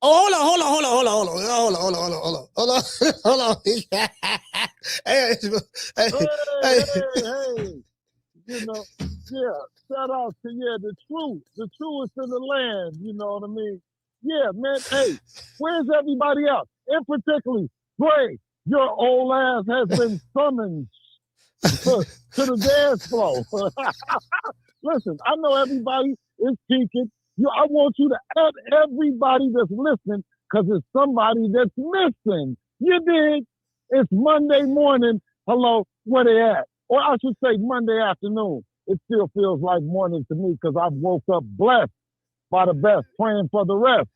Oh, hold on. Hold on. Hey, Hey, hey, hey, hey. hey. You know, yeah, shout out to, yeah, the truest in the land, you know what I mean? Yeah, man, hey, where's everybody else? And particularly, Gray, your old ass has been summoned to the dance floor. Listen, I know everybody is peeking. I want you to add everybody that's listening because it's somebody that's missing. You dig? It's Monday morning. Hello, where they at? Or I should say Monday afternoon. It still feels like morning to me because I woke up blessed by the best, praying for the rest.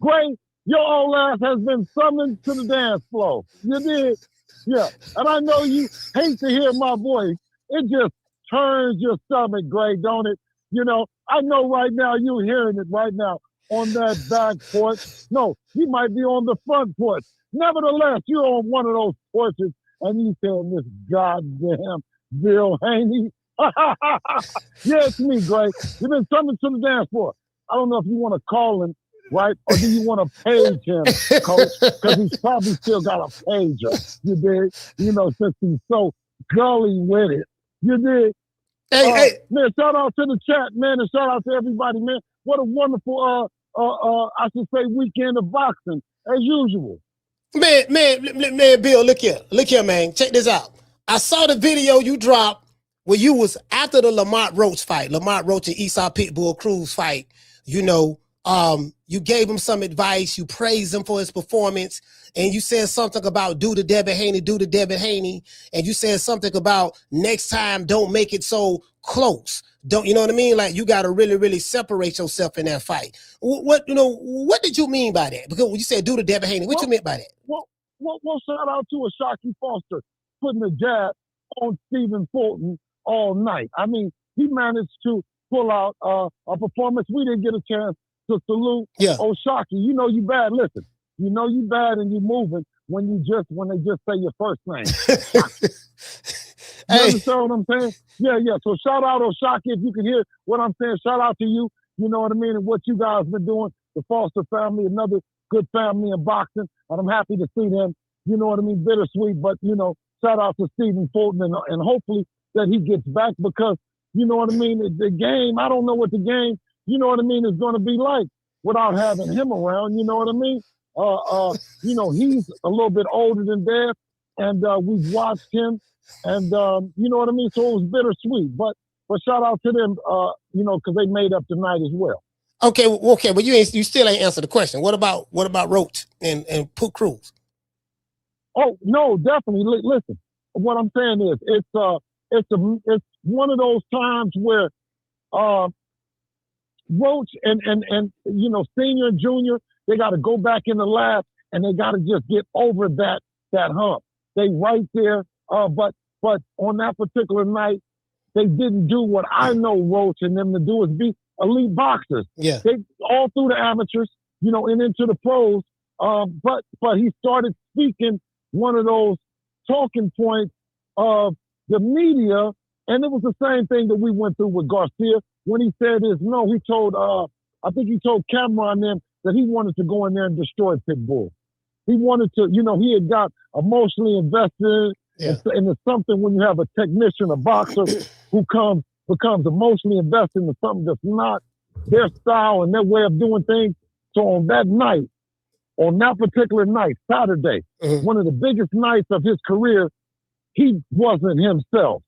Gray, your old ass has been summoned to the dance floor. You did? Yeah. And I know you hate to hear my voice. It just turns your stomach, Gray, don't it? You know, I know right now you're hearing it right now on that back porch. No, you might be on the front porch. Nevertheless, you're on one of those porches and you saying this goddamn Bill Haney. Yeah, it's me, Gray. You've been summoned to the dance floor. I don't know if you want to call him, right? Or do you want to page him, coach? Because he's probably still got a pager. You did? You know, since he's so gully with it. You did? Hey, Man, shout out to the chat, man, and shout out to everybody, man. What a wonderful, I should say, weekend of boxing, as usual. man, Bill, look here, man. Check this out. I saw the video you dropped where you was after the Lamont Roach fight, Lamont Roach and Esau Pitbull Cruz fight. You know, you gave him some advice. You praised him for his performance, and you said something about do the Devin Haney, and you said something about next time don't make it so close. Don't you know what I mean? Like you got to really separate yourself in that fight. What what did you mean by that? Because when you said do the Devin Haney, what you meant by that? Well, shout out to Ashaki Foster putting a jab on Stephen Fulton all night. I mean, he managed to pull out a performance we didn't get a chance to salute. Yeah. O'Shaquie, you know you bad. Listen, you know you bad and you moving when they just say your first name. You understand what I'm saying? Yeah. So shout out O'Shaquie if you can hear what I'm saying. Shout out to you. You know what I mean? And what you guys been doing. The Foster family, another good family in boxing. And I'm happy to see them. You know what I mean? Bittersweet. But, you know, shout out to Stephen Fulton and hopefully that he gets back because, you know what I mean? The game, I don't know what the game, you know what I mean, is going to be like without having him around. You know what I mean? You know, he's a little bit older than Dev, and we've watched him, and you know what I mean. So it was bittersweet, but shout out to them, you know, because they made up tonight as well. Okay, but you still ain't answered the question. What about Roach and Pooh Cruz? Oh no, definitely. Listen, what I'm saying is it's one of those times where Roach and you know, senior and junior, they got to go back in the lab and they got to just get over that hump. They right there, but on that particular night, they didn't do what I know Roach and them to do is be elite boxers. Yeah, they all through the amateurs, you know, and into the pros. But he started speaking one of those talking points of the media, and it was the same thing that we went through with Garcia when he said his no. He told, I think he told Cameron them that he wanted to go in there and destroy Pitbull. He wanted to, you know, he had got emotionally invested. Yeah. And it's something when you have a technician, a boxer, who becomes emotionally invested in something that's not their style and their way of doing things. So on that particular night, Saturday, one of the biggest nights of his career, he wasn't himself.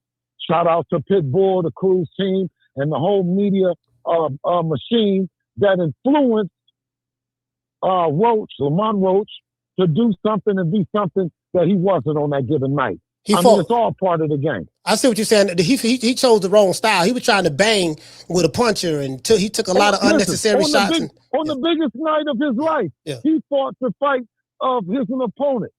Shout out to Pitbull, the Cruz team, and the whole media machine that influenced Lamont Roach, to do something and be something that he wasn't on that given night. I mean, it's all part of the game. I see what you're saying. He chose the wrong style. He was trying to bang with a puncher, and he took a lot of unnecessary shots. On the biggest night of his life, he fought the fight of his opponent.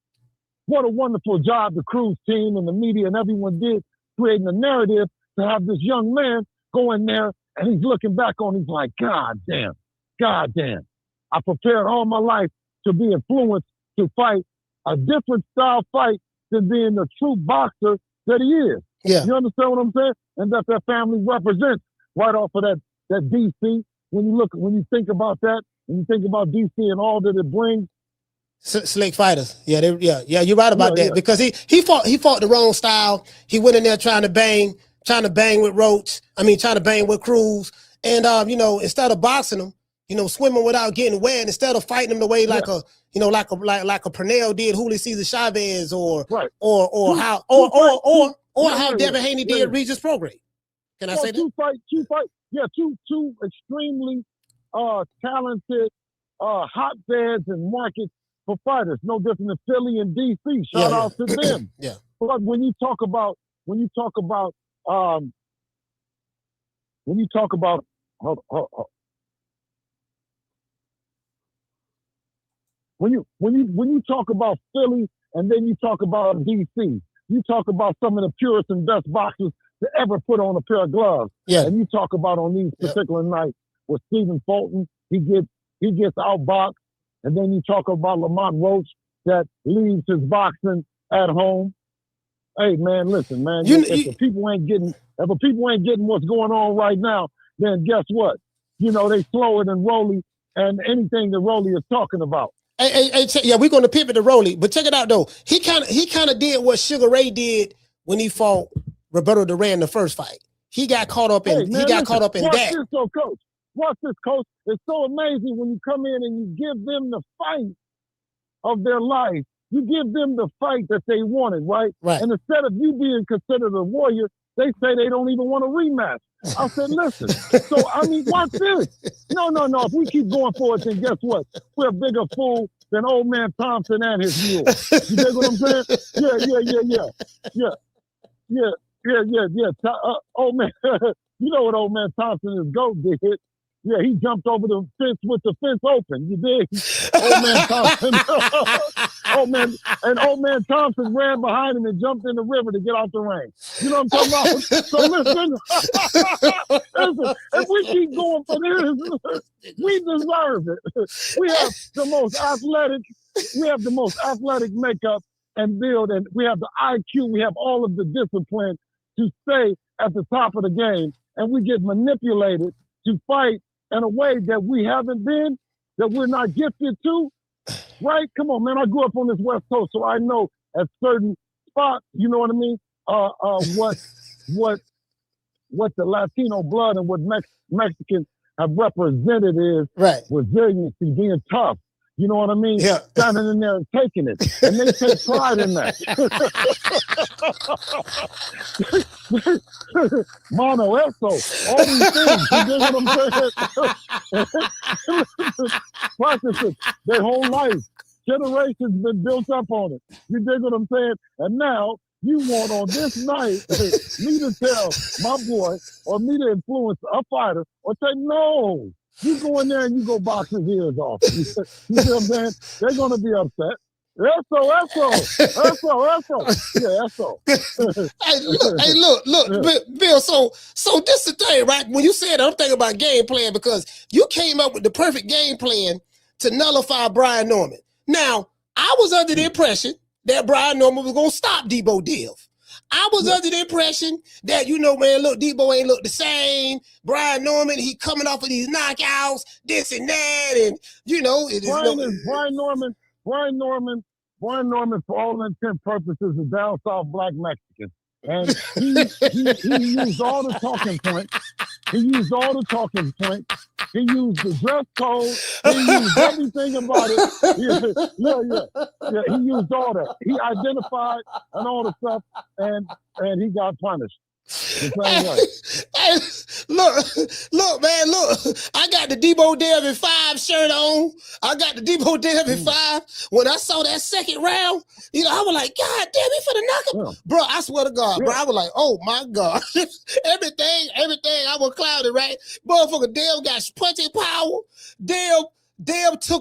What a wonderful job the Cruz team and the media and everyone did creating a narrative to have this young man go in there, and he's looking back on, he's like, God damn. I prepared all my life to be influenced to fight a different style fight than being the true boxer that he is. Yeah. You understand what I'm saying? And that family represents right off of that DC, when you think about that, when you think about DC and all that it brings. Slick fighters. Yeah, you're right about that. Because he fought the wrong style. He went in there trying to bang with Roach. trying to bang with Cruz. And instead of boxing him, swimming without getting wet, instead of fighting him the way like a Pernell did Julio Cesar Chavez or how Devin Haney did Regis Prograde. Can I say that? Two extremely talented hotbeds and markets for fighters, no different than Philly and DC. Shout out to them. Yeah. But when you talk about hold on. When you talk about Philly and then you talk about DC, you talk about some of the purest and best boxers to ever put on a pair of gloves. Yeah. And you talk about on these particular nights with Stephen Fulton, he gets outboxed. And then you talk about Lamont Roach that leaves his boxing at home. Hey man, listen, man. If the people ain't getting what's going on right now, then guess what? They slower than Rolly and anything that Rolly is talking about. We're going to pivot to Rolly, but check it out though. He kind of did what Sugar Ray did when he fought Roberto Duran in the first fight. He got caught up in that. Coach. Watch this, Coach. It's so amazing when you come in and you give them the fight of their life. You give them the fight that they wanted, right? Right. And instead of you being considered a warrior, they say they don't even want a rematch. I said, listen. So, watch this. No. If we keep going forward, then guess what? We're a bigger fool than Old Man Thompson and his mule. You dig what I'm saying? Yeah. Old man, you know what Old Man Thompson is GOAT did. Yeah, he jumped over the fence with the fence open. You dig? Old Man Thompson. Old Man Thompson ran behind him and jumped in the river to get out the rain. You know what I'm talking about? So listen, if we keep going for this, we deserve it. We have the most athletic makeup and build, and we have the IQ, we have all of the discipline to stay at the top of the game, and we get manipulated to fight in a way that we haven't been, that we're not gifted to, right? Come on, man. I grew up on this West Coast, so I know at certain spots, you know what I mean? What the Latino blood and what Mexicans have represented is resiliency, being tough. You know what I mean? Yeah. Standing in there and taking it. And they take pride in that. Mono, eso, all these things. You know what I'm saying? Practices their whole life. Generations been built up on it. You dig what I'm saying? And now you want on this night me to tell my boy or me to influence a fighter or say, no. You go in there and you go box his ears off. You see what I'm saying? They're going to be upset. Eso. Yeah, eso. Look, Bill, so this is the thing, right? When you said I'm thinking about game plan because you came up with the perfect game plan to nullify Brian Norman. Now, I was under the impression that Brian Norman was going to stop Deebo Dev. I was under the impression that, look, Deebo ain't look the same. Brian Norman, he coming off of these knockouts, this and that, and Brian Norman, for all intents and purposes, is down south black Mexican. And he used all the talking points. He used the dress code. He used everything about it. Yeah. He used all that. He identified and all the stuff, and he got punished. The same way. Hey, look, man, I got the Deebo Dev in 5 shirt on. I got the Deebo Dev in 5. When I saw that second round, I was like, God damn, he finna knock him. Yeah. Bro, I swear to God, bro, I was like, oh my God. everything, I was clouded, right? Motherfucker, Dev got punching power. Dev got hit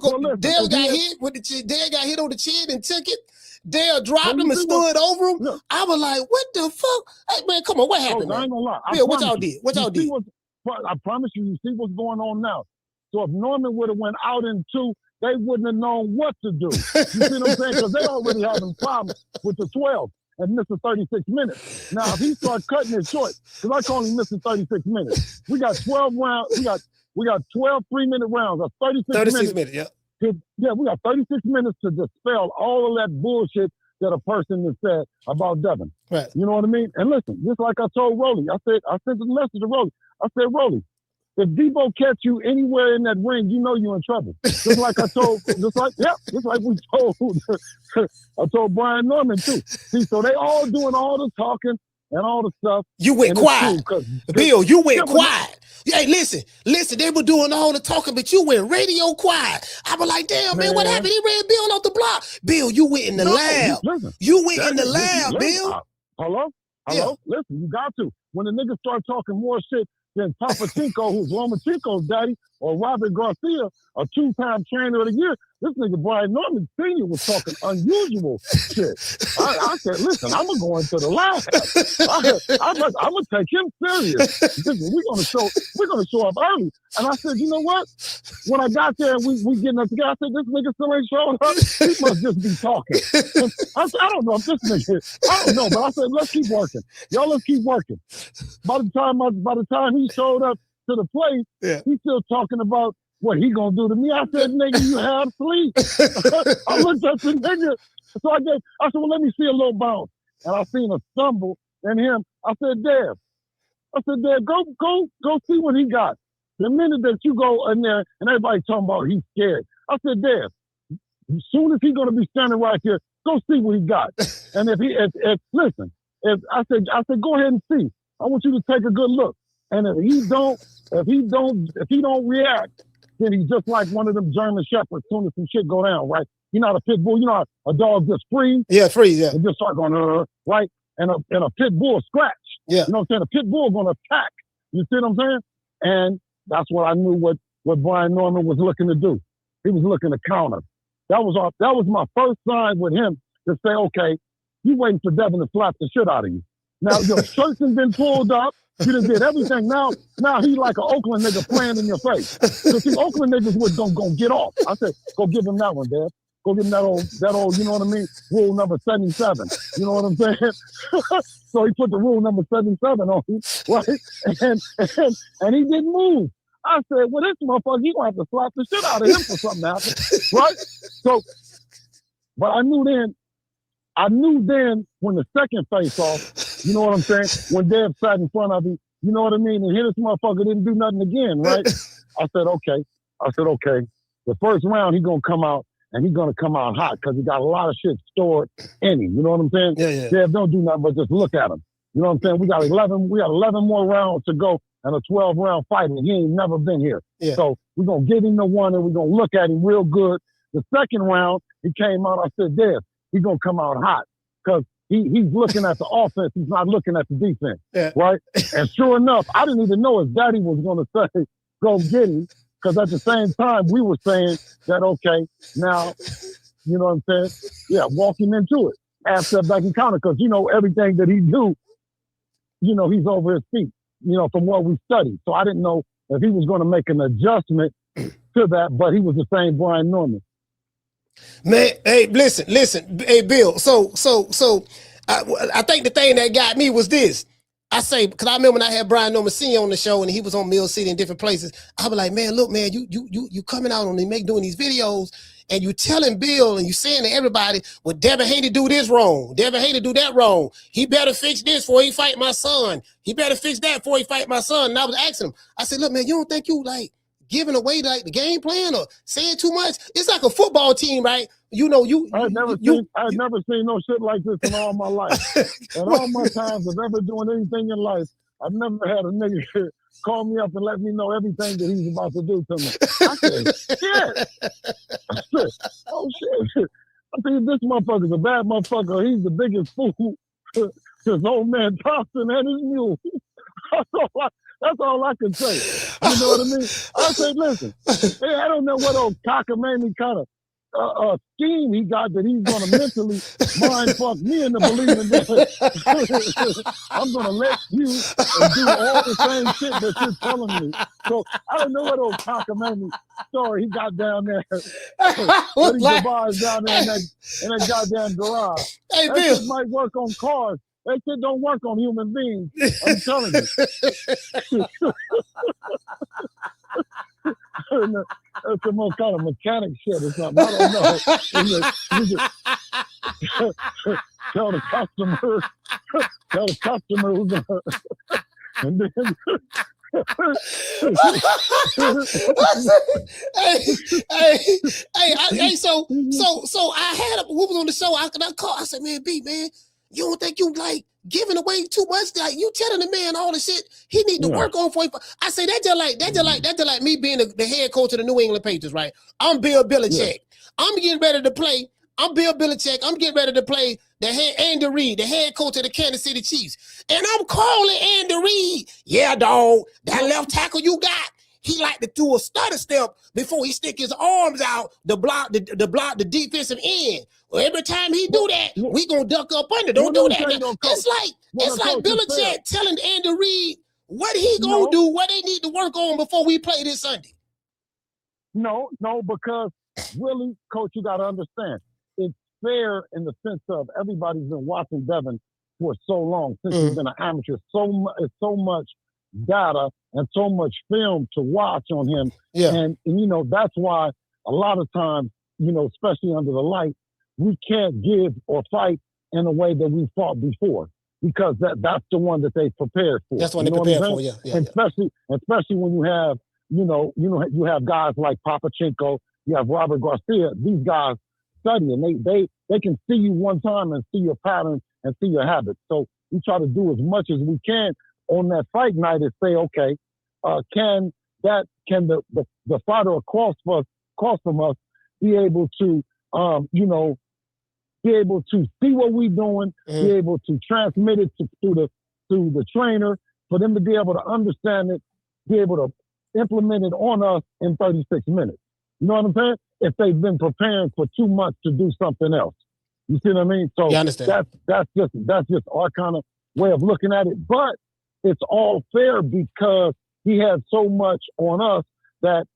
on the chin and took it. Dale dropped him and stood over him. Look, I was like, what the fuck? Hey, man, come on, what happened? I ain't gonna lie. Bill, what y'all did? I promise you see what's going on now. So if Norman would have went out in 2, they wouldn't have known what to do. You see what I'm saying? Because they already having problems with the 12 and missing 36 minutes. Now, if he starts cutting it short, because I call him missing 36 minutes. We got 12 rounds. We got We got 12 3-minute rounds. That's 36 minutes, yeah. We got 36 minutes to dispel all of that bullshit that a person has said about Devin. Right. You know what I mean? And listen, just like I told Rolly, I sent the message to Rolly. I said, Rolly, if Deebo catch you anywhere in that ring, you know you're in trouble. Just like I told, just like we told, I told Brian Norman too. See, so they all doing all the talking and all the stuff. You went quiet. Bill, you went quiet. Hey, listen, they were doing all the talking, but you went radio quiet. I was like, damn, man, what happened? He ran Bill off the block. Bill, you went in the lab. You went in the lab, Bill. Hello? Yeah. Listen, you got to. When the niggas start talking more shit than Papachinko, who's Lomachenko's daddy, or Robert Garcia, a 2-time trainer of the year, this nigga Brian Norman Sr. was talking unusual shit. I said, listen, I'm going to go into the lab. I'm going to take him serious. We're going to show up early. And I said, you know what? When I got there and we getting up together, I said, this nigga still ain't showing up. He must just be talking. And I said, I don't know if this nigga, I don't know, but I said, let's keep working. Y'all, let's keep working. By the time he showed up to the place, he's still talking about what he gonna do to me. I said, nigga, you have sleep. I looked at the nigga. So I said, well, let me see a little bounce. And I seen a stumble in him. I said, Dev, go see what he got. The minute that you go in there and everybody talking about he's scared. I said, Dev, as soon as he's gonna be standing right here, go see what he got. And I said, go ahead and see. I want you to take a good look. And if he don't react, then he's just like one of them German shepherds. As soon as some shit go down, right? You know how a pit bull, you know how a dog just freeze? Yeah, freeze, yeah. And just start going, right? And a pit bull scratch. Yeah. You know what I'm saying? A pit bull gonna attack. You see what I'm saying? And that's what I knew what Brian Norman was looking to do. He was looking to counter. That was my first sign with him to say, okay, you waiting for Devin to slap the shit out of you. Now your shirts have been pulled up. You done did everything. Now he like an Oakland nigga playing in your face. So see, Oakland niggas was gonna get off. I said, go give him that one, Dad. Go give him that old, you know what I mean? Rule number 77. You know what I'm saying? So he put the rule number 77 on him, right? And he didn't move. I said, well, this motherfucker, he gonna have to slap the shit out of him for something to happen, right? So, but I knew then when the second face off, you know what I'm saying? When Dev sat in front of him, you know what I mean? And here this motherfucker didn't do nothing again, right? I said, okay. The first round, he gonna come out and he's gonna come out hot because he got a lot of shit stored in him. You know what I'm saying? Yeah. Dev don't do nothing but just look at him. You know what I'm saying? We got 11 more rounds to go and a 12-round fight, and he ain't never been here. Yeah. So we're gonna give him the one and we're gonna look at him real good. The second round, he came out, I said, Dev, he's gonna come out hot because he's looking at the offense. He's not looking at the defense, right? And sure enough, I didn't even know his daddy was going to say, go get him, because at the same time, we were saying that, okay, now, you know what I'm saying? Yeah, walk him into it. Half step back and counter, because, you know, everything that he do, you know, he's over his feet, you know, from what we studied. So I didn't know if he was going to make an adjustment to that, but he was the same Brian Norman. Man, hey, listen, hey, Bill. So, I think the thing that got me was this. I say, because I remember when I had Brian Norman Sr. on the show and he was on Mill City in different places. I was like, man, look, man, you coming out on doing these videos and you telling Bill and you saying to everybody, well, Devin Haney do this wrong. Devin Haney do that wrong. He better fix this before he fight my son. He better fix that before he fight my son. And I was asking him, I said, look, man, you don't think you like giving away like the game plan or saying too much? It's like a football team, right? You know, I had never seen no shit like this in all my life. And all my times of ever doing anything in life, I've never had a nigga call me up and let me know everything that he's about to do to me. I said, shit. I said, oh shit. I think this motherfucker's a bad motherfucker. He's the biggest fool. His old man Thompson and his mule. That's all I can say. You know what I mean? I say, listen, hey, I don't know what old cockamamie kind of scheme he got that he's going to mentally mind fuck me into believing that I'm going to let you do all the same shit that you're telling me. So I don't know what old cockamamie story he got down there. What he devised down there in that goddamn garage. Hey, that Bill. shit might work on cars. That shit don't work on human beings. I'm telling you. That's some more kind of mechanic shit or something. I don't know. You just tell the customer, and then so I had a we was on the show. I called. I said, man, B, man, you don't think you like giving away too much? Like you telling the man all the shit he need to work on for. I say that just like me being the head coach of the New England Patriots, right? I'm Bill Belichick. Yeah. I'm getting ready to play. I'm Bill Belichick. I'm getting ready to play Andy Reid, the head coach of the Kansas City Chiefs. And I'm calling Andy Reid. Yeah, dog, that left tackle you got, he like to do a stutter step before he stick his arms out to block the defensive end. Well, every time he do that, we gonna duck up under. Don't do that. It's like Belichick telling Andy Reid what he gonna do, what they need to work on before we play this Sunday. No, because really, Coach, you got to understand. It's fair in the sense of everybody's been watching Devin for so long since he's been an amateur. So much data and so much film to watch on him. Yeah. And you know, that's why a lot of times, you know, especially under the light, we can't give or fight in a way that we fought before because that's the one that they prepared for. That's what they prepared for, yeah. Especially when you have, you have guys like Papachenko, you have Robert Garcia. These guys study and they can see you one time and see your pattern and see your habits. So we try to do as much as we can on that fight night and say, okay, can the fighter across from us be able to be able to see what we're doing, be able to transmit it to the trainer, for them to be able to understand it, be able to implement it on us in 36 minutes. You know what I'm saying? If they've been preparing for 2 months to do something else. You see what I mean? So that's just our kind of way of looking at it. But it's all fair because he had so much on us that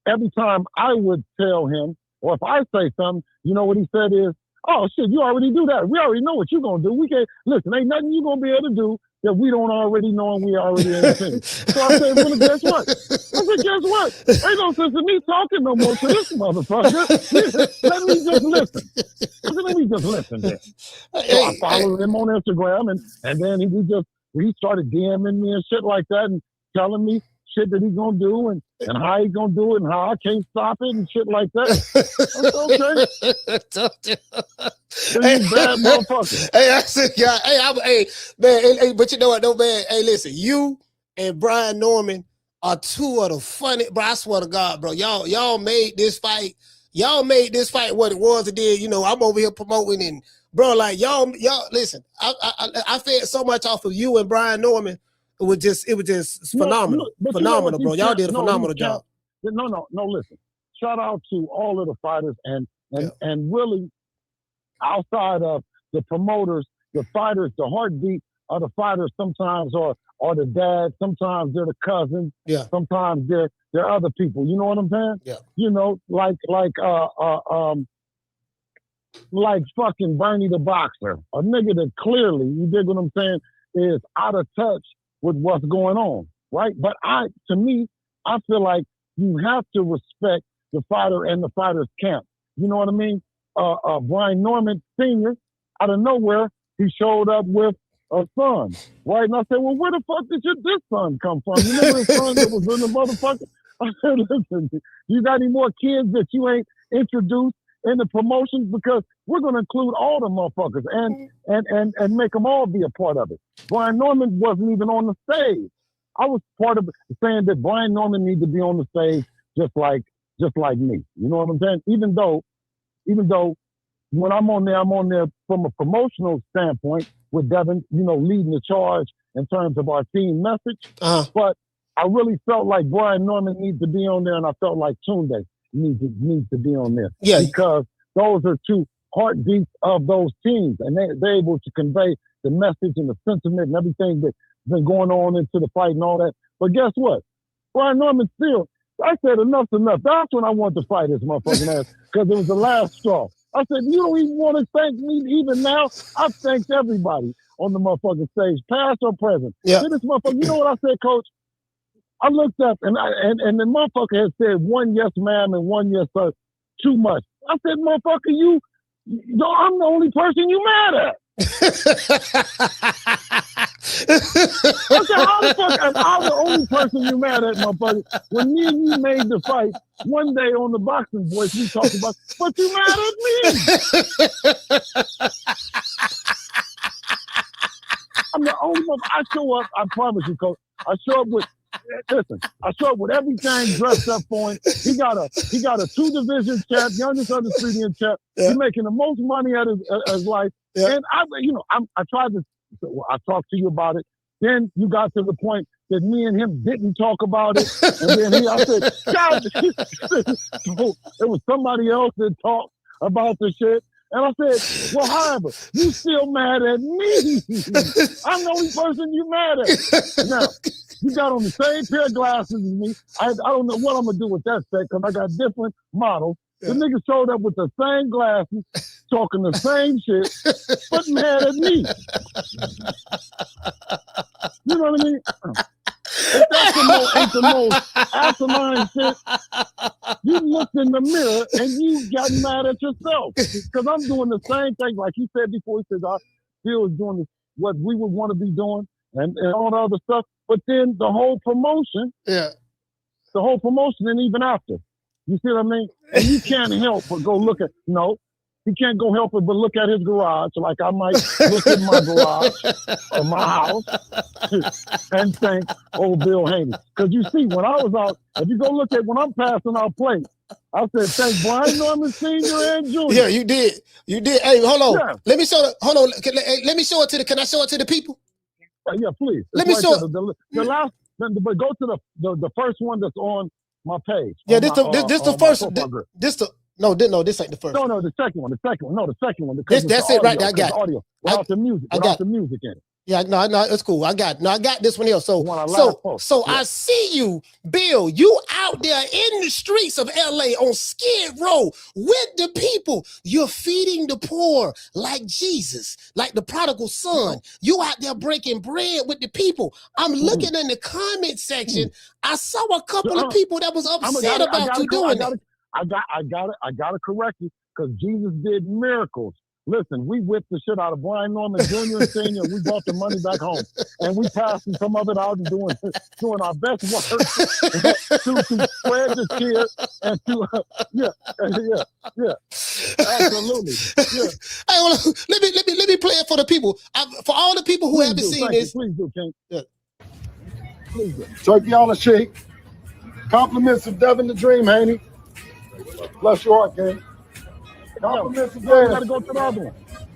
every time I would tell him, or if I say something, you know what he said is, oh shit, you already do that. We already know what you're gonna do. We can't listen, ain't nothing you're gonna be able to do that we don't already know and we already ain't seen. So I said, well, guess what? Guess what? Ain't no sense in me talking no more to this motherfucker. Let me just listen. Let me just listen then. So I followed him on Instagram and then he started DMing me and shit like that and telling me shit that he's gonna do and how he's gonna do it and how I can't stop it and shit like that. Okay. Bad motherfucker. Hey, I said, man, but you know what, though, man? Hey, listen, you and Brian Norman are two of the funny, bro. I swear to God, bro, y'all made this fight. Y'all made this fight what it was. It did. You know, I'm over here promoting and, bro, like y'all listen. I fed so much off of you and Brian Norman. It was just phenomenal, phenomenal, bro. Y'all did a phenomenal job. No, listen. Shout out to all of the fighters and really outside of the promoters, the fighters, the heartbeat of the fighters sometimes are the dads, sometimes they're the cousins, sometimes they're other people. You know what I'm saying? Yeah. You know, like fucking Bernie the boxer, a nigga that clearly, you dig what I'm saying, is out of touch with what's going on, right? But to me, I feel like you have to respect the fighter and the fighter's camp. You know what I mean? Brian Norman Sr., out of nowhere, he showed up with a son, right? And I said, well, where the fuck did this son come from? You remember his son that was in the motherfucker? I said, listen, you got any more kids that you ain't introduced in the promotions? Because we're going to include all the motherfuckers and make them all be a part of it. Brian Norman wasn't even on the stage. I was part of saying that Brian Norman needs to be on the stage just like me. You know what I'm saying? Even though when I'm on there from a promotional standpoint with Devin, you know, leading the charge in terms of our team message. But I really felt like Brian Norman needs to be on there, and I felt like Tunde needs to be on there. Yeah. Because those are two heartbeats of those teams, and they're able to convey the message and the sentiment and everything that's been going on into the fight and all that. But guess what? Brian Norman still, I said enough's enough. That's when I wanted to fight his motherfucking ass, because it was the last straw. I said, you don't even want to thank me even now? I've thanked everybody on the motherfucking stage, past or present. Yeah. This motherfucker, you know what I said, Coach? I looked up and the motherfucker had said one yes ma'am and one yes sir too much. I said, motherfucker, I'm the only person you mad at. I said, how the fuck am I the only person you mad at, motherfucker? When me and you made the fight one day on the Boxing Voice, we talked about, but you mad at me. I'm the only one. I show up, I promise you, Coach. I show up with everything dressed up for him. He got a 2-division champ, youngest undisputed champ. Yeah. He's making the most money out of his life. Yeah. And I talked to you about it. Then you got to the point that me and him didn't talk about it. And then I said, God, it was somebody else that talked about the shit. And I said, well, however, you still mad at me. I'm the only person you mad at. Now, you got on the same pair of glasses as me. I don't know what I'm going to do with that set because I got different models. Yeah. The nigga showed up with the same glasses, talking the same shit, but mad at me. You know what I mean? If that's ain't the most asinine shit, you looked in the mirror and you got mad at yourself. Because I'm doing the same thing. Like he said before, he says, I still is doing what we would want to be doing and all the other stuff. But then the whole promotion, and even after. You see what I mean? And you can't help but go look at, he can't go help it but look at his garage, like I might look at my garage or my house and think, oh, Bill Haney. Because you see, when I was out, if you go look at when I'm passing out plates, I said, thank Brian Norman Sr. and Jr. Yeah, you did. Hey, hold on. Yeah. Let me show it. Hold on. Let me show it to can I show it to the people? Yeah, please. Let me show it. The last, but go to the first one that's on my page. Yeah, this the first. No, this ain't the first. No, the second one. No, the second one. That's it right there. I got it. Audio without the music. Without the music in it. Yeah, no, it's cool. I got this one here. So I see you, Bill. You out there in the streets of LA on Skid Row with the people. You're feeding the poor like Jesus, like the prodigal son. You out there breaking bread with the people. I'm looking in the comment section. I saw a couple of people that was upset about you doing that. I gotta correct you because Jesus did miracles. Listen, we whipped the shit out of Brian Norman Jr. and Sr. We brought the money back home, and we passing some of it out and doing our best work to spread the cheer and to absolutely. Yeah. Hey, well, let me play it for the people. For all the people who haven't seen this. Please do, King. Yeah. Please do. Turkey on the shake. Compliments of Devin the Dream Haney. Bless your heart, King. Compliments of Devin. Gotta go to the other one.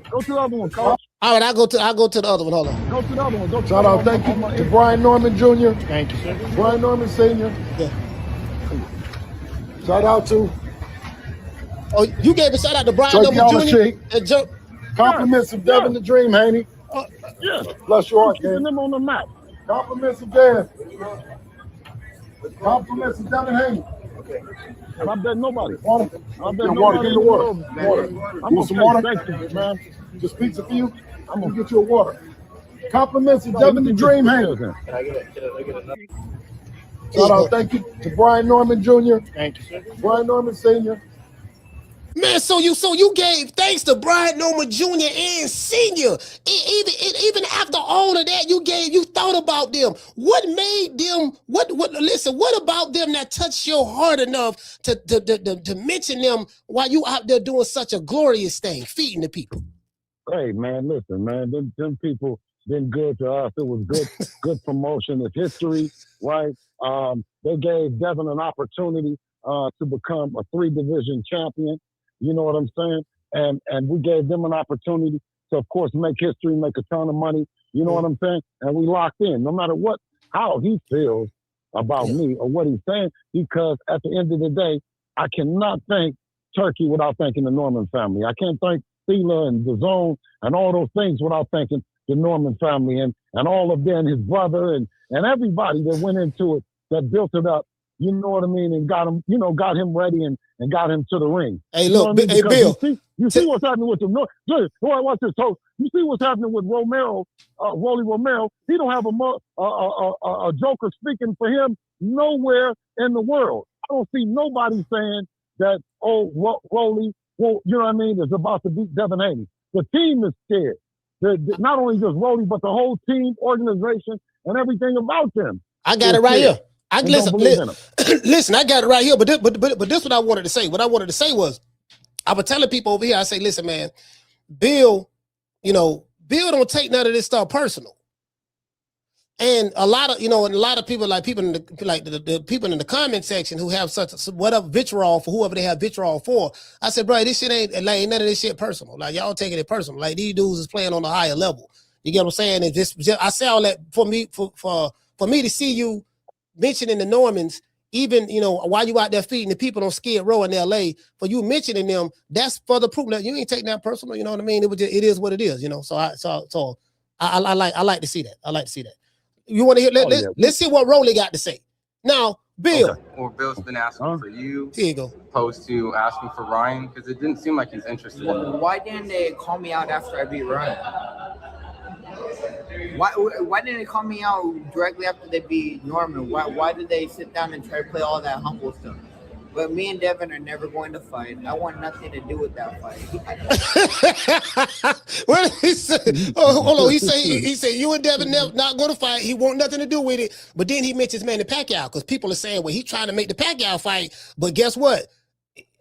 Go to the other one, Coach. All right, I'll go to the other one. Hold on. Go to the other one. Shout out, thank you to Brian Norman Jr. Thank you, sir. Brian Norman Sr. Yeah. Shout out to. Oh, you gave a shout out to Brian Turkey Norman Jr. And compliments of Devin the Dream Haney. Yeah. Bless your heart, Keeping King. them on the map. Compliments of Dev. Compliments of Devin Haney. And I bet nobody. Water. I bet Water. Give me water. Water. You want some water? Thank you, man. Just pizza for you. I'm gonna get you a water. Compliments of Devin the Dream Haney. Shout out, thank you to Brian Norman Jr. Thank you, sir. Brian Norman Sr. Man, so you gave thanks to Brian Norman Jr. and Sr. Even after all of that, you thought about them. What made them? What about them that touched your heart enough to mention them while you out there doing such a glorious thing, feeding the people? Hey, man, listen, man, them people been good to us. It was good promotion of history, right? They gave Devin an opportunity to become a 3-division champion. You know what I'm saying? And we gave them an opportunity to, of course, make history, make a ton of money. You know what I'm saying? And we locked in, no matter how he feels about me or what he's saying, because at the end of the day, I cannot thank Turkey without thanking the Norman family. I can't thank Thela and the Zone and all those things without thanking the Norman family and all of them, his brother and everybody that went into it, that built it up. You know what I mean? And got him ready and got him to the ring. Hey, look, hey, Bill. You see what's happening with the watch this. So you see what's happening with Romero, Rolly Romero. He don't have a joker speaking for him nowhere in the world. I don't see nobody saying that, oh, Rolly, well, you know what I mean, is about to beat Devin Haney. The team is scared. Not only just Rolly, but the whole team, organization, and everything about them. I got it right here. Listen, I got it right here. But this what I wanted to say. What I wanted to say was, I was telling people over here, I say, listen, man, Bill, Bill don't take none of this stuff personal. And a lot of, and a lot of people, like people in the people in the comment section who have such whatever vitriol for whoever they have vitriol for. I said, bro, this shit ain't none of this shit personal. Like, y'all taking it personal. Like, these dudes is playing on a higher level. You get what I'm saying? And just I say all that for me to see you mentioning the Normans, even while you out there feeding the people on Skid Row in LA, for you mentioning them, that's for the proof that you ain't taking that personal. You know what I mean? It is what it is. So I like to see that. I like to see that. You want to hear? Let's see what Rolly got to say. Now, Bill. Okay. Well, Bill's been asking for you. Here you go. Opposed to asking for Ryan, because it didn't seem like he's interested. Why didn't they call me out after I beat Ryan? Why didn't they call me out directly after they beat Norman? Why did they sit down and try to play all that humble stuff? But me and Devin are never going to fight. I want nothing to do with that fight. What did he say? Oh, hold on. He said you and Devin not going to fight. He want nothing to do with it. But then he mentions Manny Pacquiao because people are saying, well, he's trying to make the Pacquiao fight. But guess what?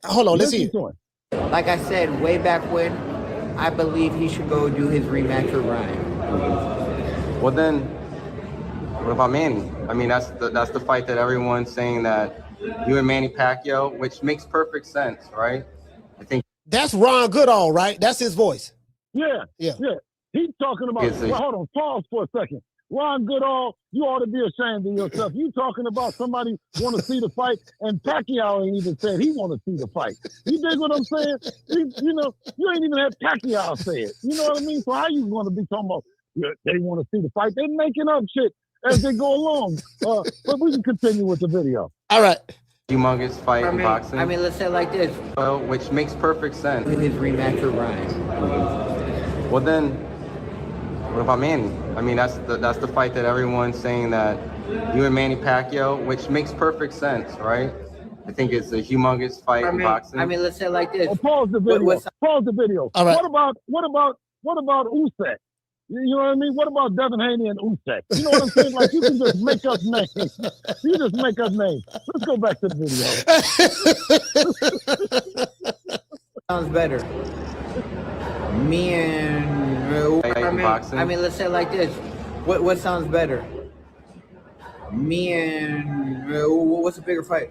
Hold on. Let's hear it. Like I said, way back when, I believe he should go do his rematch with Ryan. Well, then, what about Manny? I mean, that's the fight that everyone's saying that you and Manny Pacquiao, which makes perfect sense, right? I think that's Ron Goodall, right? That's his voice. Yeah. He's talking about. Hold on, pause for a second. Ron Goodall, you ought to be ashamed of yourself. You talking about somebody want to see the fight, and Pacquiao ain't even said he want to see the fight. You dig what I'm saying? You ain't even had Pacquiao say it. You know what I mean? So how you going to be talking about they want to see the fight? They're making up shit as they go along. But we can continue with the video. All right. Humongous fight in boxing. I mean, let's say it like this. Well, which makes perfect sense. With his rematch with Ryan. Well, then, what about Manny? I mean, that's the fight that everyone's saying that you and Manny Pacquiao, which makes perfect sense, right? I think it's a humongous fight in boxing. I mean, let's say it like this. Pause the video. Pause the video. All right. What about Usyk? You know what I mean? What about Devin Haney and Usyk? You know what I'm saying? Like, you can just make up names. You just make up names. Let's go back to the video. Sounds better. Me and I mean, let's say it like this. What sounds better? Me and what's a bigger fight?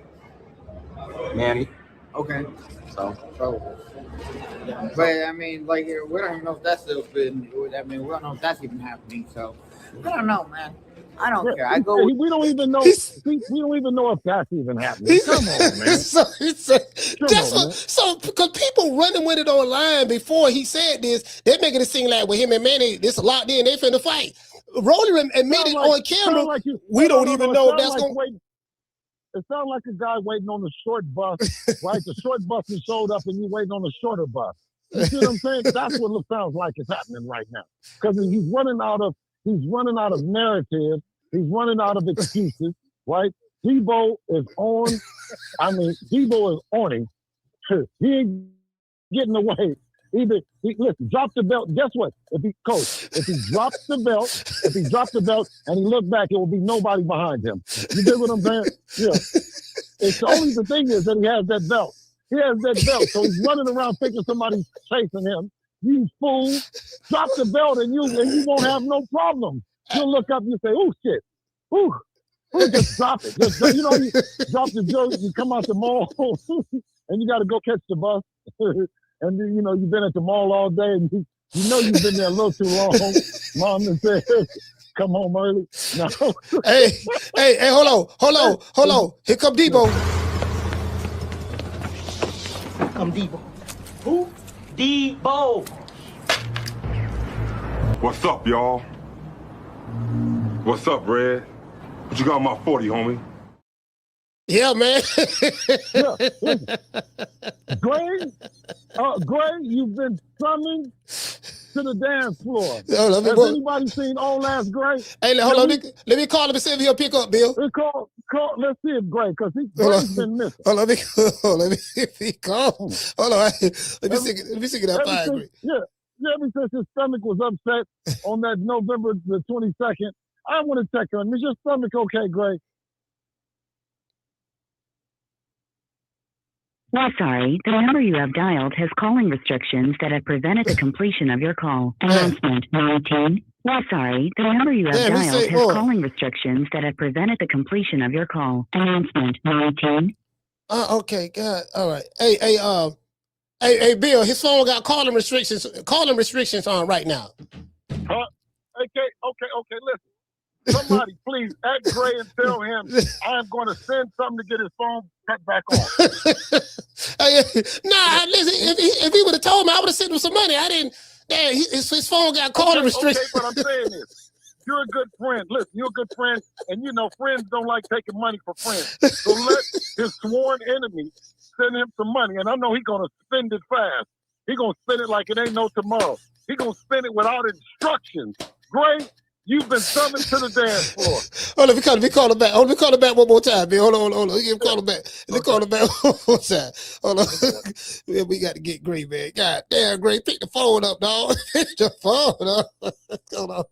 Manny. Okay. So. But I mean, like, we don't even know if that's still been. I mean, we don't know if that's even happening. So I don't know, man. I don't care. I go. We don't even know. We don't even know if that's even happening. Come on, man. So because people running with it online before he said this, they're making it seem like with him and Manny, this locked in. They finna fight. Rolly admitted on camera. Like we don't even know if that's going. It sounds like a guy waiting on the short bus, right? The short bus has showed up and you waiting on the shorter bus. You see what I'm saying? That's what it sounds like is happening right now. Because he's running out of narrative. He's running out of excuses, right? Deebo is on. Deebo is on him. He ain't getting away. Listen, drop the belt. Guess what? If he drops the belt and he looked back, it will be nobody behind him. You get what I'm saying? Yeah. It's only the thing is that he has that belt. He has that belt, so he's running around thinking somebody's chasing him. You fool! Drop the belt and you won't have no problem. You'll look up and you say, "Oh shit! Ooh, just drop it." You drop the joke. You come out the mall and you got to go catch the bus. And you've been at the mall all day, and you've been there a little too long. Mom and said, "Come home early." No. Hey, hold on. Here come Deebo. Come Deebo. Who? Deebo. What's up, y'all? What's up, Red? What you got on my 40, homie? Yeah, man. Gray, you've been summoned to the dance floor. Hold on, Has anybody seen On Last Gray? Hey, hold on. Let me call him and see if he'll pick up, Bill. Let's see if Gray, because Gray's been missing. Hold on, let me see if he call. Hold on. Let me see that fire, Gray. Yeah, ever since his stomach was upset on that November the 22nd, I want to check on him. Is your stomach okay, Gray? Well, sorry, the number you have dialed has calling restrictions that have prevented the completion of your call. Announcement 19. Well, sorry, the number you have dialed has calling restrictions that have prevented the completion of your call. Announcement 19. Okay, God. All right. Hey, Bill, his phone got calling restrictions on right now. Okay, listen. Somebody please at Gray and tell him I'm going to send something to get his phone cut back on. Listen, if he would have told me, I would have sent him some money. I didn't. Damn, his phone got calling restrictions. Okay, but I'm saying this. You're a good friend. Listen, you're a good friend, and friends don't like taking money for friends. So let his sworn enemy send him some money, and I know he's going to spend it fast. He's going to spend it like it ain't no tomorrow. He's going to spend it without instructions. Gray, you've been summoned to the dance floor. Hold on, let me call him back. Hold on, let me call him back one more time, man. Hold on. Let me call him back. Let me call him back one more time. Hold on. Man, we got to get Gray, man. God damn, Gray, pick the phone up, dog. Pick the phone up. Hold on.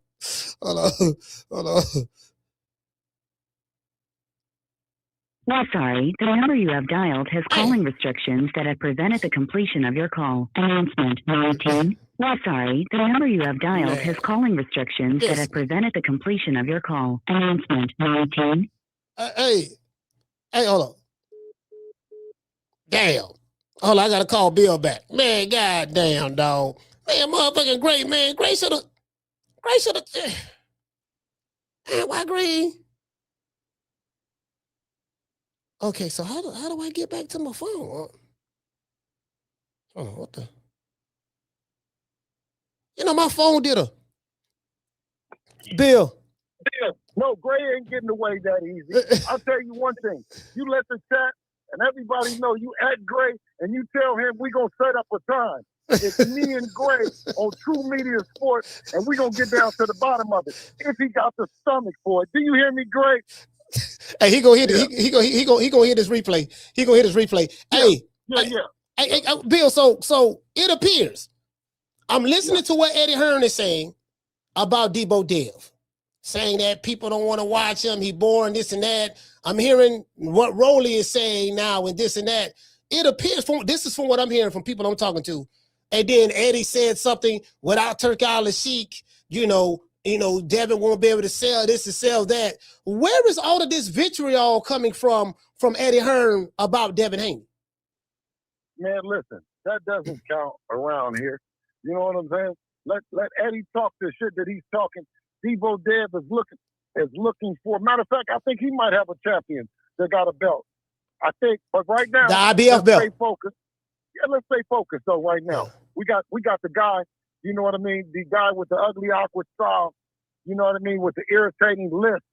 Well, sorry, the number you have dialed has calling restrictions that have prevented the completion of your call. Announcement 19. Well, sorry, the number you have dialed has calling restrictions that have prevented the completion of your call. Announcement 19. Hey, hold on. Damn. Hold on, I got to call Bill back. Man, goddamn, dog. Man, motherfucking Gray, man. Gray should have. Man, why Gray? Okay, so how do I get back to my phone? Hold on, what the? My phone did a. Bill. No, Gray ain't getting away that easy. I'll tell you one thing. You let the chat and everybody know you at Gray and you tell him we going to set up a time. It's me and Gray on True Media Sports, and we going to get down to the bottom of it. If he got the stomach for it. Do you hear me, Gray? Hey, he gonna hit it. He gonna hit his replay. He gonna hit his replay. Hey, Bill. So it appears I'm listening to what Eddie Hearn is saying about Deebo Dev, saying that people don't want to watch him. He boring, this and that. I'm hearing what Rolly is saying now and this and that. It appears this is from what I'm hearing from people I'm talking to. And then Eddie said something without Turk al-Sheikh, Devin won't be able to sell this and sell that. Where is all of this vitriol coming from Eddie Hearn about Devin Haney? Man, listen, that doesn't count around here. You know what I'm saying? Let Eddie talk the shit that he's talking. Deebo Dev is looking for. Matter of fact, I think he might have a champion that got a belt. I think, but right now, the IBF belt. Stay focused. Yeah, let's stay focused though. Right now, we got the guy. You know what I mean? The guy with the ugly, awkward style. You know what I mean? With the irritating lisp.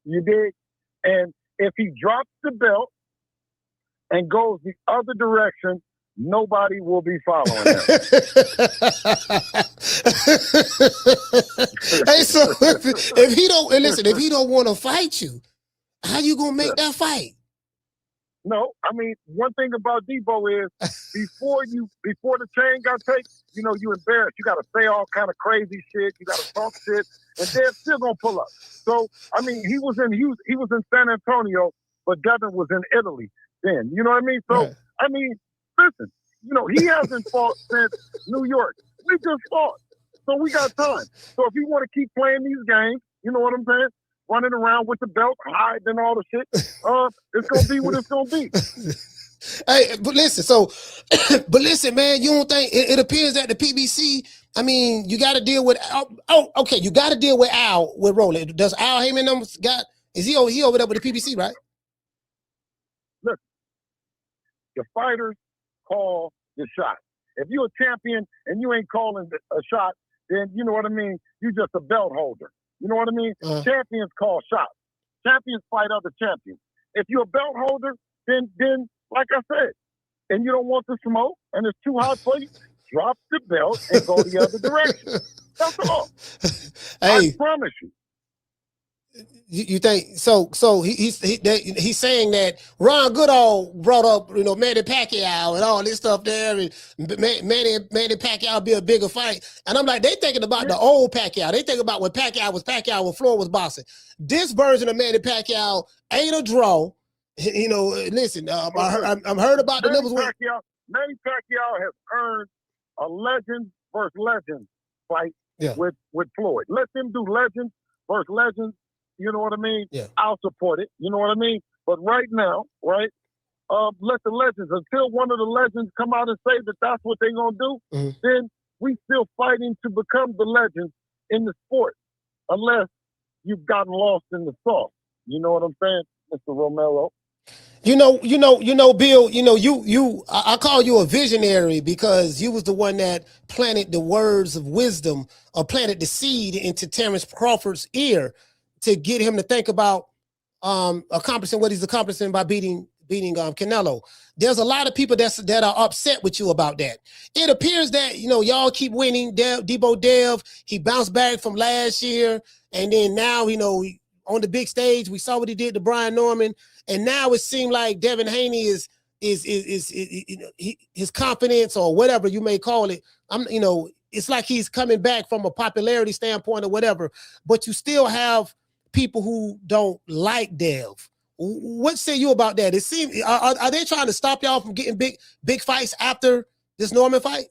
You dig? And if he drops the belt and goes the other direction, nobody will be following him. Hey, so if he don't want to fight you, how you gonna make that fight? No, I mean, one thing about Deebo is before the chain got taken, you embarrassed. You got to say all kind of crazy shit. You got to talk shit, and they're still gonna pull up. So, I mean, he was in San Antonio, but Devin was in Italy then. You know what I mean? So, right. I mean, listen, he hasn't fought since New York. We just fought, so we got time. So if you want to keep playing these games, you know what I'm saying? Running around with the belt, hiding and all the shit. It's gonna be what it's gonna be. Hey, but listen, man. You don't think it appears that the PBC? I mean, you got to deal with. Okay, you got to deal with Al with Rolly. Does Al Heyman is he over there with the PBC, right? Look, the fighters call the shot. If you're a champion and you ain't calling a shot, then you know what I mean. You just a belt holder. You know what I mean? Champions call shots. Champions fight other champions. If you're a belt holder, then like I said, and you don't want the smoke and it's too hot for you, drop the belt and go the other direction. That's all. Hey, I promise you. You think so? He's saying that Ron Goodall brought up Manny Pacquiao and all this stuff there, and Manny Pacquiao be a bigger fight. And I'm like, they thinking about the old Pacquiao. They think about when Pacquiao when Floyd was boxing. This version of Manny Pacquiao ain't a draw. Listen, I'm heard about the numbers. Manny Pacquiao has earned a legend versus legend fight with Floyd. Let them do legends versus legends. You know what I mean? Yeah. I'll support it. You know what I mean? But right now, right, let the legends, until one of the legends come out and say that that's what they're going to do, then we still fighting to become the legends in the sport, unless you've gotten lost in the sauce. You know what I'm saying, Mr. Romero? Bill, I call you a visionary because you was the one that planted the words of wisdom or planted the seed into Terrence Crawford's ear to get him to think about accomplishing what he's accomplishing by beating Canelo. There's a lot of people that are upset with you about that. It appears that y'all keep winning. Deebo Dev, he bounced back from last year, and then now on the big stage we saw what he did to Brian Norman, and now it seemed like Devin Haney is his confidence or whatever you may call it. It's like he's coming back from a popularity standpoint or whatever, but you still have people who don't like Dev. What say you about that? It seems are they trying to stop y'all from getting big fights after this Norman fight?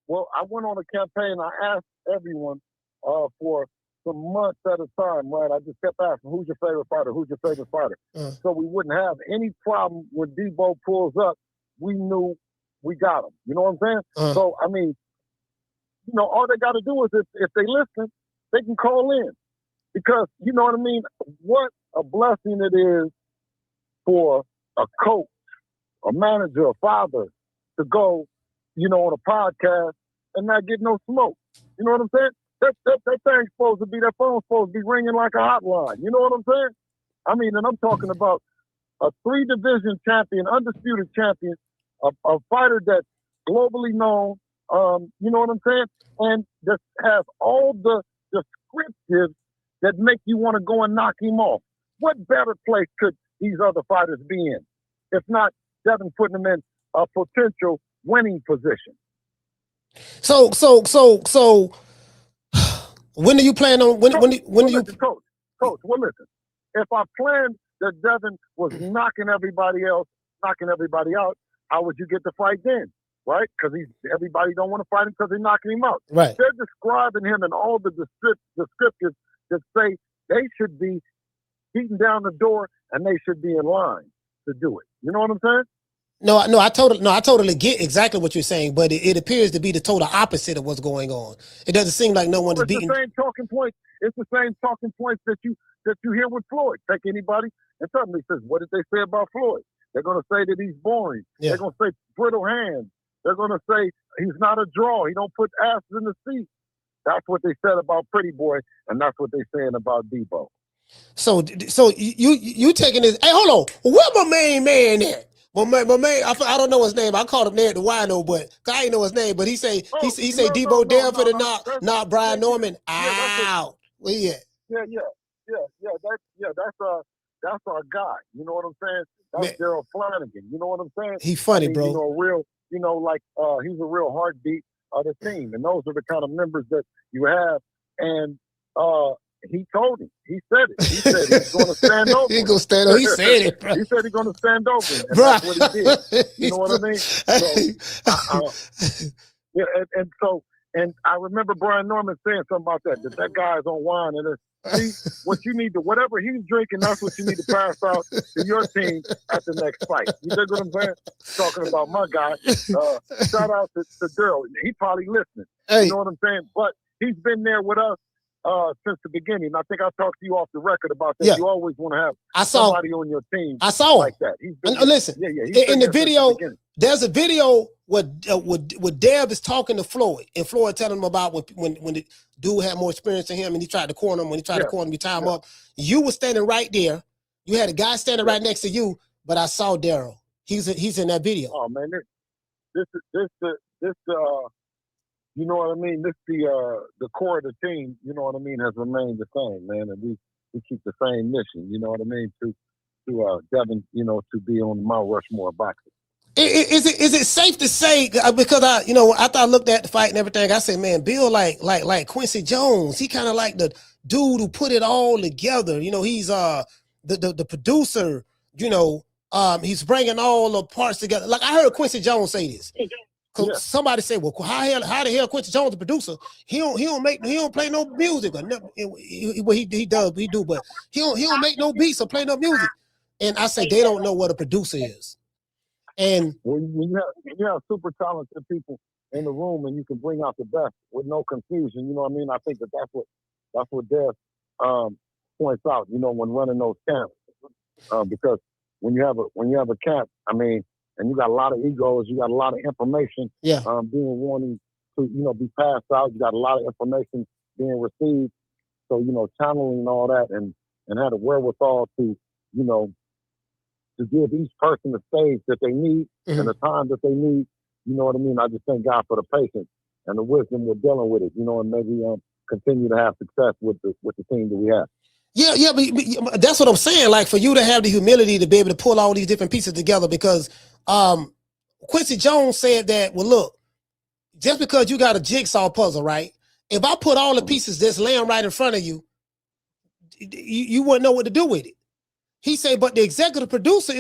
Well, I went on a campaign. I asked everyone for some months at a time, right? I just kept asking, who's your favorite fighter? Who's your favorite fighter? So we wouldn't have any problem when Deebo pulls up. We knew we got him. You know what I'm saying? So, I mean, all they got to do is if they listen, they can call in. Because, you know what I mean? What a blessing it is for a coach, a manager, a father to go, on a podcast and not get no smoke. You know what I'm saying? That thing's supposed to be, that phone's supposed to be ringing like a hotline. You know what I'm saying? I mean, and I'm talking about a 3-division champion, undisputed champion, a fighter that's globally known, you know what I'm saying? And that has all the descriptives that make you want to go and knock him off. What better place could these other fighters be in, if not Devin putting them in a potential winning position? So when do you plan on when do you coach? Well, listen. If I planned that Devin was knocking everybody out, how would you get the fight then? Right? Because everybody don't want to fight him because they're knocking him out. Right. They're describing him in all the descriptives that say they should be beating down the door and they should be in line to do it. You know what I'm saying? No, I totally get exactly what you're saying, but it appears to be the total opposite of what's going on. It doesn't seem like no one is beating. It's the same talking points. It's the same talking points that you hear with Floyd. Take anybody and suddenly says, what did they say about Floyd? They're going to say that he's boring. Yeah. They're going to say brittle hands. They're going to say he's not a draw. He don't put asses in the seat. That's what they said about Pretty Boy, and that's what they're saying about Deebo. So you taking this? Hey, hold on. Where my main man at? My man, I don't know his name. I called him there at the wino, but I ain't know his name. But he say Deebo Dev for the not Brian Norman out. Where he at? Yeah. That's our guy. You know what I'm saying? That's Daryl Flanagan. You know what I'm saying? He funny, bro. He's a real heartbeat of the team, and those are the kind of members that you have. And he told him. He said it. He said he's going to stand over. He's going to stand over. He said it, bro. He said he's going to stand over him, and that's what he did. You know what I mean? So, and I remember Brian Norman saying something about that guy's on wine, and see, what you need to, whatever he's drinking, that's what you need to pass out to your team at the next fight. You dig what I'm saying? Talking about my guy. Shout out to Daryl. He probably listening. Hey. You know what I'm saying? But he's been there with us since the beginning. I think I talked to you off the record about that. Yeah. You always want to have somebody on your team. I saw like that. Listen, in the video, there's a video where Dev is talking to Floyd, and Floyd telling him about when the dude had more experience than him, and he tried to corner him. When he tried to corner him, he tied him up. You were standing right there. You had a guy standing right next to you, but I saw Daryl. He's in that video. Oh man, this this you know what I mean. This the core of the team. You know what I mean has remained the same, man, and we keep the same mission. You know what I mean to Devin. You know to be on Mount Rushmore boxing. Is it safe to say, because after I looked at the fight and everything, I said, man, Bill like Quincy Jones. He kind of like the dude who put it all together. You know, he's the producer. You know, he's bringing all the parts together. Like I heard Quincy Jones say this. Cause somebody said, well, how the hell Quincy Jones the producer? He don't play no music or nothing. He do, but he don't make no beats or play no music. And I say they don't know what a producer is. And when you have super talented people in the room and you can bring out the best with no confusion, you know what I mean? I think that's what Dev points out, you know, when running those camps. Because when you have a camp, I mean, and you got a lot of egos, you got a lot of information being wanting to, you know, be passed out, you got a lot of information being received. So, you know, channeling all that and have the wherewithal to, you know, to give each person the stage that they need and the time that they need. You know what I mean? I just thank God for the patience and the wisdom we're dealing with it, you know, and maybe continue to have success with the team that we have. Yeah, but that's what I'm saying. Like for you to have the humility to be able to pull all these different pieces together, because Quincy Jones said that, well, look, just because you got a jigsaw puzzle, right? If I put all the pieces that's laying right in front of you, you wouldn't know what to do with it. He said, but the executive producer,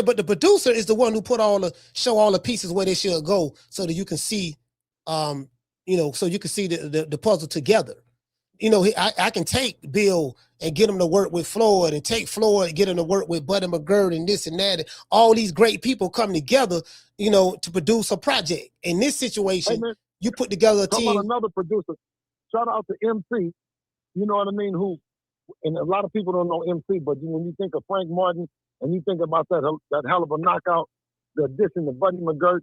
but the producer is the one who show all the pieces where they should go so that you can see, so you can see the puzzle together. You know, I can take Bill and get him to work with Floyd and take Floyd and get him to work with Buddy McGirt and this and that. And all these great people come together, you know, to produce a project. In this situation, you put together a team. About another producer. Shout out to MC, you know what I mean, and a lot of people don't know MC, but when you think of Frank Martin and you think about that hell of a knockout, the addition of Buddy McGirt,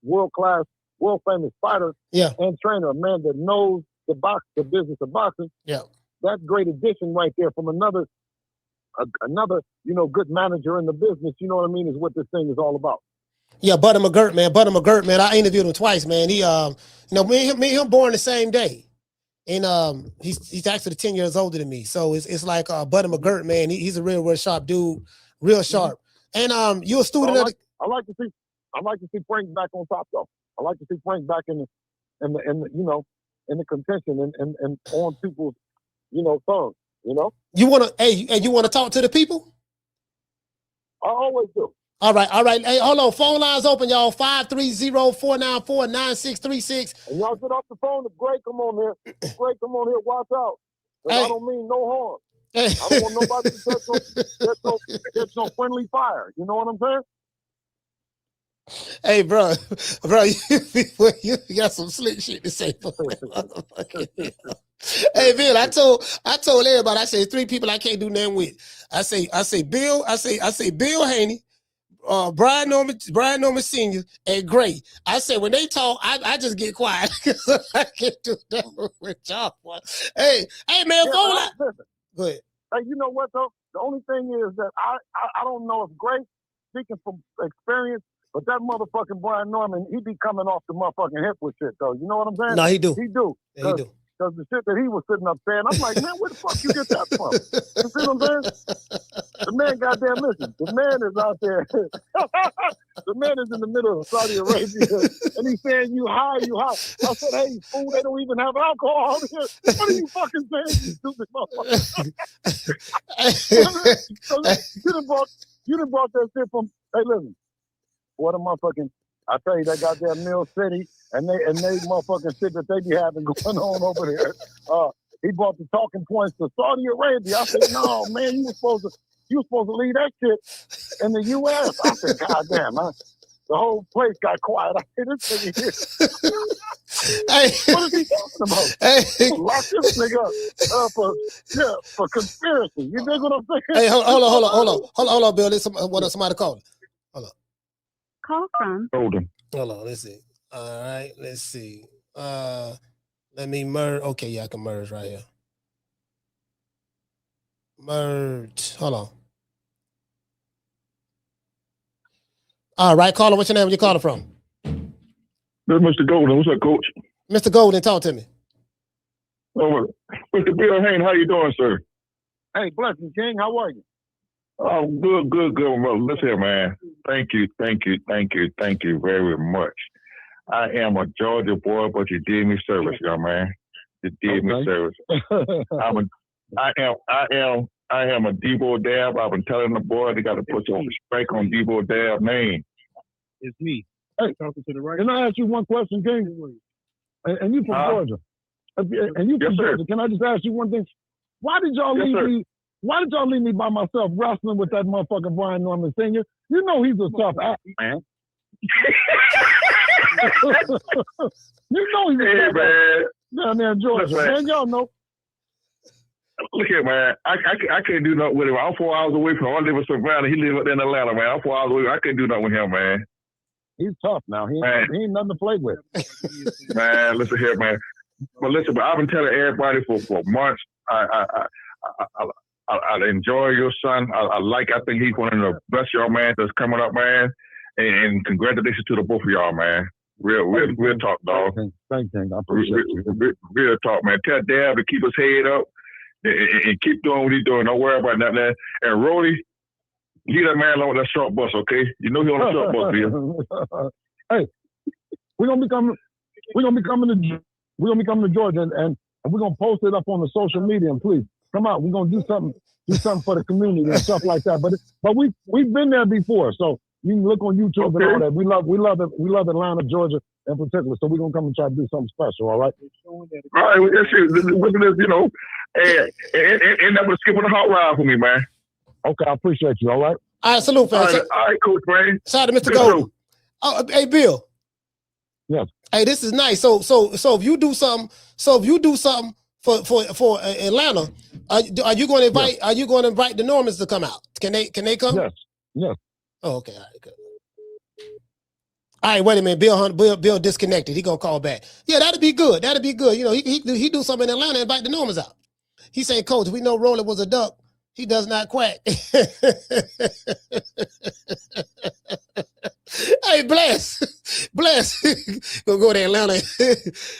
world-class, world-famous fighter and trainer, a man that knows the business of boxing. Yeah, that's great addition right there from another, you know, good manager in the business. You know what I mean? Is what this thing is all about. Yeah, Buddy McGirt, man. I interviewed him twice, man. He, me and him born the same day. And he's actually 10 years older than me. So it's like Buddy McGirt, man. He's a real sharp dude, real sharp. And you're a student of the... I like to see Frank back on top though. I like to see Frank back in the you know, in the contention and on people's, you know, tongues, you know? You wanna talk to the people? I always do. All right. Hey, hold on. Phone lines open, y'all. 530-494-9636. And y'all get off the phone if Gray come on here. Gray come on here, watch out. I don't mean no harm. I don't want nobody to catch no friendly fire. You know what I'm saying? Hey, bro, you got some slick shit to say. Hey, Bill, I told everybody, I said 3 people I can't do nothing with. I say Bill Haney, Brian Norman Sr. and Gray. I say when they talk, I just get quiet because I can't do that with y'all. Hey, man, go ahead. Hey, you know what though? The only thing is that I don't know if Gray, speaking from experience, but that motherfucking Brian Norman, he be coming off the motherfucking hip with shit though. You know what I'm saying? No, he do. He do. Yeah, he do. Because the shit that he was sitting up saying, I'm like, man, where the fuck you get that from? You see what I'm saying? The man, goddamn, listen, the man is out there. The man is in the middle of Saudi Arabia, and he's saying, you high. I said, hey, fool, they don't even have alcohol here. What are you fucking saying, you stupid motherfucker? So you done brought that shit from, hey, listen, what a motherfucking, I tell you, that goddamn Mill City, and they motherfucking shit that they be having going on over there. He brought the talking points to Saudi Arabia. I said, no, man, you were supposed to leave that shit in the U.S. I said, goddamn, the whole place got quiet. I said, this nigga here. What is he talking about? Lock this nigga up for conspiracy. You dig what I'm saying? Hey, hold on, Bill. There's somebody calling. Hold on. Call from. Hold on, let's see. All right, let's see. Let me merge. Okay, yeah, I can merge right here. Merge. Hold on. All right, caller, what's your name? Where you calling from? Mr. Golden. What's up, Coach? Mr. Golden, talk to me. Oh, Mr. Bill Haney, how you doing, sir? Hey, blessing, King. How are you? Oh, good, brother. Listen here, man. Thank you very much. I am a Georgia boy, but you did me service, young man. You did me service. I am a Deebo Dev. I've been telling the boy they got to put some respect on Deebo Dev's name. It's me. Hey, talking to the right. Can I ask you one question, King? And you from Georgia? And you from Georgia? Can I just ask you one thing? Why did y'all leave me? Why did y'all leave me by myself wrestling with that motherfucker Brian Norman Sr.? You know he's a tough ass, man. You know he's a tough ass. Down there in Georgia, man. Y'all know. Look here, man. I can't do nothing with him. I'm 4 hours away from him. I live in Savannah. He lives up there in Atlanta, man. I'm 4 hours away. I can't do nothing with him, man. He's tough now. He ain't nothing to play with. Man, listen here, man. But listen, I've been telling everybody for months. I enjoy your son. I think he's one of the best young man that's coming up, man. And congratulations to the both of y'all, man. Real talk, dog. Thank you. I appreciate you. Real talk, man. Tell Dad to keep his head up and keep doing what he's doing. Don't worry about nothing. And Rolly, leave that man alone with that short bus, okay? You know he on the short bus, Bill. Hey, we're gonna be coming to Georgia, and we're gonna post it up on the social media. And please come out. We're gonna do something for the community and stuff like that. But we've been there before, so you can look on YouTube and all that. We love Atlanta, Georgia in particular. So we're gonna come and try to do something special. All right. All right. Well, look at this, you know, and that was skipping a hot ride for me, man. Okay, I appreciate you. All right. All right, salute, fam. All right, Coach, man. Shout out to Mr. Golden. Oh, hey, Bill. Yes. Hey, this is nice. So if you do something, for Atlanta, are you going to invite? Yes. Are you going to invite the Normans to come out? Can they come? Yes. Yes. Oh, okay. All right, good. All right, wait a minute. Bill disconnected. He gonna call back. Yeah, that'd be good. You know, he do something in Atlanta, invite the Normans out. He saying, Coach, we know Rolly was a duck. He does not quack. Hey, bless. Gonna go to Atlanta.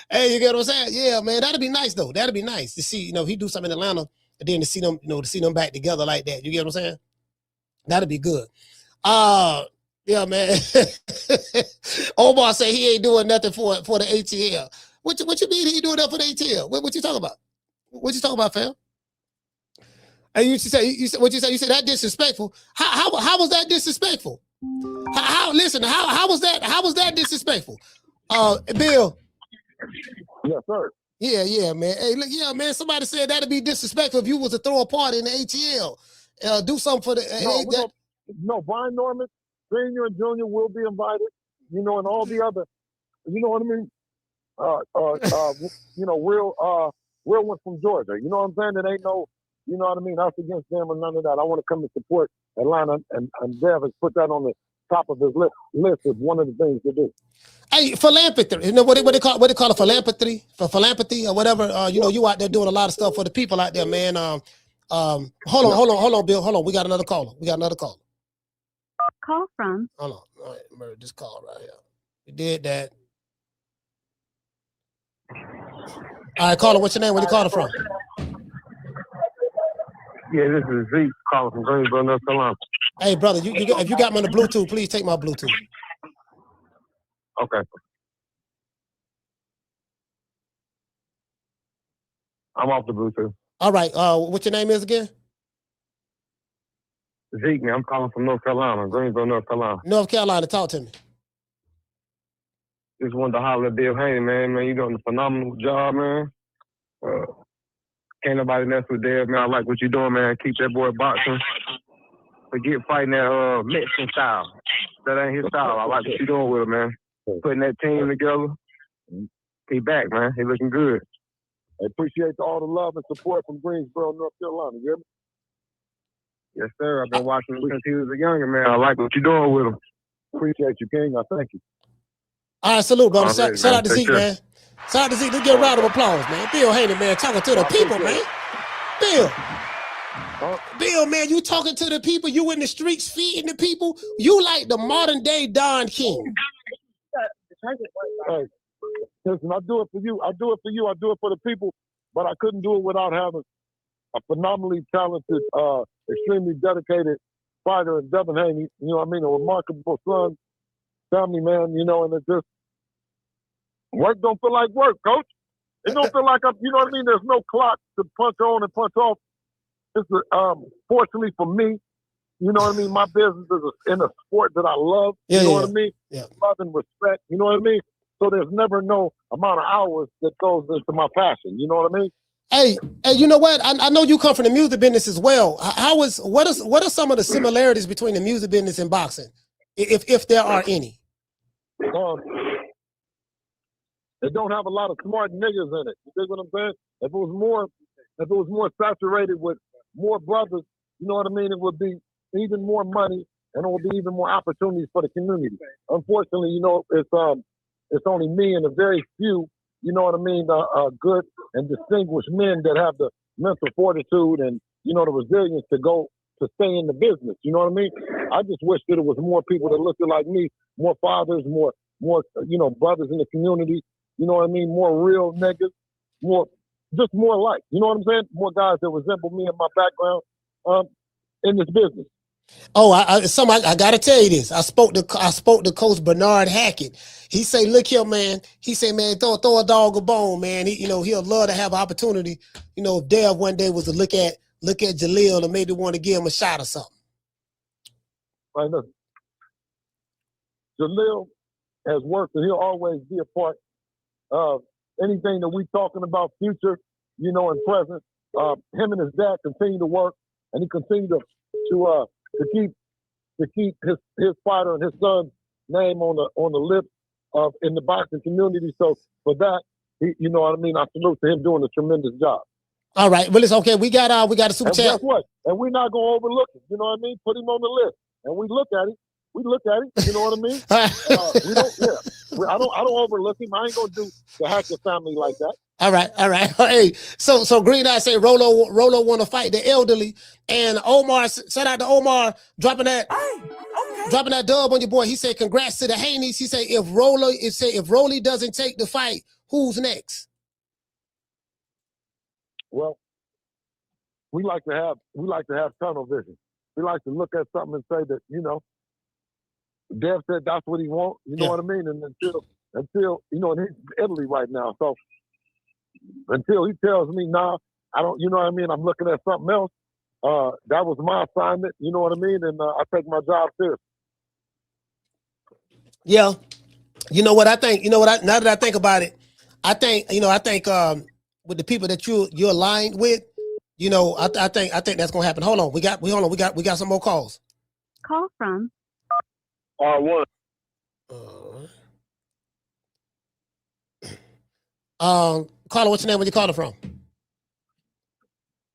Hey, you get what I'm saying? Yeah, man, that'd be nice though. That'd be nice to see, you know, he do something in Atlanta and then to see them, you know, to see them back together like that. You get what I'm saying? That'd be good. Yeah, man. Omar say he ain't doing nothing for the ATL. What you mean he ain't doing nothing for the ATL? What you talking about? What you talking about, fam? And you said what you said? You said that disrespectful. How was that disrespectful? How was that disrespectful? Bill. Yes, sir. Yeah, man. Hey, look, yeah, man. Somebody said that'd be disrespectful if you was to throw a party in the ATL. Do something for the. No, Brian Norman, Senior and Junior will be invited. You know, and all the other. You know what I mean? You know, real ones from Georgia. You know what I'm saying? It ain't no. You know what I mean? Us against them or none of that. I want to come and support Atlanta, and Dev has put that on the top of his list as one of the things to do. Hey, philanthropy. You know what they call it? Philanthropy or whatever. You know, you out there doing a lot of stuff for the people out there, man. Hold on, Bill. Hold on. We got another caller. Call from. Hold on. All right, remember this call right here. We did that. All right, caller. What's your name? Where you calling from? Yeah, this is Zeke calling from Greensboro, North Carolina. Hey, brother, if you got me on the Bluetooth, please take my Bluetooth. Okay. I'm off the Bluetooth. All right. What your name is again? Zeke, man. I'm calling from North Carolina, Greensboro, North Carolina. North Carolina, talk to me. Just wanted to holler at Bill Haney, man. Man, you're doing a phenomenal job, man. Can't nobody mess with Dev, man. I like what you're doing, man. Keep that boy boxing. Forget fighting that Mexican style. That ain't his style. I like what you're doing with him, man. Putting that team together. He back, man. He looking good. I appreciate all the love and support from Greensboro, North Carolina. You hear me? Yes, sir. I've been watching him since he was a younger man. I like what you're doing with him. Appreciate you, King. I thank you. All right, salute, brother. Shout out to Zeke, man. Shout out to Zeke. Let's get a round of applause, man. Bill Haney, man, talking to the people, man. Bill, man, you talking to the people. You in the streets feeding the people. You like the modern day Don King. Hey, listen, I do it for you. I do it for you. I do it for the people. But I couldn't do it without having a phenomenally talented, extremely dedicated fighter in Devin Haney. You know what I mean? A remarkable son, family man. You know, and it just work don't feel like work, coach. It don't feel like you know what I mean? There's no clock to punch on and punch off. It's fortunately for me, you know what I mean? My business is in a sport that I love. You know what I mean? Yeah. Love and respect. You know what I mean? So there's never no amount of hours that goes into my passion. You know what I mean? Hey, you know what? I know you come from the music business as well. What are some of the similarities between the music business and boxing, if there are any? They don't have a lot of smart niggas in it. You see what I'm saying? If it was more saturated with more brothers, you know what I mean? It would be even more money, and it would be even more opportunities for the community. Unfortunately, you know, it's only me and a very few, you know what I mean, good and distinguished men that have the mental fortitude and, you know, the resilience to stay in the business. You know what I mean? I just wish that it was more people that looked like me, more fathers, more, you know, brothers in the community. You know what I mean? More real niggas, just more alike. You know what I'm saying? More guys that resemble me and my background in this business. Oh, I gotta tell you this. I spoke to Coach Bernard Hackett. He say, look here, man. He say, man, throw a dog a bone, man. He'll love to have an opportunity. You know, if Dev one day was to look at Jaleel and maybe want to give him a shot or something. Right, look. Jaleel has worked, and he'll always be a part of anything that we talking about future, you know, and present. Him and his dad continue to work, and he continue to keep his fighter and his son's name on the lips in the boxing community. So for that, you know what I mean, I salute to him doing a tremendous job. All right, well, it's okay. We got a super chat. Guess what? And we're not gonna overlook it. You know what I mean? Put him on the list, and we look at it. You know what I mean? We don't. I don't overlook him. I ain't gonna do the Hacker family like that. All right. Hey, so Green Eye say Rolo want to fight the elderly, and Omar, shout out to Omar dropping that dub on your boy. He said congrats to the Haneys. He said if Rolly doesn't take the fight, who's next? Well, we like to have tunnel vision. We like to look at something and say that, you know, Dev said that's what he wants. You know what I mean? And until you know, and he's in Italy right now. So until he tells me, nah, I don't, you know what I mean? I'm looking at something else. That was my assignment. You know what I mean? And I take my job seriously. Yeah. You know what I think? You know what? Now that I think about it, I think with the people that you're aligned with, you know, I think that's gonna happen. Hold on, we got some more calls. Call from R1. Caller, what's your name? Where you calling from?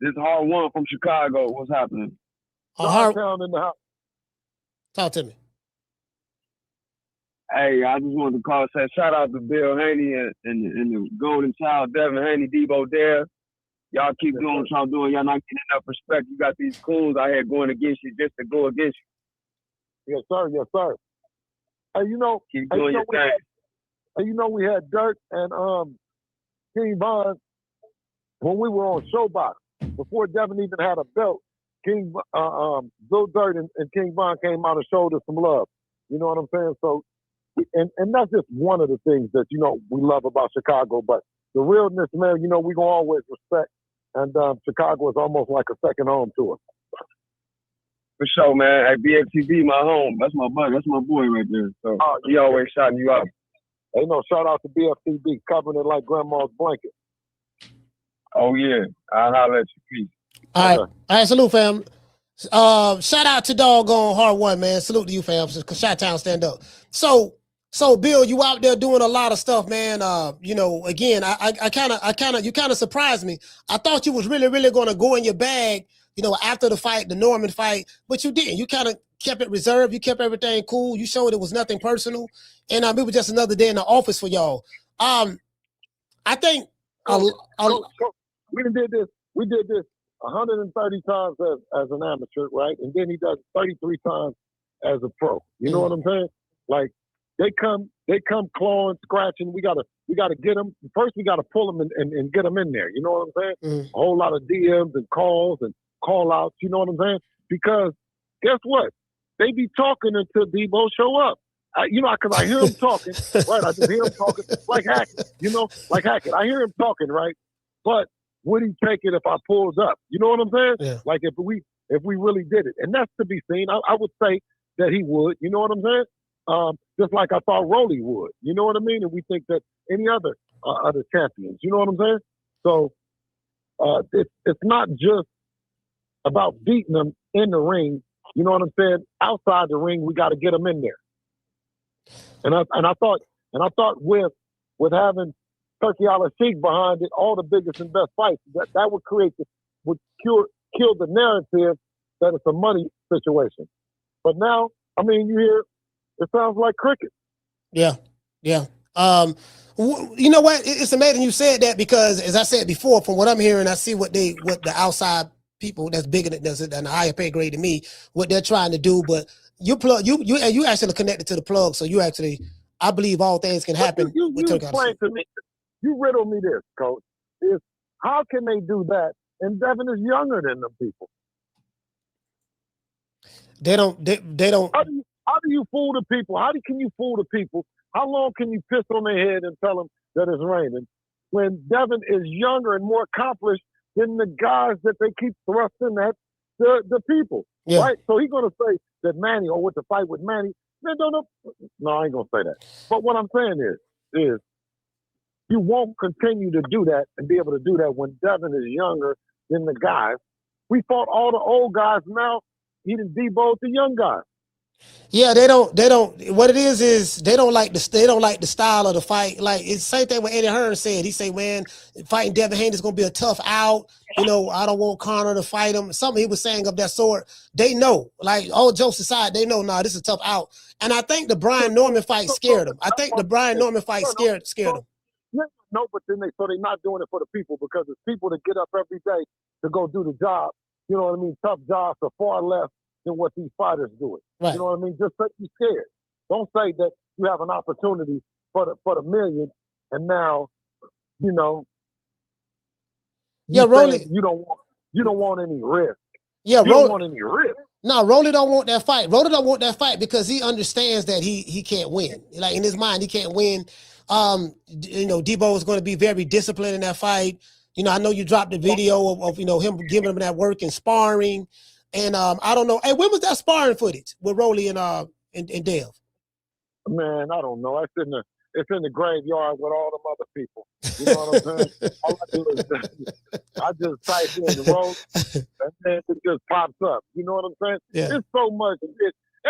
This is R1 from Chicago. What's happening? Town in the house. Talk to me. Hey, I just wanted to call and say shout out to Bill Haney and the Golden Child, Devin Haney, Deebo Dev. Y'all keep doing what y'all doing. Y'all not getting enough respect. You got these coons out here going against you just to go against you. Yes, sir. Yes, sir. Hey, you know, keep doing your thing. You know, we had Dirk and King Von when we were on Showbox before Devin even had a belt. Bill Dirt and King Von came out and showed us some love. You know what I'm saying? So, and that's just one of the things that, you know, we love about Chicago. But the realness, man, you know, we gonna always respect. And Chicago is almost like a second home to us. For sure, man. Hey, BFTB, my home. That's my buddy. That's my boy right there. So he always shouting you out. Hey, no, shout out to BFTB, covering it like grandma's blanket. Oh, yeah. I'll holler at you. Peace. All right, salute, fam. Shout out to doggone Hard One, man. Salute to you, fam. Shot Town, stand up. So Bill, you out there doing a lot of stuff, man. You know, again, you kind of surprised me. I thought you was really going to go in your bag, you know, after the fight, the Norman fight, but you didn't. You kind of kept it reserved. You kept everything cool. You showed it was nothing personal, and it was just another day in the office for y'all. I think we did this. We did this 130 times as an amateur, right? And then he does 33 times as a pro. You know what I'm saying? Like, they come They come clawing, scratching. We gotta get them. First, we gotta pull them and get them in there. You know what I'm saying? A whole lot of DMs and calls and call outs. You know what I'm saying? Because guess what? They be talking until Deebo show up. Because I hear him talking, right? I just hear him talking like Hackett, like Hackett. I hear him talking, right? But would he take it if I pulled up? You know what I'm saying? Yeah. Like if we really did it, and that's to be seen. I would say that he would. You know what I'm saying? Just like I thought Rolly would. You know what I mean? And we think that any other champions. You know what I'm saying? So it's not just about beating them in the ring. You know what I'm saying? Outside the ring, we got to get them in there. And I thought with having Turkey Al-Sheikh behind it, all the biggest and best fights, that would kill the narrative that it's a money situation. But now, I mean, you hear it sounds like cricket. Yeah. You know what? It's amazing you said that because, as I said before, from what I'm hearing, I see what the outside people that's bigger than a higher pay grade than me, what they're trying to do. But you actually connected to the plug, so you actually, I believe all things can happen. You explain to me. You riddle me this, Coach. Is how can they do that? And Devin is younger than them people. They don't. How do you fool the people? Can you fool the people? How long can you piss on their head and tell them that it's raining when Devin is younger and more accomplished than the guys that they keep thrusting at the people? Yeah. Right? So he's gonna say that Manny or with the fight with Manny. Man, no, I ain't gonna say that. But what I'm saying is you won't continue to do that and be able to do that when Devin is younger than the guys. We fought all the old guys. Now he done Deebo the young guys. Yeah, they don't. What it is they don't like the style of the fight. Like it's the same thing what Eddie Hearn said. He said, "Man, fighting Devin Haney is gonna be a tough out. I don't want Conor to fight him." Something he was saying of that sort. They know, like all jokes aside, they know. This is a tough out. And I think the Brian Norman fight scared him. I think the Brian Norman fight scared him. No, but then they're not doing it for the people because it's people that get up every day to go do the job. You know what I mean? Tough jobs are far less than what these fighters do it. Right. You know what I mean? Just make you scared. Don't say that you have an opportunity for the million and now, Rolly. You don't want any risk. Yeah, you don't want any risk. No, Rolly don't want that fight. Rolly don't want that fight because he understands that he can't win. Like in his mind, he can't win. Deebo is going to be very disciplined in that fight. I know you dropped the video of him giving him that work and sparring. And I don't know. Hey, when was that sparring footage with Rolly and Dev? Man, I don't know. It's in the graveyard with all them other people. You know what I'm saying? All I do is I just type in the road and then it just pops up. You know what I'm saying? Yeah. There's so much.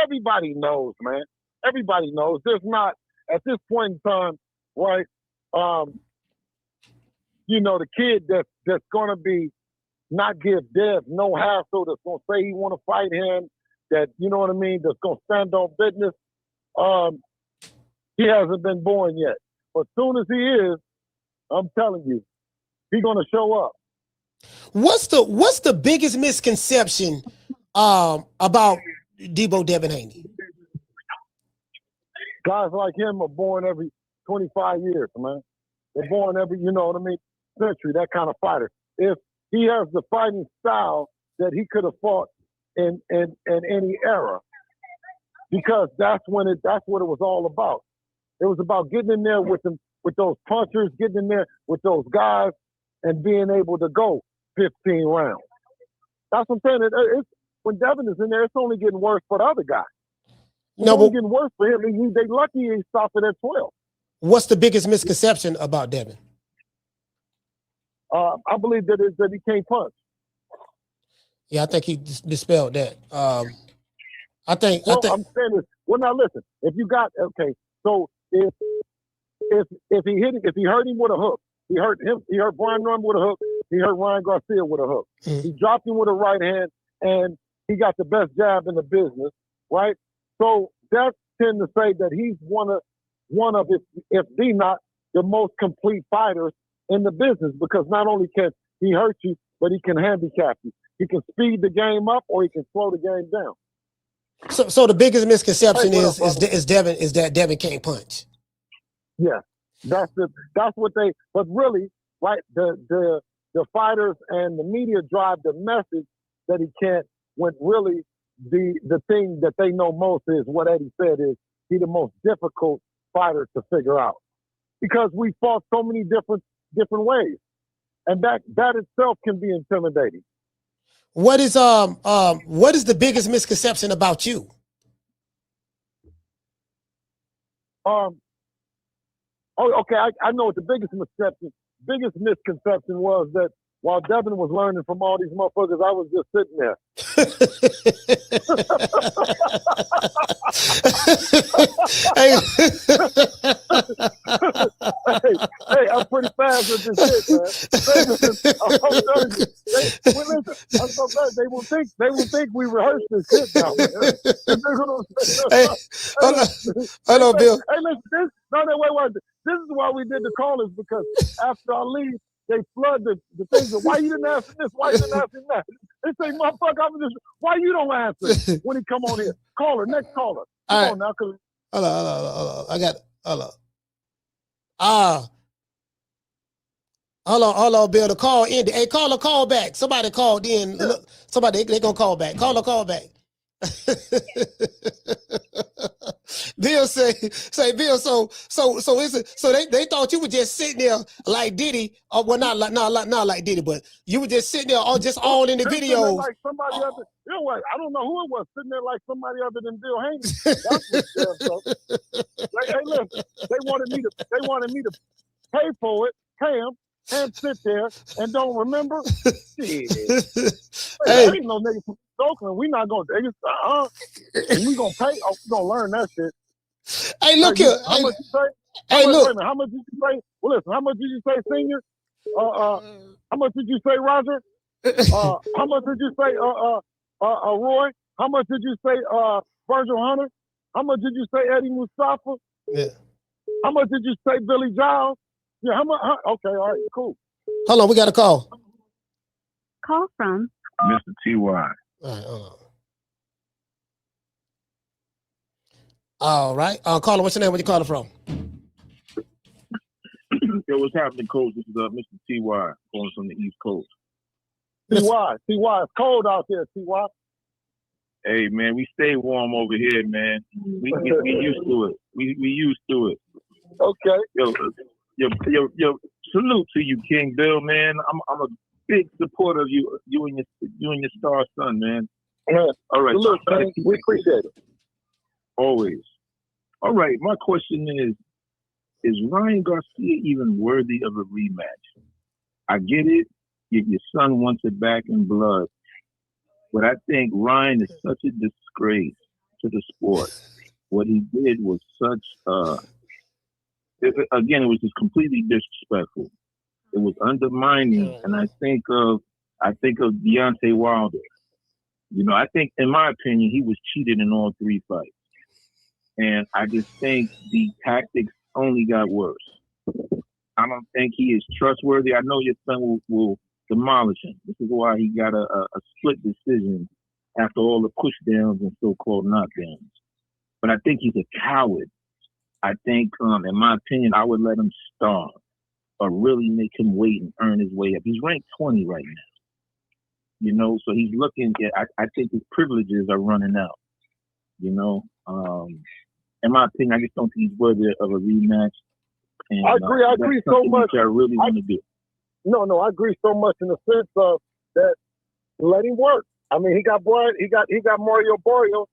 Everybody knows, man. Everybody knows. There's not at this point in time, right? The kid that's gonna be not give Dev no hassle, that's going to say he want to fight him, that, you know what I mean, that's going to stand on business, he hasn't been born yet. But as soon as he is, I'm telling you, he's going to show up. What's the biggest misconception about Deebo Devin Haney? Guys like him are born every 25 years, man. They're born every, century, that kind of fighter. If he has the fighting style that he could have fought in any era, because that's what it was all about. It was about getting in there with those punchers, getting in there with those guys, and being able to go 15 rounds. That's what I'm saying. When Devin is in there, it's only getting worse for the other guy. It's only getting worse for him. They lucky he stopped it at 12. What's the biggest misconception about Devin? I believe that he can't punch. Yeah, I think he dispelled that. I'm saying this. Well, now listen. If you got so if he hurt him with a hook, he hurt Brian Norman with a hook. He hurt Ryan Garcia with a hook. Mm-hmm. He dropped him with a right hand, and he got the best jab in the business, right? So that tend to say that he's one of if the not the most complete fighters in the business, because not only can he hurt you, but he can handicap you. He can speed the game up or he can slow the game down. So the biggest misconception is that Devin can't punch. Yeah, that's what they. But really, right? The fighters and the media drive the message that he can't. When really the thing that they know most is what Eddie said is he the most difficult fighter to figure out because we fought so many different ways, and that itself can be intimidating. What is the biggest misconception about you? Okay, I know what the biggest misconception was that while Devin was learning from all these motherfuckers, I was just sitting there. hey, I'm pretty fast with this shit, man. I'm telling you, I'm so glad they will think we rehearsed this shit now, man. Hey, hold on, Bill. Hey, listen, wait. This is why we did the callers because after I leave, they flood the things of why you didn't answer this, why you didn't answer that. They say, motherfucker, why you don't answer when he come on here? Caller, next caller. Come on now, cause hold on. I got hold on, Bill. The call ended. Hey, caller, call back. Somebody called in. Yeah. Look, somebody they gonna call back. Call back. Bill say Bill. So they thought you were just sitting there like Diddy, or well not like Diddy, but you were just sitting there all in the video. Like somebody other, you know what? I don't know who it was sitting there like somebody other than Bill Haney. That's what hey, listen, they wanted me to pay for it, pay them, and sit there and don't remember. Shit. Hey, ain't no nigga from Oakland. We not gonna we gonna pay. Oh, we gonna learn that shit. Hey, look here. How much you say? Look. How much did you say? Well, listen. How much did you say, Senior? How much did you say, Roger? How much did you say, Roy? How much did you say, Virgil Hunter? How much did you say, Eddie Mustafa? Yeah. How much did you say, Billy Giles? Yeah. How much? Okay. All right. Cool. Hold on. We got a call. Call from Mr. T.Y. All right. Hold on. All right. Caller, what's your name? Where you calling from? Yo, what's happening, Coach? This is Mr. T.Y. calling from the East Coast. T.Y. It's cold out there, T.Y. Hey, man, we stay warm over here, man. We used to it. We used to it. Okay. Yo, salute to you, King Bill, man. I'm a big supporter of you and your star son, man. Yeah. All right. Salute, man. We appreciate it. Always. All right. My question is Ryan Garcia even worthy of a rematch? I get it. Your son wants it back in blood. But I think Ryan is such a disgrace to the sport. What he did was such it was just completely disrespectful. It was undermining, and I think of Deontay Wilder. You know, I think, in my opinion, he was cheated in all three fights. And I just think the tactics only got worse. I don't think he is trustworthy. I know your son will demolish him. This is why he got a split decision after all the push downs and so-called knockdowns. But I think he's a coward. I think, in my opinion, I would let him starve or really make him wait and earn his way up. He's ranked 20 right now. You know, so he's looking at, I think his privileges are running out. You know, in my opinion, I just don't think he's worthy of a rematch. And, I agree so much. I really want to do. No, I agree so much in the sense of that. Let him work. I mean, he got Mario Barrio.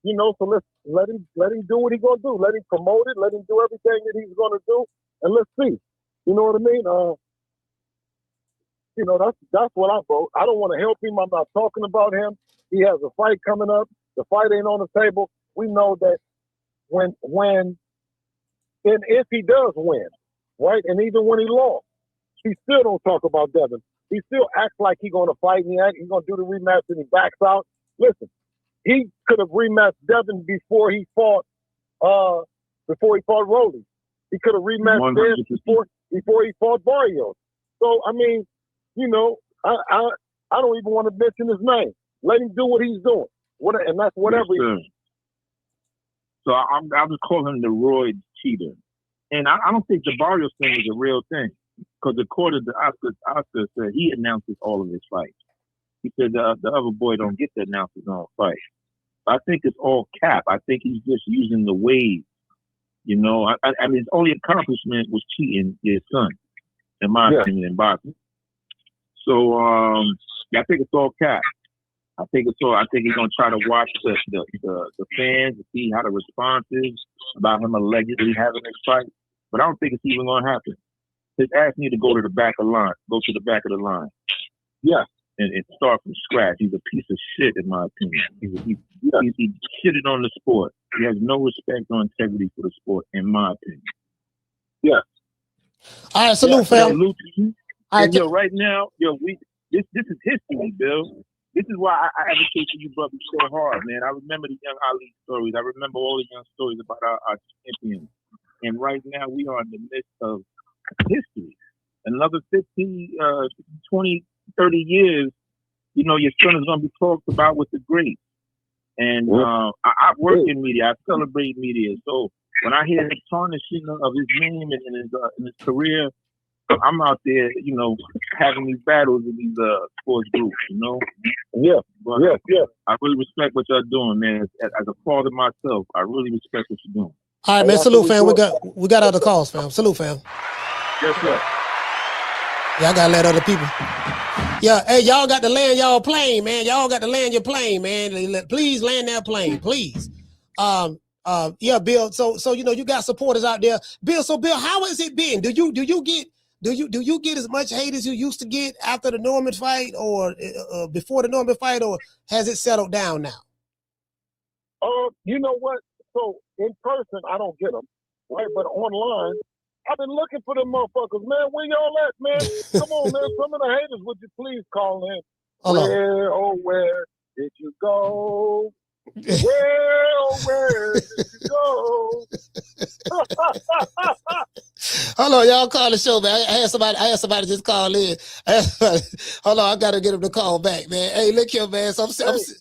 You know, so let's let him do what he's gonna do. Let him promote it. Let him do everything that he's gonna do, and let's see. You know what I mean? You know, that's what I vote. I don't want to help him. I'm not talking about him. He has a fight coming up. The fight ain't on the table. We know that when and if he does win, right, and even when he lost, he still don't talk about Devin. He still acts like he's going to fight and he's going to do the rematch and he backs out. Listen, he could have rematched Devin before he fought Rolly. He could have rematched Devin before he fought Barrios. So I mean, you know, I don't even want to mention his name. Let him do what he's doing. And that's whatever. Yes, so I'll just call him the roid cheater. And I don't think the Barrios thing is a real thing. Because according to Oscar said he announces all of his fights. He said the other boy don't get to announce his own fight. I think it's all cap. I think he's just using the wave. You know, I mean, his only accomplishment was cheating his son, in my opinion, in boxing. So I think it's all cap. I think he's gonna try to watch the fans to see how the response is about him allegedly having this fight. But I don't think it's even gonna happen. His ass need to go to the back of the line. Go to the back of the line. Yeah. And start from scratch. He's a piece of shit, in my opinion. He shitted on the sport. He has no respect or integrity for the sport, in my opinion. Yeah. All right, salute, fam. Salute to you. And right now, this is history, Bill. This is why I advocate for you brothers so hard, man. I remember the young Ali stories. I remember all the young stories about our champions. And right now, we are in the midst of history. Another 15, 20, 30 years, you know, your son is going to be talked about with the greats. And I work in media. I celebrate media. So when I hear the tarnishing of his name and his career, I'm out there, you know, having these battles in these sports groups, you know? Yeah. But I really respect what y'all doing, man. As a father myself, I really respect what you're doing. All right, man. Salute, fam. We got other calls, fam. Salute, fam. Yes, sir. Yeah, I gotta let other people. Yeah, hey, y'all got to land y'all plane, man. Y'all got to land your plane, man. Please land that plane, please. Yeah, Bill. So you know you got supporters out there, Bill. So Bill, how has it been? Do you get as much hate as you used to get after the Norman fight, or before the Norman fight, or has it settled down now? You know what? So in person, I don't get them, right? But online, I've been looking for them motherfuckers, man. Where y'all at, man? Come on, man. Some of the haters, would you please call in? Where did you go? Where did you go? Hold on, y'all call the show, man. I had somebody just call in. Hold on, I gotta get him to call back, man. Hey, look here, man. So listen,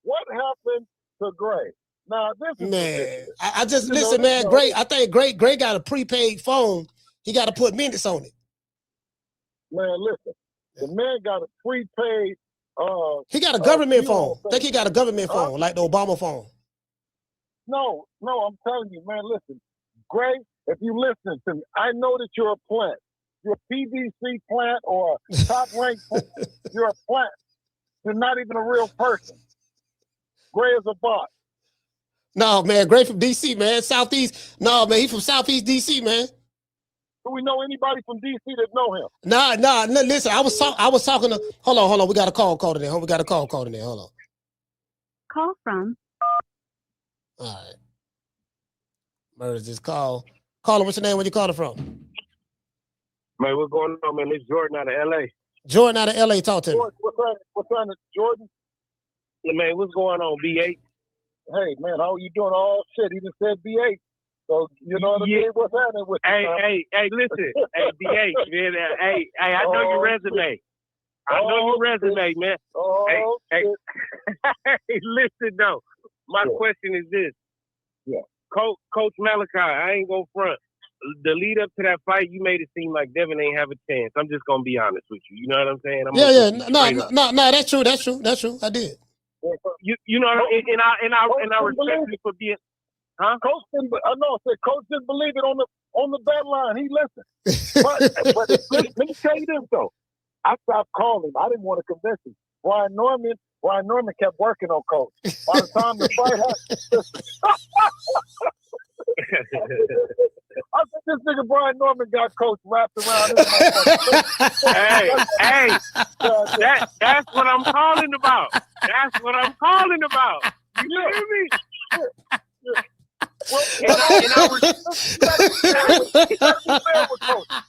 what happened to Gray? Now this is man. I just listen, man. Gray, I think Gray got a prepaid phone. He got to put minutes on it. Man, listen, the man got a prepaid. He got a government phone. I think he got a government phone, like the Obama phone. No, I'm telling you, man. Listen, Gray, if you listen to me, I know that you're a plant. You're a PVC plant or a top-ranked plant. You're a plant. You're not even a real person. Gray is a bot. No, man, Gray from DC, man. Southeast. No, man, he from Southeast DC, man. Do we know anybody from DC that know him? Nah. Listen, I was talking to. Hold on. We got a call in there. We got a call in there. Hold on. Call from. All right. Murders this call. Caller, what's your name? Where you calling from? Man, what's going on, man? It's Jordan out of LA. Jordan out of LA, talk to me. What's on, Jordan? Yeah, man, what's going on, B8? Hey, man, how you doing? Oh, shit, he just said B8. So, you know what I mean? What's happening with you? Hey, listen. Hey, B8, man. Hey, I know your resume. I know your resume, man. Hey, listen, though. My question is this. Yeah. Coach Malachi, I ain't gonna front. The lead up to that fight, you made it seem like Devin ain't have a chance. I'm just gonna be honest with you. You know what I'm saying? No, that's true. I did. You know, and I respect you for being, huh? Coach didn't believe it on the bat line. He listened. But let me tell you this though. I stopped calling him. I didn't want to convince him. Brian Norman kept working on Coach. By the time the fight happened, I think this nigga Brian Norman got Coach wrapped around his Hey, that's what I'm calling about. That's what I'm calling about. You hear me? Yeah. Well,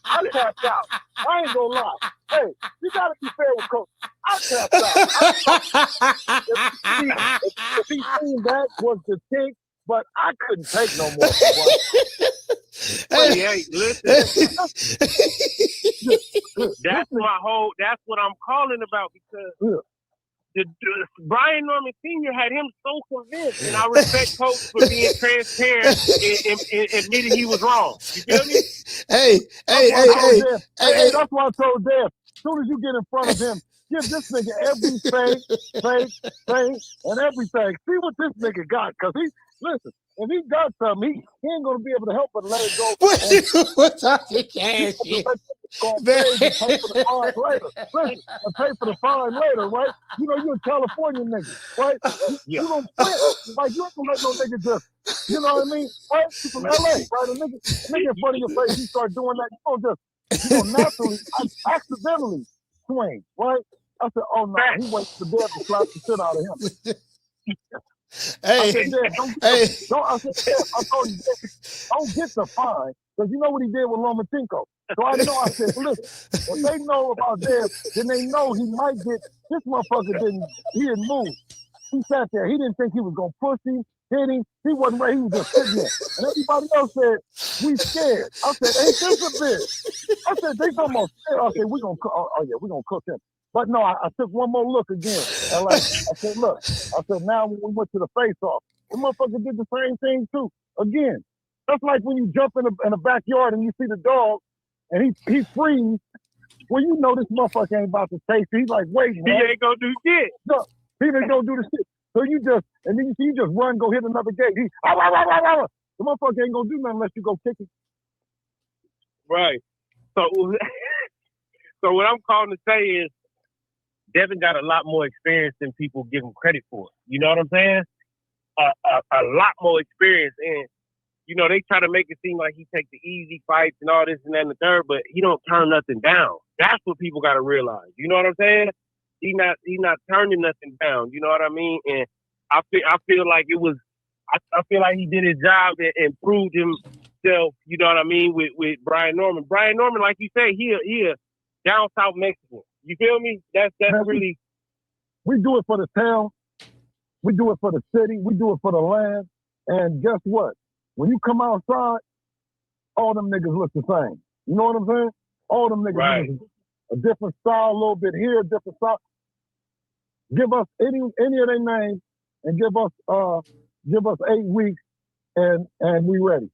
I tapped out. I ain't gonna lie. Hey, you gotta be fair with Coach. I tapped out. If he seen that was the thing, but I couldn't take no more. Hey, listen. That's what I'm calling about because Brian Norman Sr. had him so convinced, and I respect Coach for being transparent and admitting he was wrong. You feel me? Hey, that's why I told Dev, as soon as you get in front of him, give this nigga every fake, and everything. See what this nigga got, because listen, if he got something, he ain't gonna be able to help but let it go. What talking cash shit? Pay for the fine later. Listen, pay for the fine later, right? You know, you're a California nigga, right? You don't quit. Like, you ain't gonna let no nigga just, you know what I mean? Right? You from LA, right? A nigga in front of your face, you start doing that, you don't naturally, accidentally swing, right? I said, oh no, he waits for Dev to slap the shit out of him. Hey, I said, I told you, don't get the fine, because you know what he did with Lomachenko. So I know, I said, listen, if they know about Dev, then they know he might get, this motherfucker he didn't move. He sat there, he didn't think he was going to push him, hit him, he wasn't ready, he was just sitting there. And everybody else said, we scared. I said, ain't this a bitch? I said, they almost scared. I said, we're going to cook him. But no, I took one more look again. I said, look, now when we went to the face-off, the motherfucker did the same thing too. Again, that's like when you jump in a backyard and you see the dog and he frees. Well, you know this motherfucker ain't about to taste it. He's like, wait, man. He ain't gonna do shit. No, he ain't gonna do the shit. So you just run, go hit another gate. The motherfucker ain't gonna do nothing unless you go kick it. Right. So what I'm calling to say is, Devin got a lot more experience than people give him credit for. You know what I'm saying? A lot more experience. And, you know, they try to make it seem like he take the easy fights and all this and that and the third, but he don't turn nothing down. That's what people got to realize. You know what I'm saying? He not turning nothing down. You know what I mean? And I feel like it was, I feel like he did his job and proved himself, you know what I mean, with Brian Norman. Brian Norman, like you say, he a down south Mexican. You feel me? That's really. We do it for the town. We do it for the city. We do it for the land. And guess what? When you come outside, all them niggas look the same. You know what I'm saying? All them niggas look a different style, a little bit here, a different style. Give us any of their names and give us 8 weeks and we ready.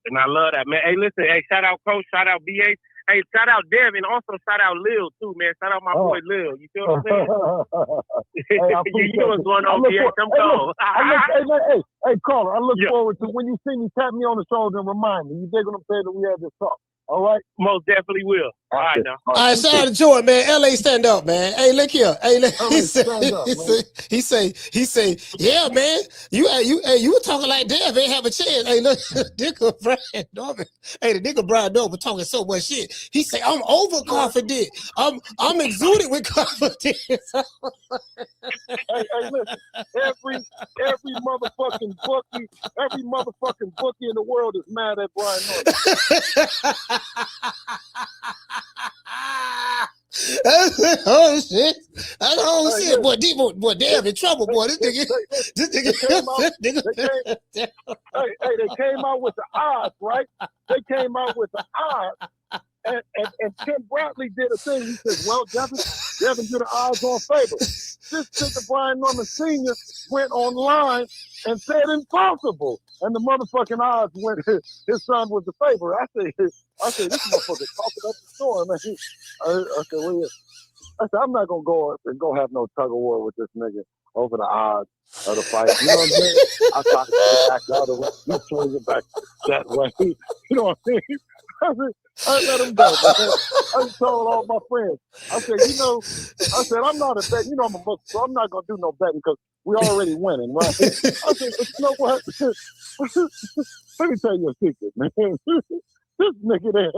And I love that, man. Hey, listen, shout out Coach, shout out BA. Hey, shout out Dev, and also shout out Lil, too, man. Shout out my boy Lil. You feel what I'm saying? You know what's going on, BA. Come on. Hey, caller, I look forward to when you see me, tap me on the shoulder and remind me. You dig what I'm saying, that we had this talk. All right? Most definitely will. All right, now. All right, shout out to Jordan, man. LA, stand up, man. Hey, look here. Hey, he say, yeah, man. You were talking like Dev ain't have a chance. Hey, look, nigga Brian Norman. Hey, the nigga Brian Norman talking so much shit. He say, I'm overconfident. I'm exuding with confidence. hey, listen. Every motherfucking bookie in the world is mad at Brian Norman. Oh shit! Oh shit! Boy, Deebo, Dev in trouble, boy. This nigga they came out with the odds, right? They came out with the odds, and Tim Bradley did a thing. He said, "Well, Devin did the odds on favor." This nigga Brian Norman Sr. went online and said impossible, and the motherfucking odds went. His son was the favorite. I said, this motherfucker talking up the storm, man. I said, I'm not gonna go have no tug of war with this nigga over the odds of the fight. You know what I'm saying? I tried to get back the other way. He swings it back that way. You know what I mean? I let him go. I told all my friends. I said, I'm not a bet. You know I'm a Muslim, so I'm not gonna do no betting because we already winning, right? I said, but you know what? Let me tell you a secret, man. This nigga there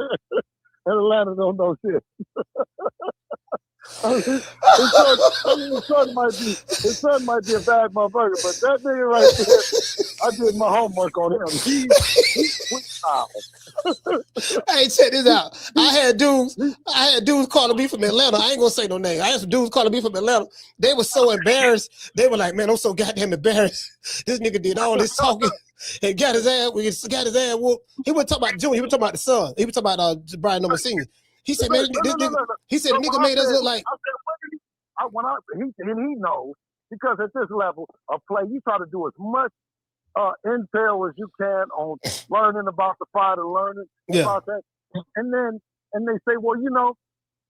in Atlanta don't know shit. His son might be a bad motherfucker, but that nigga right there, I did my homework on him. He's Hey, check this out. I had dudes calling me from Atlanta. I ain't gonna say no name. I had some dudes calling me from Atlanta. They were so embarrassed. They were like, man, I'm so goddamn embarrassed. This nigga did all this talking and got his ass whooped. He wasn't talking about Junior, he was talking about the son. He was talking about Brian Norman Sr. He said, man, he said the nigga made us look like. he knows, because at this level of play, you try to do as much intel as you can on learning about the fight and learning about that, and they say, well, you know,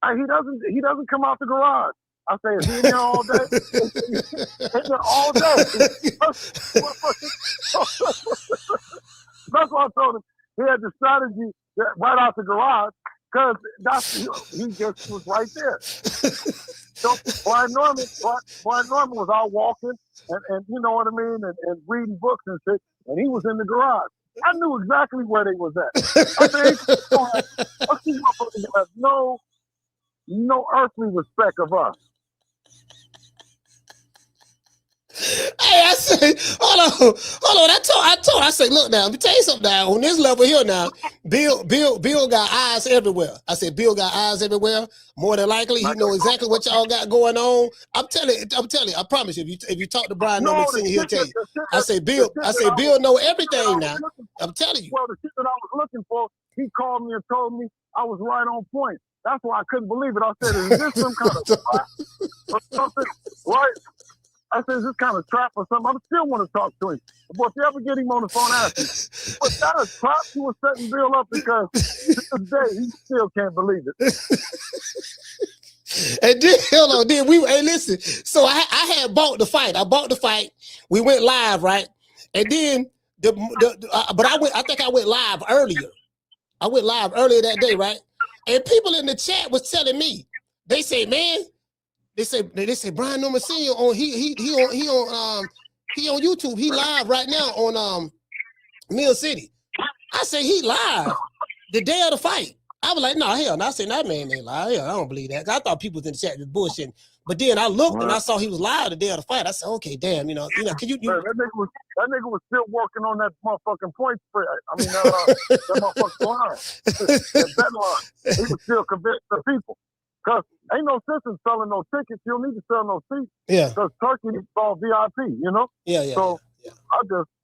he doesn't come out the garage. I say, is he in there all day? In there all day. That's why I told him he had the strategy right out the garage, because he just was right there. So Brian Norman was out walking and you know what I mean, and reading books and shit, and he was in the garage. I knew exactly where they was at. I said, these motherfuckers have no earthly respect of us. Hey, I said, hold on. I said, look now, let me tell you something now. On this level here now, Bill got eyes everywhere. I said, Bill got eyes everywhere. More than likely, he know exactly what y'all got going on. I'm telling you, I promise you, if you talk to Brian Norman Sr., he'll tell you. I say, Bill know everything now. I'm telling you. Well, the shit that I was looking for, he called me and told me I was right on point. That's why I couldn't believe it. I said, is this some kind of trap or something? Right? I said, is this kind of trap or something? I still want to talk to him. But if you ever get him on the phone, ask him. But that is trap. He was setting Bill up, because to this day, he still can't believe it. And then, hey, listen. So I had bought the fight. I bought the fight. We went live, right? And then but I think I went live earlier. I went live earlier that day, right? And people in the chat was telling me, they say, man, they say Brian Norman Sr. on he on YouTube. He live right now on Mill City. I say he live the day of the fight. I was like, no, hell no. I said, that man ain't live. Hell, I don't believe that. I thought people was in the chat was bullshitting. But then I looked and I saw he was live the day of the fight. I said, okay, damn, you know, can you that nigga was still working on that motherfucking point spread. I mean, that motherfucking line. That line. He was still convinced the people. Because ain't no sense in selling no tickets. You don't need to sell no seats. Yeah. Because Turkey is all VIP, you know? Yeah. So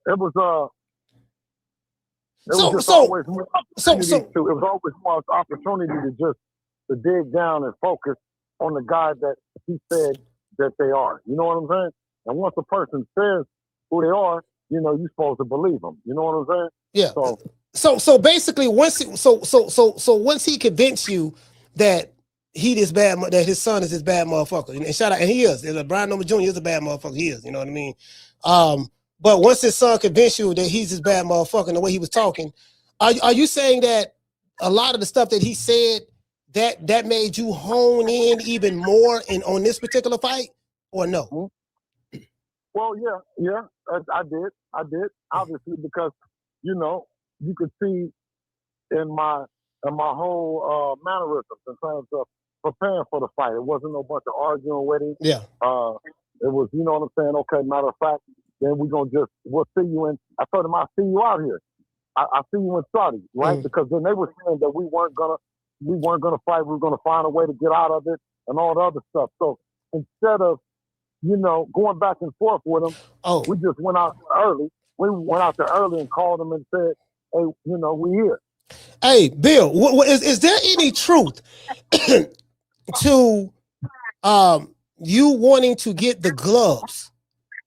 it was always more opportunity to dig down and focus on the guy that he said that they are. You know what I'm saying? And once a person says who they are, you know, you're supposed to believe them. You know what I'm saying? Yeah. So basically, once he convinced you that he this bad, that his son is this bad motherfucker, and shout out, and he is. Brian Norman Jr. is a bad motherfucker. He is. You know what I mean? But once his son convinced you that he's this bad motherfucker, and the way he was talking, are you saying that a lot of the stuff that he said that made you hone in even more on this particular fight, or no? Well, yeah, I did, obviously, because you know you could see in my whole mannerisms in terms of preparing for the fight. It wasn't no bunch of arguing with him. Yeah. It was, you know what I'm saying? Okay, matter of fact, then we'll see you in. I told him I'll see you out here. I see you in Saudi, right? Because then they were saying that we weren't gonna fight. We were gonna find a way to get out of it and all the other stuff. So instead of, you know, going back and forth with them, we just went out early. We went out there early and called them and said, hey, you know, we here. Hey, Bill, is there any truth to you wanting to get the gloves,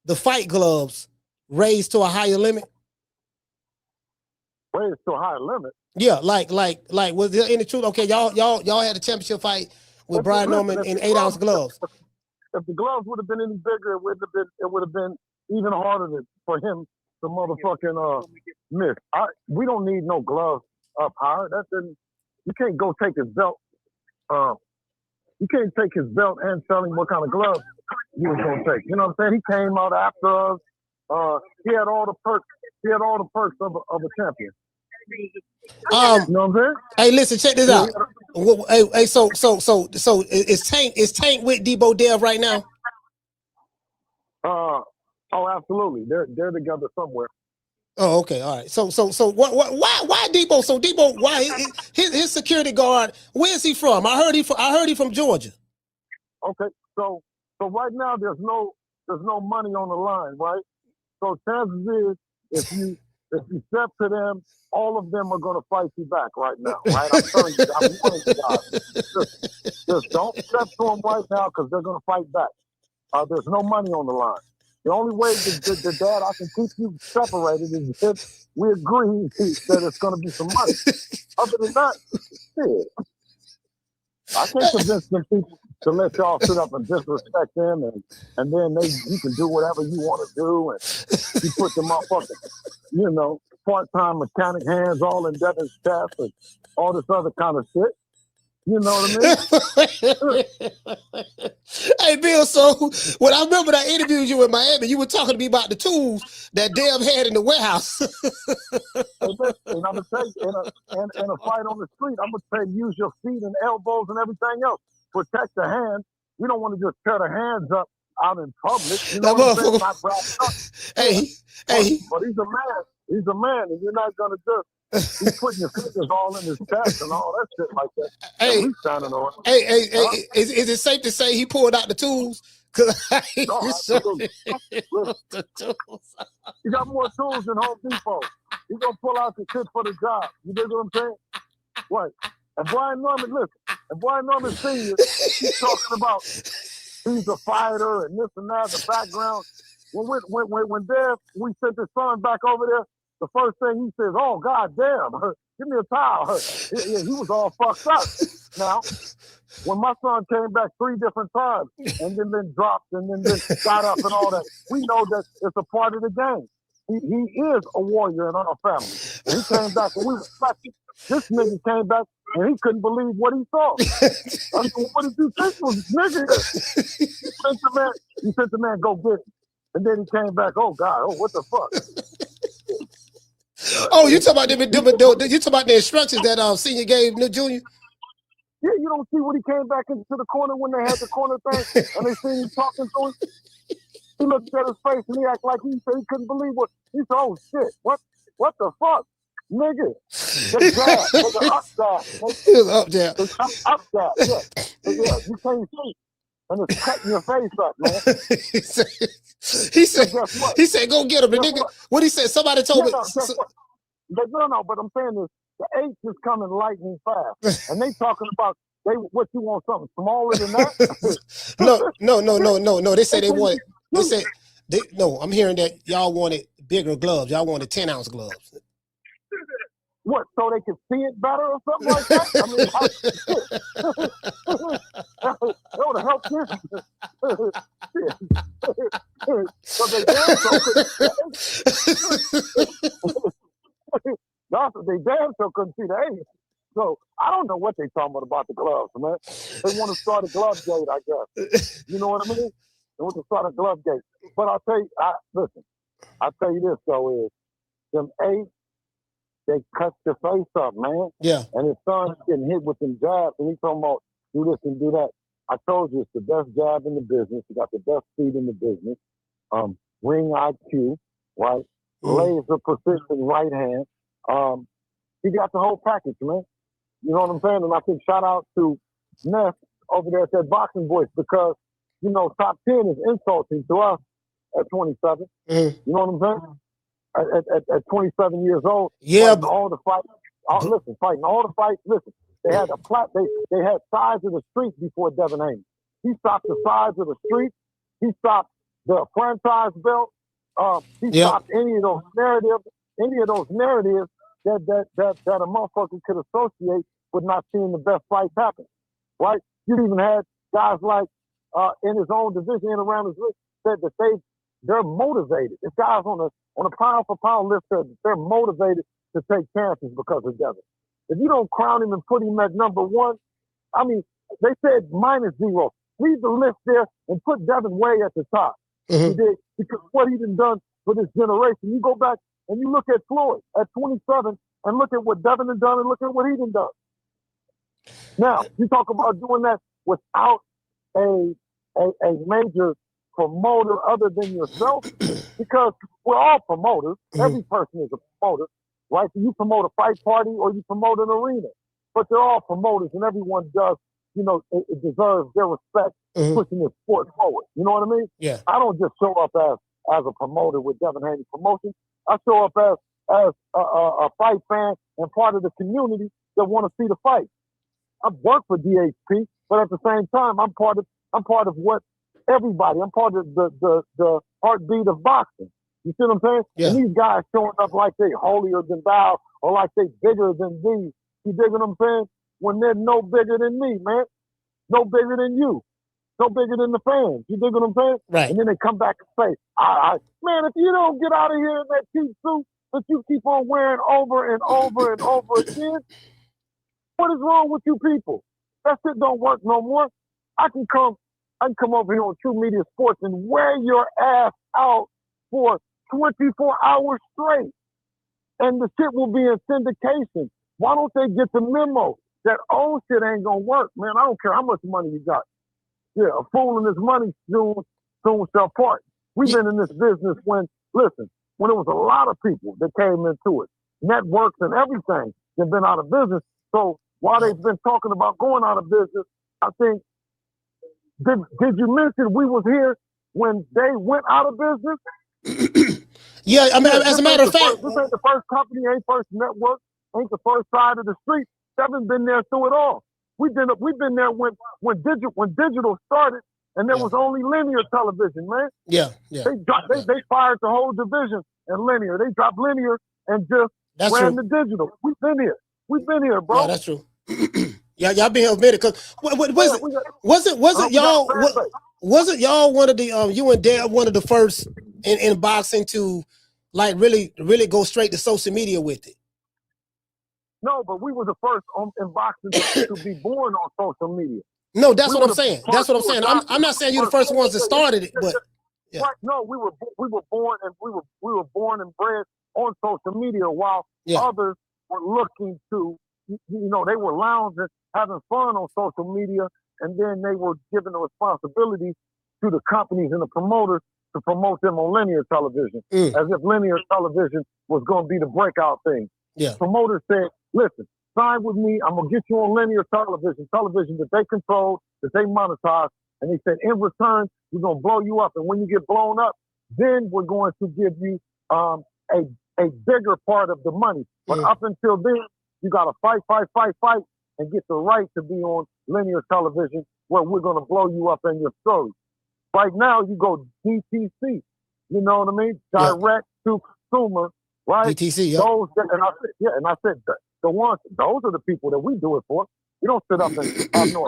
the fight gloves, raised to a higher limit? Raised to a higher limit? Yeah, like was there any truth? Okay, y'all had a championship fight with Brian Norman in 8-ounce gloves. If the gloves would have been any bigger, it would have been even harder for him to motherfucking miss. We don't need no gloves up higher. You can't go take his belt. You can't take his belt and tell him what kind of gloves he was gonna take. You know what I'm saying? He came out after us. He had all the perks. He had all the perks of a champion. You know what I'm saying? Hey, listen, check this out. Hey, so is Tank with Deebo Dev right now? Oh, absolutely. They're together somewhere. Oh, okay, all right. So why Deebo? So Deebo, why his security guard? Where is he from? I heard he from Georgia. Okay, so right now there's no money on the line, right? So chances is if you step to them, all of them are going to fight you back right now, right? I'm telling you, I'm warning you guys. Just don't step to them right now because they're going to fight back. There's no money on the line. The only way the dad I can keep you separated is if we agree that it's going to be some money. Other than that, shit. I can't convince them people to let y'all sit up and disrespect them, and then you can do whatever you want to do, and you put the motherfucking, part-time mechanic hands all in Devin's chest and all this other kind of shit. You know what I mean? Hey, Bill, so when I remember I interviewed you in Miami, you were talking to me about the tools that Dev had in the warehouse. And I'm going to tell you, in a fight on the street, I'm going to tell you, use your feet and elbows and everything else. Protect the hands. We don't want to just tear the hands up out in public. You know what I'm saying? Not wrapped up. Hey. But he's a man. He's a man, and you're not going to just he's putting your fingers all in his chest and all that shit like that. Hey, we standing on it. Hey, is it safe to say he pulled out the tools? Because absolutely. He got more tools than Home Depot. He's gonna pull out the shit for the job. You dig what I'm saying? Right. And Brian Norman, listen. And Brian Norman Sr., he's talking about he's a fighter and this and that, the background. When Dev, we sent his son back over there, the first thing he says, "Oh, God damn, give me a towel." He was all fucked up. Now, when my son came back 3 different times and then dropped and then got up and all that, we know that it's a part of the game. He is a warrior in our family. And he came back and we respected. This nigga came back and he couldn't believe what he saw. I mean, what did you think was nigga? He sent the man, go get it. And then he came back, oh God, what the fuck? Oh, you talking about the instructions that senior gave New Junior? Yeah, you don't see when he came back into the corner when they had the corner thing and they seen him talking to him. He looked at his face and he acted like he said he couldn't believe what he said. Oh shit, what the fuck? Nigga. The jab, the up jab. He was up there. Up jab, yeah, you can't see. And it's cutting your face up, man. he said, go get him. The nigga, what he said, somebody told me. No, but I'm saying is the H is coming lightning fast. And they talking about what you want, something smaller than that? No. They say they want, I'm hearing that y'all wanted bigger gloves. Y'all wanted 10-ounce gloves. What, so they can see it better or something like that? I mean, that would have helped him. So they damn so couldn't see the A's. So I don't know what they talking about the gloves, man. They want to start a glove gate, I guess. You know what I mean? They want to start a glove gate. But I'll tell you this though is them A's, they cut your face up, man. Yeah. And his son's getting hit with them jabs, and he's talking about do this and do that. I told you it's the best jab in the business. He got the best feet in the business. Ring IQ, right? Laser precision right hand. He got the whole package, man. You know what I'm saying? And I think shout out to Ness over there at that Boxing Voice because, top 10 is insulting to us at 27. You know what I'm saying? At 27 years old, yeah, but all the fights. Fighting all the fights. Listen, they had they had sides of the street before Devin Haney. He stopped the sides of the street. He stopped the franchise belt. He stopped any of those narratives that a motherfucker could associate with not seeing the best fights happen. Right? You even had guys like in his own division and around his list said that they're motivated. It's guys on a pound for pound list that they're motivated to take chances because of Devin. If you don't crown him and put him at number 1, I mean, they said -0. Leave the list there and put Devin way at the top. He did, because what he done for this generation. You go back and you look at Floyd at 27 and look at what Devin done and look at what he done. Now, you talk about doing that without a major promoter other than yourself, because we're all promoters. Every person is a promoter, right? So you promote a fight party or you promote an arena, but they're all promoters, and everyone does, it deserves their respect pushing the sport forward. You know what I mean? Yeah. I don't just show up as a promoter with Devin Haney Promotion. I show up as a fight fan and part of the community that want to see the fight. I work for DHP, but at the same time, I'm part of what everybody. I'm part of the heartbeat of boxing. You see what I'm saying? Yeah. And these guys showing up like they holier than thou or like they bigger than thee. You dig what I'm saying? When they're no bigger than me, man. No bigger than you. No bigger than the fans. You dig what I'm saying? Right. And then they come back and say, man, if you don't get out of here in that cheap suit that you keep on wearing over and over and over again, what is wrong with you people? That shit don't work no more. I can come over here on True Media Sports and wear your ass out for 24 hours straight. And the shit will be in syndication. Why don't they get the memo that old shit ain't gonna work, man? I don't care how much money you got. Yeah, a fool and his money soon shall part. We've been in this business when there was a lot of people that came into it, networks and everything that been out of business. So while they've been talking about going out of business, I think, did you mention we was here when they went out of business? Yeah, I mean, as a matter of fact, this ain't the first company, ain't first network, ain't the first side of the street. Devin been there through it all. We've been there when digital started, and there was only linear television, man. Yeah. They fired the whole division in linear. They dropped linear and just ran the digital. We've been here, bro. Yeah, that's true. Yeah, y'all been here a minute. Cause wasn't y'all one of the you and Dad one of the first in boxing to like really go straight to social media with it? No, but we were the first in boxing to be born on social media. No, that's what I'm saying. That's what I'm saying. I'm not saying you're the first ones that started it, but yeah. Right, no, we were born and we were born and bred on social media while others were looking to, they were lounging, having fun on social media, and then they were given the responsibility to the companies and the promoters to promote them on linear television, as if linear television was going to be the breakout thing. Yeah. Promoters said, listen, sign with me. I'm going to get you on linear television that they control, that they monetize. And they said, in return, we're going to blow you up. And when you get blown up, then we're going to give you a bigger part of the money. But up until then, you got to fight, and get the right to be on linear television where we're going to blow you up in your story. Right now, you go DTC. You know what I mean? Direct to consumer, right? DTC, and I said, those are the people that we do it for. You don't sit up and have no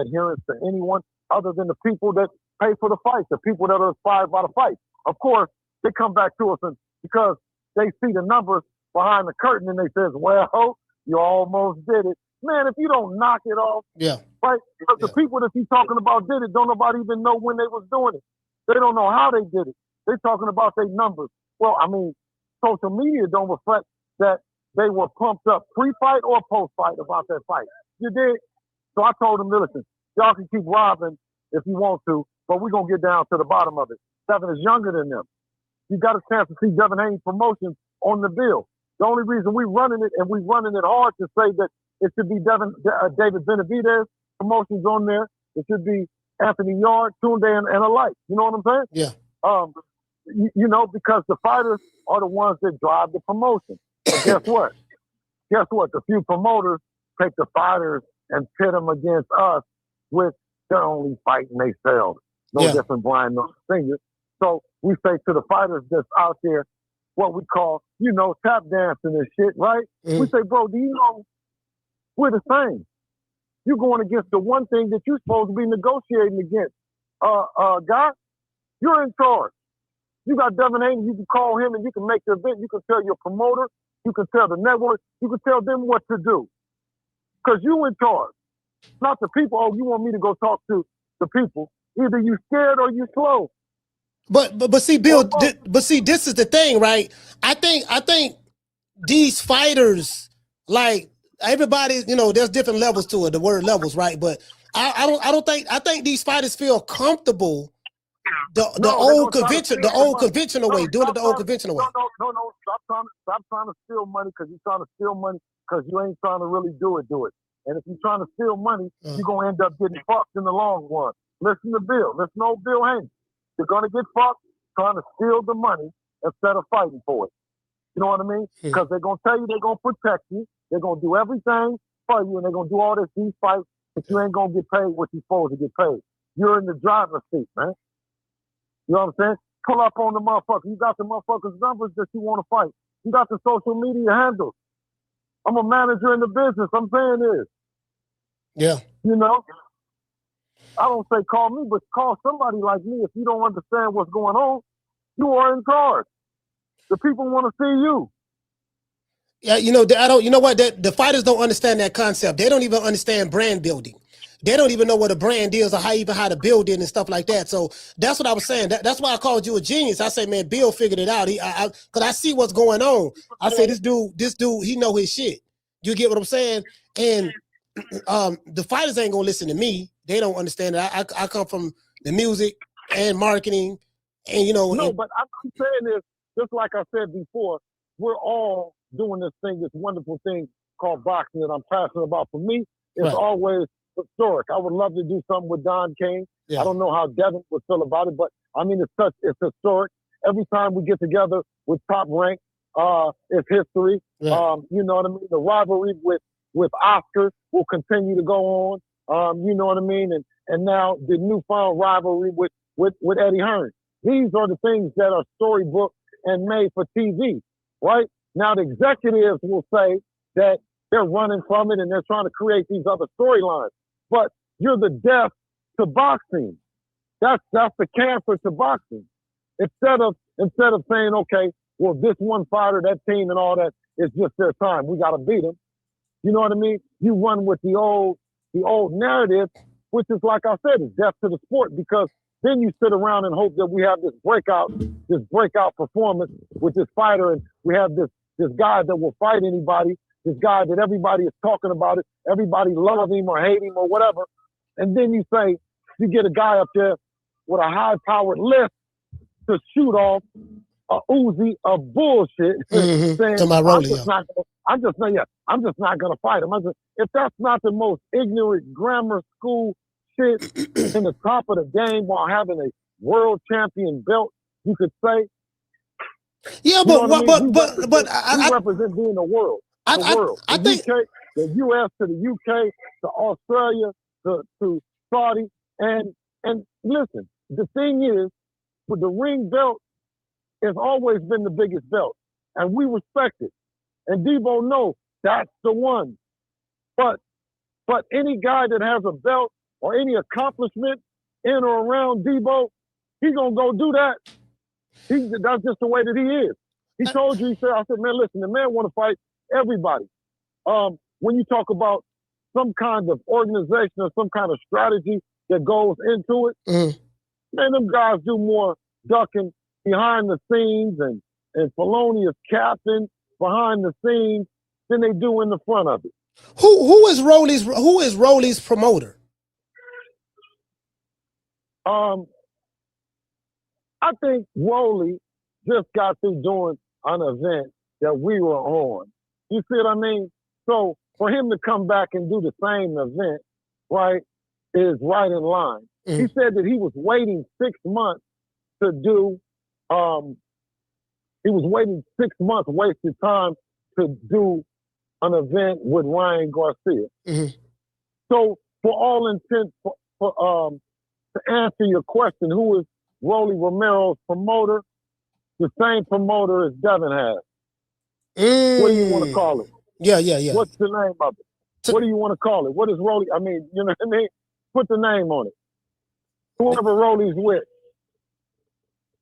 adherence to anyone other than the people that pay for the fight, the people that are inspired by the fight. Of course, they come back to us because they see the numbers behind the curtain and they says, well, you almost did it. Man, if you don't knock it off, right? Because the people that you talking about did it, don't nobody even know when they was doing it. They don't know how they did it. They talking about their numbers. Well, I mean, social media don't reflect that they were pumped up pre-fight or post-fight about that fight. You did? So I told them, listen, y'all can keep robbing if you want to, but we're going to get down to the bottom of it. Devin is younger than them. You got a chance to see Devin Haney promotions on the bill. The only reason we're running it, and we're running it hard to say that it should be David Benavidez promotions on there. It should be Anthony Yard, Tunde, and alike. You know what I'm saying? Yeah. Because the fighters are the ones that drive the promotion. And guess what? The few promoters take the fighters and pit them against us with they're only fighting themselves. No different Brian Senior. So we say to the fighters that's out there, what we call, tap dancing and shit, right? We say, bro, do you know we're the same? You're going against the one thing that you're supposed to be negotiating against. Guy, you're in charge. You got Devin Haney, you can call him and you can make the event. You can tell your promoter, you can tell the network, you can tell them what to do. Because you in charge. Not the people, you want me to go talk to the people. Either you scared or you slow. But see, Bill, this is the thing, right? I think these fighters, like everybody, there's different levels to it, the word levels, right? But I think these fighters feel comfortable the old conventional way, doing it the old conventional way. No. Stop trying to steal money because you're trying to steal money because you ain't trying to really do it. And if you're trying to steal money, you're going to end up getting fucked in the long run. Listen to Bill. Listen to old Bill Haney. You're going to get fucked trying to steal the money instead of fighting for it. You know what I mean? Because they're going to tell you they're going to protect you. They're going to do everything fight you, and they're gonna do all these fights, but you ain't gonna get paid what you're supposed to get paid. You're in the driver's seat, man. You know what I'm saying? Pull up on the motherfucker. You got the motherfucker's numbers that you want to fight. You got the social media handles. I'm a manager in the business. I'm saying this. Yeah. You know? I don't say call me, but call somebody like me if you don't understand what's going on. You are in charge. The people want to see you. Yeah, you know, I don't. You know what? The fighters don't understand that concept. They don't even understand brand building. They don't even know what a brand is or how to build it and stuff like that. So that's what I was saying. That's why I called you a genius. I say, man, Bill figured it out. Because I see what's going on. I say, this dude, he know his shit. You get what I'm saying? And the fighters ain't gonna listen to me. They don't understand it. I come from the music and marketing, and you know. No, but I'm saying this just like I said before. We're all doing this thing, this wonderful thing called boxing that I'm passionate about. For me, it's always historic. I would love to do something with Don King. Yeah. I don't know how Devin would feel about it, but I mean, it's historic. Every time we get together with Top Rank, it's history. Yeah. You know what I mean? The rivalry with Oscar will continue to go on. You know what I mean? And now the newfound rivalry with Eddie Hearn. These are the things that are storybook and made for TV, right? Now the executives will say that they're running from it and they're trying to create these other storylines. But you're the death to boxing. That's the cancer to boxing. Instead of saying, okay, well, this one fighter, that team and all that, it's just their time. We got to beat them. You know what I mean? You run with the old narrative, which is, like I said, is death to the sport, because then you sit around and hope that we have this breakout performance with this fighter, and we have this guy that will fight anybody, this guy that everybody is talking about it, everybody love him or hate him or whatever, and then you say, you get a guy up there with a high-powered lift to shoot off a Uzi of bullshit, saying, I'm just not gonna fight him. If that's not the most ignorant grammar school shit in the top of the game while having a world champion belt, you could say. Yeah, but I represent being the world. I think UK, the US to the UK to Australia to Saudi, and listen, the thing is, with the ring belt, it's always been the biggest belt, and we respect it. And Deebo knows that's the one. But any guy that has a belt or any accomplishment in or around Deebo, he's gonna go do that. That's just the way that he is. He told you, I said, man, listen, the man want to fight everybody. When you talk about some kind of organization or some kind of strategy that goes into it, man, them guys do more ducking behind the scenes and felonious captain behind the scenes than they do in the front of it. Who is Rolly's promoter? I think Rolly just got through doing an event that we were on. You see what I mean? So for him to come back and do the same event, right, is right in line. He said that he was waiting 6 months to do, he was waiting 6 months, wasted time to do an event with Ryan Garcia. So for all intents, to answer your question, who is Rolly Romero's promoter? The same promoter as Devin has. What do you want to call it? Yeah. What's the name of it? What do you want to call it? What is Rolly? I mean, you know what I mean? Put the name on it. Whoever Rolly's with.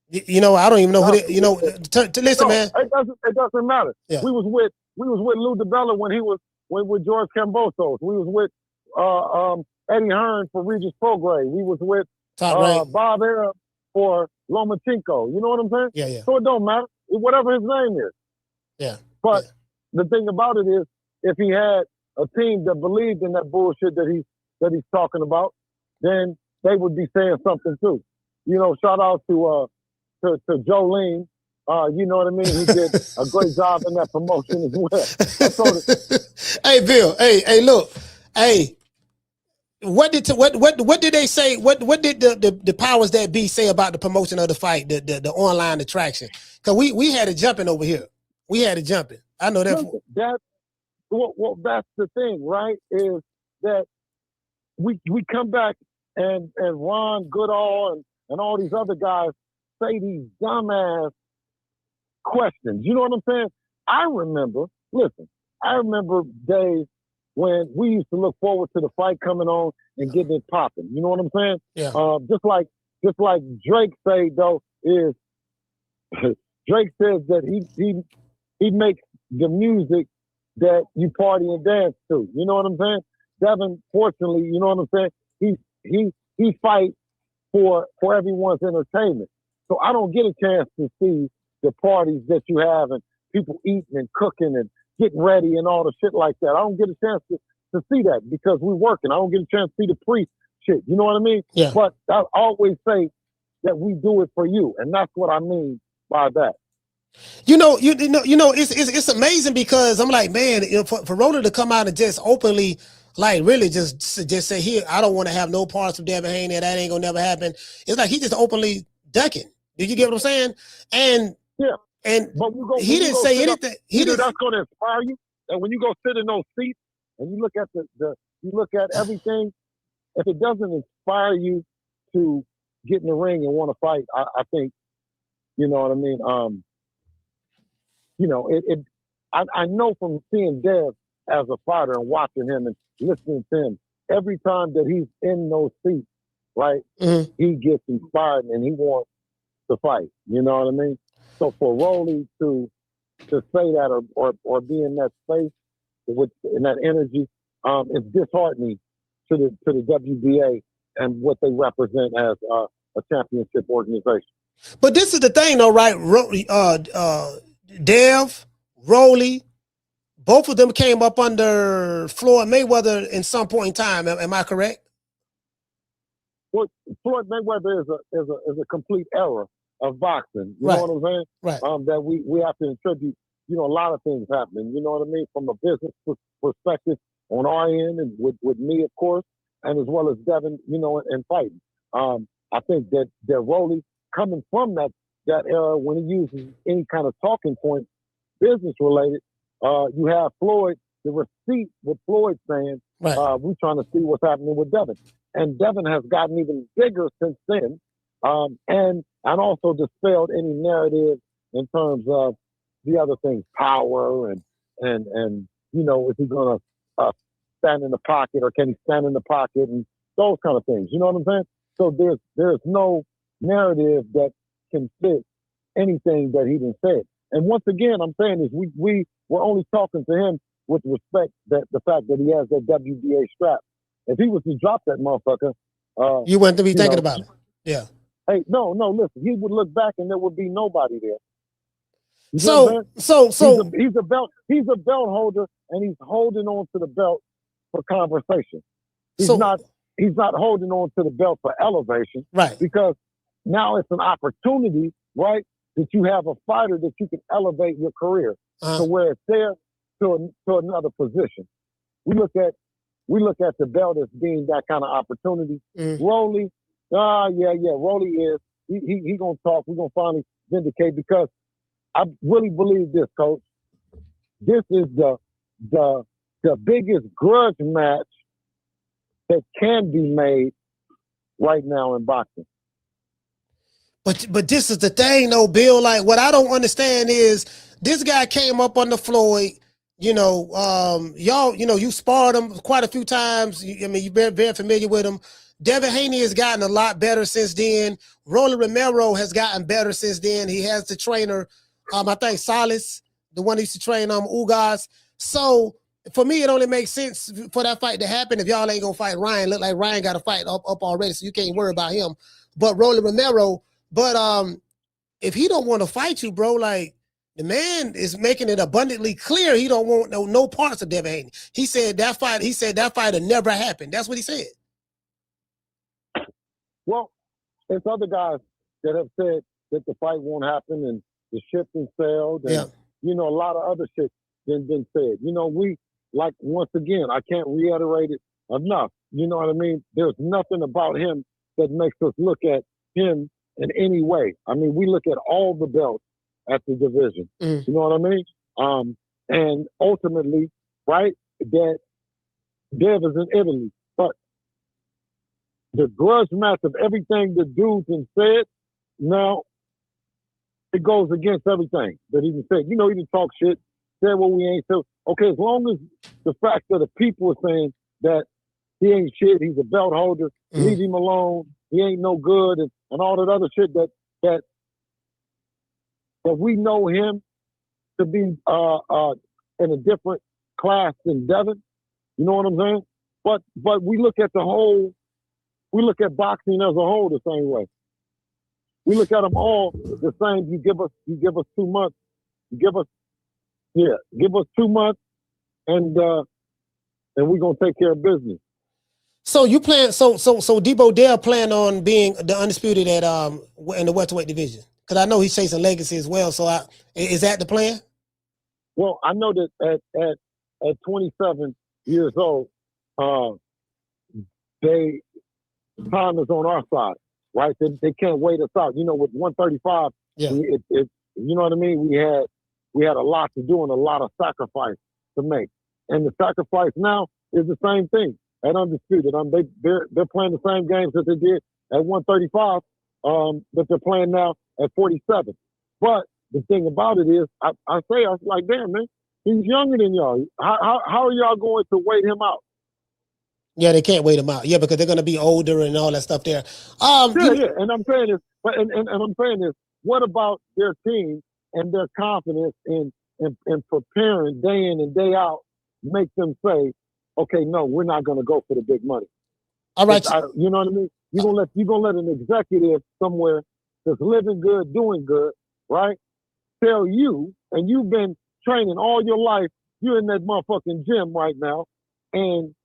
You know, I don't even know who they, you know, listen, man. It doesn't matter. Yeah. We was with Lou DiBella when he was with George Kambosos. We was with Eddie Hearn for Regis Prograis. We was with Bob Arab for Lomachenko. You know what I'm saying? Yeah. So it don't matter. Whatever his name is. Yeah. But the thing about it is, if he had a team that believed in that bullshit that he's talking about, then they would be saying something too. You know, shout out to Jolene. You know what I mean? He did a great job in that promotion as well. Hey, Bill. Hey, look. Hey, what did they say? What did the powers that be say about the promotion of the fight, the online attraction? Because we had it jumping over here. We had it jumping. I know that. well, that's the thing, right? Is that we come back and Ron Goodall and all these other guys say these dumbass questions. You know what I'm saying? I remember days when we used to look forward to the fight coming on and getting it popping. You know what I'm saying? Yeah. Just like Drake say though is Drake says that he makes the music that you party and dance to. You know what I'm saying? Devin, fortunately, you know what I'm saying? He fights for everyone's entertainment. So I don't get a chance to see the parties that you have and people eating and cooking and getting ready and all the shit like that. I don't get a chance to see that because we're working. I don't get a chance to see the pre-shit. You know what I mean? Yeah. But I always say that we do it for you. And that's what I mean by that. It's amazing because I'm like, man, for Rolly to come out and just openly, like, really just say, here, I don't want to have no parts of Devin Haney. That ain't gonna never happen. It's like he just openly ducking. Did you get what I'm saying? And yeah, but he didn't say anything. That's gonna inspire you. And when you go sit in those seats and you look at you look at everything, if it doesn't inspire you to get in the ring and want to fight, I think, you know what I mean. I know from seeing Dev as a fighter and watching him and listening to him, every time that he's in those seats, right, he gets inspired and he wants to fight. You know what I mean? So for Rolly to say that or be in that space in that energy, it's disheartening to the WBA and what they represent as a championship organization. But this is the thing, though, right? Dev, Rolly, both of them came up under Floyd Mayweather in some point in time. Am I correct? Well, Floyd Mayweather is a complete era of boxing. You right. know what I'm saying? Right. That we have to attribute, a lot of things happening. You know what I mean? From a business perspective on our end and with me, of course, and as well as Devin, and fighting. I think that Rolly coming from that era when he uses any kind of talking point, business related, you have Floyd, the receipt with Floyd saying, right. We're trying to see what's happening with Devin. And Devin has gotten even bigger since then. And also dispelled any narrative in terms of the other things, power and is he going to stand in the pocket or can he stand in the pocket and those kind of things. You know what I'm saying? So there's no narrative that can fit anything that he didn't say. And once again, I'm saying is we were only talking to him with respect that the fact that he has that WBA strap. If he was to drop that motherfucker, you wouldn't be thinking about it. Yeah. Hey, no, listen. He would look back and there would be nobody there. So he's a belt holder and he's holding on to the belt for conversation. He's not holding on to the belt for elevation. Right. Because now it's an opportunity, right, that you have a fighter that you can elevate your career to where it's there to another position. We look at the belt as being that kind of opportunity. Rolly, Rolly is. He gonna talk. We're gonna finally vindicate because I really believe this, Coach. This is the biggest grudge match that can be made right now in boxing. But this is the thing, though, Bill. Like, what I don't understand is this guy came up under Floyd. Y'all, you sparred him quite a few times. You're very familiar with him. Devin Haney has gotten a lot better since then. Rolly Romero has gotten better since then. He has the trainer, I think Salas, the one who used to train Ugas. So for me, it only makes sense for that fight to happen if y'all ain't gonna fight Ryan. Look like Ryan got a fight up already, so you can't worry about him. But Rolly Romero, if he don't want to fight you, bro, like the man is making it abundantly clear he don't want no parts of Devin Haney. He said that fight will never happen. That's what he said. Well, there's other guys that have said that the fight won't happen and the ship has sailed and a lot of other shit been said. We like once again, I can't reiterate it enough. You know what I mean? There's nothing about him that makes us look at him in any way. I mean, we look at all the belts at the division. You know what I mean? And ultimately, right? That Dev is in Italy. But the grudge match of everything the dudes have said, now it goes against everything that he said. You know, he didn't talk shit, said what we ain't. So, okay, as long as the fact that the people are saying that he ain't shit, he's a belt holder, leave him alone, he ain't no good, and all that other shit that we know him to be in a different class than Devin. You know what I'm saying? But we look at boxing as a whole the same way. We look at them all the same. You give us 2 months. Give us 2 months, and we're gonna take care of business. So you plan? So Deebo Dev plan on being the undisputed at in the welterweight division? Because I know he's chasing legacy as well. So is that the plan? Well, I know that at 27 years old, time is on our side, right? They can't wait us out. You know, with 135, you know what I mean? We had a lot to do and a lot of sacrifice to make. And the sacrifice now is the same thing at undisputed. They're playing the same games that they did at 135, that they're playing now at 47. But the thing about it is, I was like, damn, man, he's younger than y'all. How are y'all going to wait him out? Yeah, they can't wait him out. Yeah, because they're going to be older and all that stuff there. And I'm saying is, and I'm saying is, what about their team and their confidence in preparing day in and day out, make them say, okay, no, we're not going to go for the big money. All right. You know what I mean? You're gonna let an executive somewhere that's living good, doing good, right, tell you, and you've been training all your life, you're in that motherfucking gym right now, and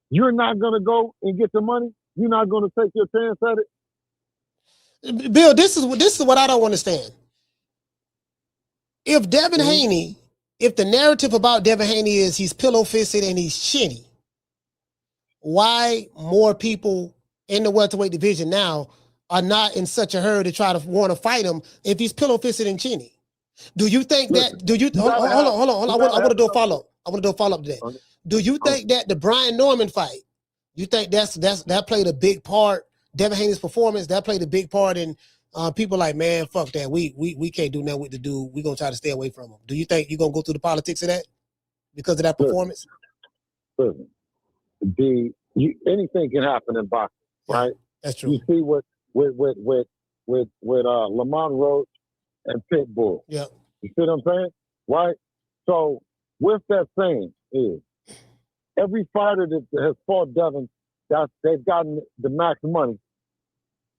you're not going to go and get the money? You're not going to take your chance at it? Bill, this is what I don't understand. If Devin Haney, if the narrative about Devin Haney is he's pillow-fisted and he's shitty, why more people in the welterweight division now are not in such a hurry to try to want to fight him if he's pillow-fisted and chinny? Do you think that, hold on. I want to do a follow-up. I want to do a follow-up to that. Do you think that the Brian Norman fight, you think that played a big part, Devin Haney's performance, that played a big part in people like, man, fuck that. We can't do nothing with the dude. We're going to try to stay away from him. Do you think you're going to go through the politics of that because of that performance? Listen, anything can happen in boxing, right? That's true. You see with Lamont Roach and Pitbull. Yeah. You see what I'm saying? Right? So with that saying is, every fighter that has fought Devin, they've gotten the max money.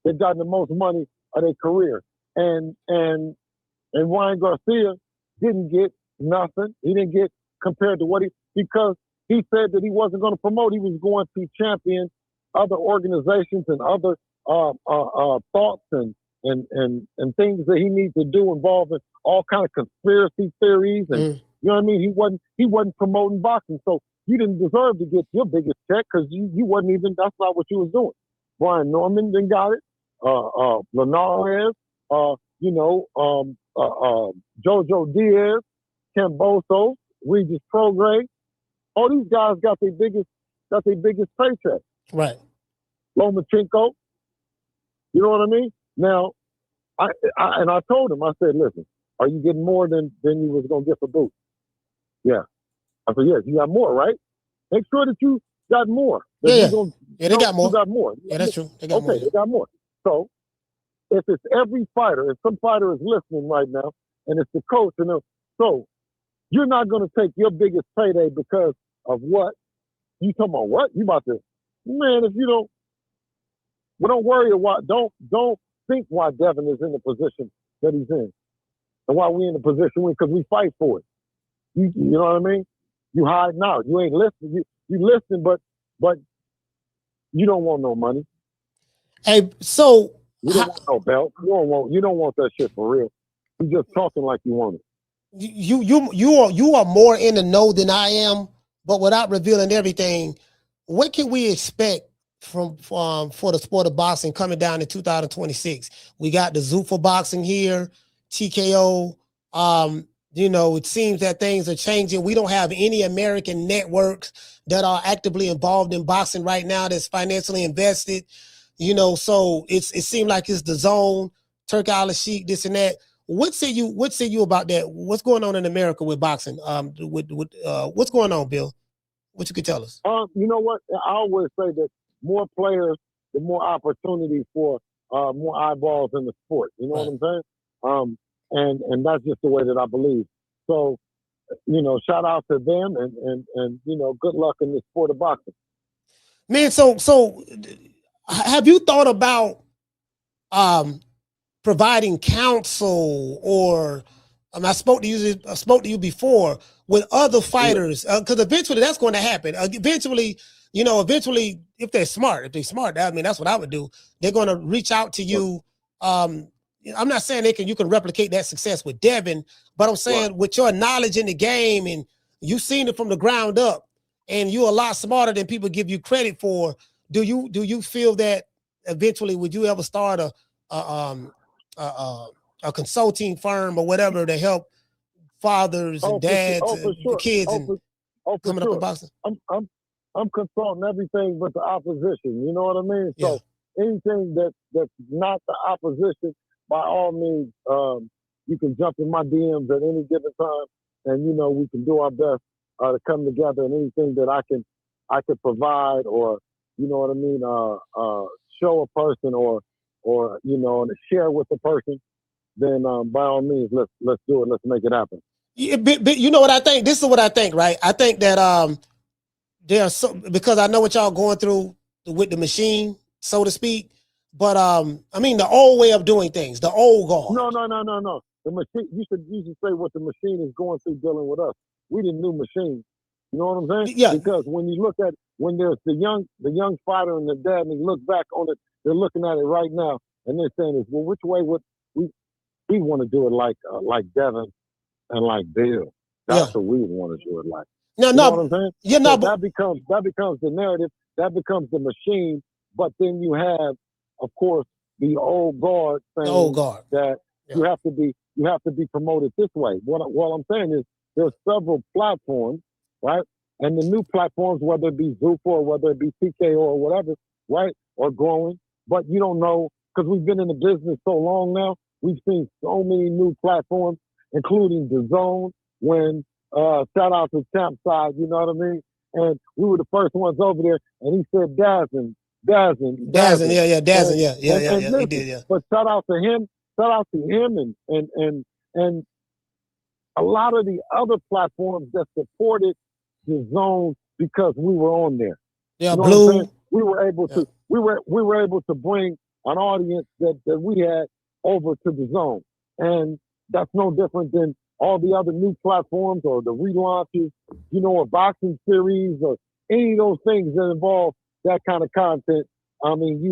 They've gotten the most money of their career. And Ryan Garcia didn't get nothing. He didn't get compared to because he said that he wasn't going to promote. He was going to champion other organizations and other thoughts and things that he needs to do involving all kind of conspiracy theories and you know what I mean? He wasn't promoting boxing, so you didn't deserve to get your biggest check because you wasn't even. That's not what you was doing. Brian Norman then got it. Linares, Jojo Diaz, Camboso, Regis Prograis. All these guys got their biggest paycheck. Right. Lomachenko. You know what I mean? Now, I told him, I said, listen, are you getting more than you was gonna get for Boots? Yeah. I said, yes, you got more, right? Make sure that you got more. They got more. You got more. Yeah, that's true. They got more. They got more. So if it's every fighter, if some fighter is listening right now, and it's the coach, so you're not going to take your biggest payday because of what? You talking about what? You about to, man, if you don't, well, don't worry about, don't think why Devin is in the position that he's in and why we in the position we're in, because we fight for it. You know what I mean? You hiding out. You ain't listening. You listen, but you don't want no money. Hey, so you don't want no belt. You don't want that shit for real. You just talking like you want it. You are more in the know than I am, but without revealing everything, what can we expect from for the sport of boxing coming down in 2026? We got the Zuffa boxing here, TKO. You know, it seems that things are changing. We don't have any American networks that are actively involved in boxing right now that's financially invested. You know, so it seemed like it's the zone, Turk Al Sheik, this and that. What say you about that? What's going on in America with boxing? What's going on, Bill? What you could tell us? You know what? I always say that more players, the more opportunity for more eyeballs in the sport. You know what I'm saying? And that's just the way that I believe. So, you know, shout out to them and you know, good luck in the sport of boxing. Man, so have you thought about providing counsel or I spoke to you before with other fighters because eventually that's going to happen. Eventually, if they're smart, I mean, that's what I would do. They're going to reach out to you. I'm not saying you can replicate that success with Devin, but I'm saying with your knowledge in the game and you've seen it from the ground up and you're a lot smarter than people give you credit for. Do you feel that eventually would you ever start a consulting firm or whatever to help fathers and dads and the kids coming up in boxing? I'm consulting everything but the opposition. You know what I mean? So anything that's not the opposition, by all means, you can jump in my DMs at any given time, and you know we can do our best to come together. And anything that I could provide, or you know what I mean, show a person, or you know, and share with the person, then by all means, let's do it. Let's make it happen. Yeah, but you know what I think? This is what I think, right? I think that because I know what y'all going through with the machine, so to speak. But I mean the old way of doing things, the old guard. No. The machine. You should say what the machine is going through dealing with us. We the new machine. You know what I'm saying? Yeah. Because when you look at when there's the young fighter and the dad, and you look back on it, they're looking at it right now, and they're saying, well, which way would we want to do it like Devin and like Bill? That's what we want to do it like. No, you know what I'm saying? Yeah, no, that becomes the narrative. That becomes the machine. But then you have, of course, the old guard saying that you have to be promoted this way. What I'm saying is there's several platforms, right? And the new platforms, whether it be Zupa or whether it be TKO or whatever, right, are growing. But you don't know, because we've been in the business so long now. We've seen so many new platforms, including the Zone. When shout out to Champ Side, you know what I mean? And we were the first ones over there, and he said Dazzin, yeah, Dazzin, yeah. He did, yeah. But shout out to him, and a lot of the other platforms that supported the Zone because we were on there. Yeah, you know Blue. We were able to we were able to bring an audience that we had over to the Zone, and that's no different than all the other new platforms or the relaunches, you know, or boxing series or any of those things that involve that kind of content. I mean, it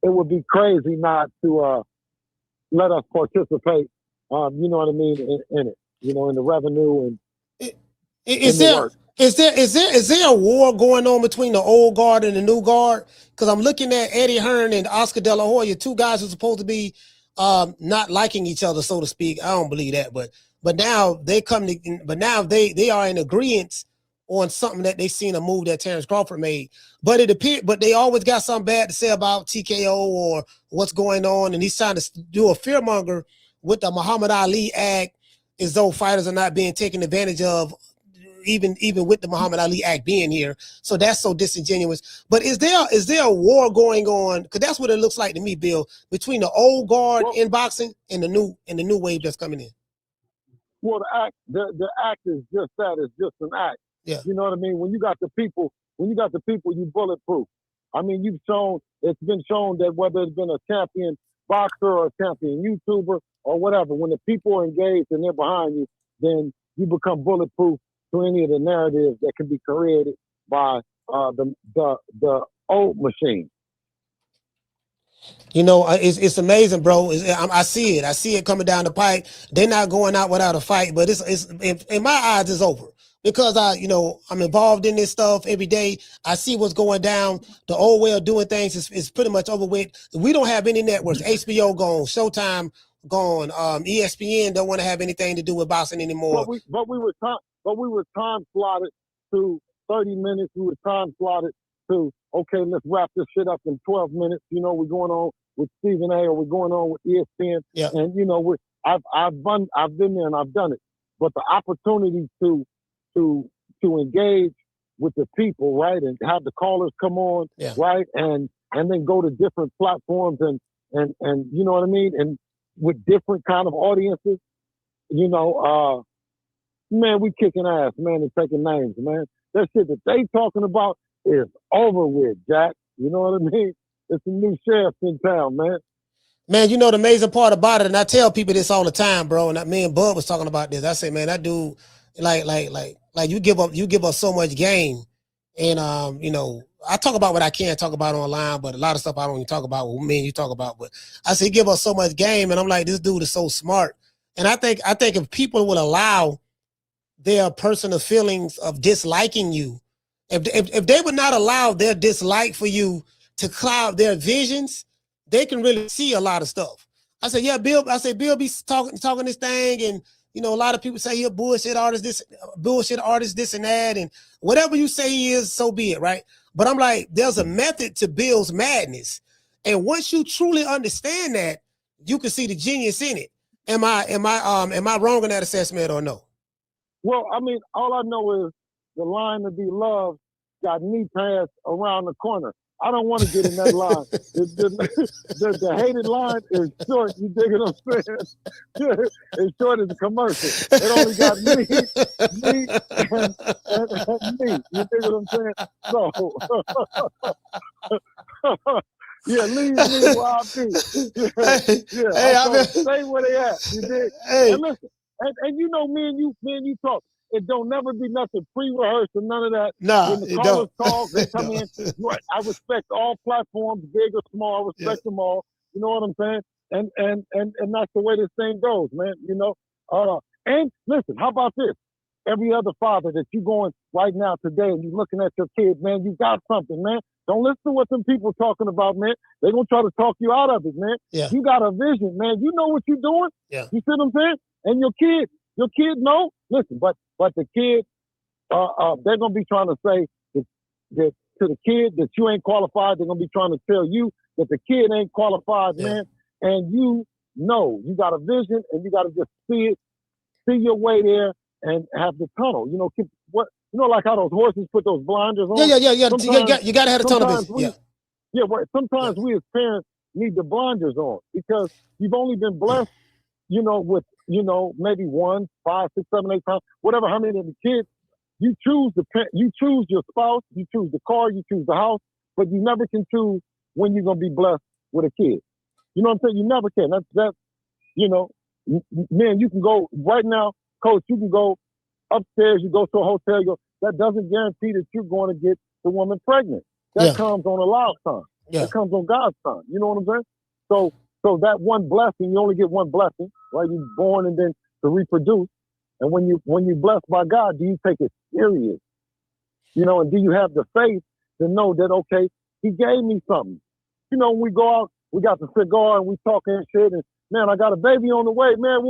would be crazy not to let us participate. You know what I mean in it. You know, in the revenue and is there a war going on between the old guard and the new guard? Because I'm looking at Eddie Hearn and Oscar De La Hoya, two guys who are supposed to be not liking each other, so to speak. I don't believe that, but now they they are in agreement on something that they seen a move that Terrence Crawford made. But they always got something bad to say about TKO or what's going on, and he's trying to do a fearmonger with the Muhammad Ali Act, as though fighters are not being taken advantage of, even with the Muhammad Ali Act being here. So that's so disingenuous. But is there a war going on? Because that's what it looks like to me, Bill, between the old guard in boxing and the new wave that's coming in. Well, the act is just that. It's just an act. Yeah. You know what I mean? When you got the people, you bulletproof. I mean, it's been shown that whether it's been a champion boxer or a champion YouTuber or whatever, when the people are engaged and they're behind you, then you become bulletproof to any of the narratives that can be created by the old machine. You know, it's amazing, bro. I see it coming down the pipe. They're not going out without a fight, but it's in my eyes, it's over. Because I'm involved in this stuff every day. I see what's going down. The old way of doing things is pretty much over with. We don't have any networks. HBO gone, Showtime, gone. ESPN don't want to have anything to do with boxing anymore. But we were time slotted to 30 minutes. We were time slotted to, okay, let's wrap this shit up in 12 minutes. You know, we're going on with Stephen A. or we're going on with ESPN. Yeah. And you know, I've been there and I've done it. But the opportunity to engage with the people, right, and have the callers come on, yeah. right, and then go to different platforms and you know what I mean, and with different kind of audiences, you know, man, we kicking ass, man, and taking names, man. That shit that they talking about is over with, Jack. You know what I mean? It's a new sheriff in town, man. Man, you know the amazing part about it, and I tell people this all the time, bro. And me and Bud was talking about this. I say, man, that dude, like you give up so much game, and you know, I talk about what I can talk about online, but a lot of stuff I don't even talk about. What me and you talk about, but I say, give us so much game, and I'm like, this dude is so smart. And I think if people would allow their personal feelings of disliking you, if they would not allow their dislike for you to cloud their visions, they can really see a lot of stuff. I said, yeah, Bill. I said, Bill be talking this thing, and you know, a lot of people say he a bullshit artist, this and that, and whatever you say he is, so be it, right? But I'm like, there's a method to Bill's madness, and once you truly understand that, you can see the genius in it. Am I wrong in that assessment or no? Well, I mean, all I know is the line to be loved got knee pads around the corner. I don't want to get in that line. The hated line is short. You dig what I'm saying? It's short as a commercial. It only got me and me. You dig what I'm saying? So, yeah, leave me where I be. Yeah, hey, stay where they at. You dig? Hey. And listen, and you know, me and you talk. It don't never be nothing pre-rehearsed or none of that. Nah, when the callers talk, they come in. I respect all platforms, big or small. I respect them all. You know what I'm saying? And that's the way this thing goes, man. You know. And listen, how about this? Every other father that you going right now today and you looking at your kids, man, you got something, man. Don't listen to what them people talking about, man. They're gonna try to talk you out of it, man. Yeah. You got a vision, man. You know what you're doing. Yeah. You see what I'm saying? And your kid know. Listen, but the kid, they're gonna be trying to say that to the kid that you ain't qualified. They're gonna be trying to tell you that the kid ain't qualified, man. And you know you got a vision, and you got to just see your way there, and have the tunnel. You know, like how those horses put those blinders on. Yeah. You got to have a tunnel vision. Sometimes we as parents need the blinders on because you've only been blessed, you know, with, you know, maybe 1, 5, 6, 7, 8 times, whatever, how many of the kids. You choose your spouse, you choose the car, you choose the house, but you never can choose when you're gonna be blessed with a kid. You know what I'm saying? You never can. That's you know, man, you can go right now, Coach, you can go upstairs, you go to a hotel, that doesn't guarantee that you're going to get the woman pregnant. That comes on Allah's time. Yeah. It comes on God's time. You know what I'm saying? So that one blessing, you only get one blessing, right? You're born and then to reproduce. And when you're blessed by God, do you take it serious? You know, and do you have the faith to know that, okay, he gave me something? You know, when we go out, we got the cigar and we talking and shit, and man, I got a baby on the way. Man,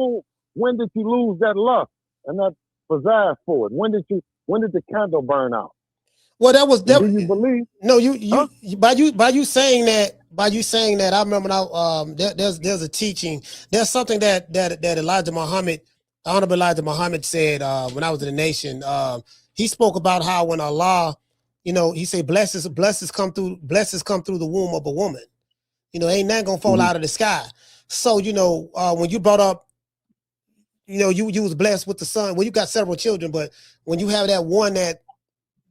when did you lose that lust and that pizzazz for it? When did the candle burn out? Well, that was do you believe? No, by you saying that, I remember now. There's a teaching. There's something that Elijah Muhammad, Honorable Elijah Muhammad, said when I was in the nation. He spoke about how when Allah, you know, he said blessings come through the womb of a woman. You know, ain't nothing gonna fall out of the sky. So you know, when you brought up, you know, you was blessed with the son. Well, you got several children, but when you have that one that,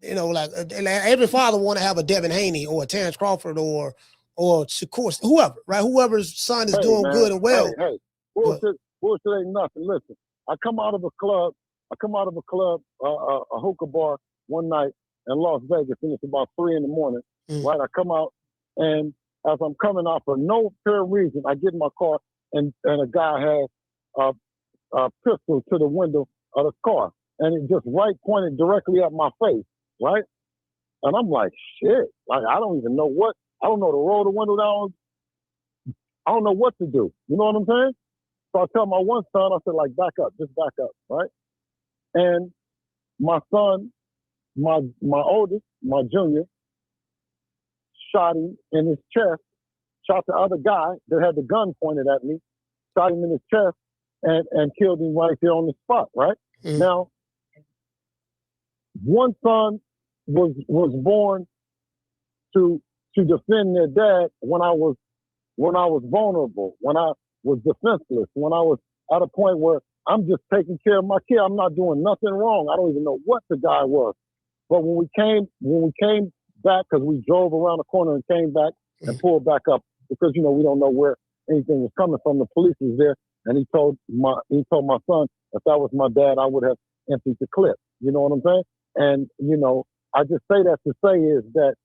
you know, like every father want to have a Devin Haney or a Terrence Crawford or Shakur, whoever, right? Whoever's son is doing good and well. Hey, bullshit ain't nothing. Listen, I come out of a club, a hookah bar one night in Las Vegas, and it's about 3 a.m. Right? I come out, and as I'm coming out for no apparent reason, I get in my car, and a guy has a pistol to the window of the car, and it just pointed directly at my face, right? And I'm like, shit, like I don't know to roll the window down. I don't know what to do. You know what I'm saying? So I tell my one son, I said, like, back up, just back up, right? And my son, my oldest, my junior, shot him in his chest, shot the other guy that had the gun pointed at me, shot him in his chest, and killed him right there on the spot, right? Mm-hmm. Now, one son was born to defend their dad when I was vulnerable, when I was defenseless, when I was at a point where I'm just taking care of my kid. I'm not doing nothing wrong. I don't even know what the guy was. But when we came back, because we drove around the corner and came back and pulled back up, because we don't know where anything was coming from. The police was there, and he told my son, if that was my dad, I would have emptied the clip. You know what I'm saying? And I just say that to say is that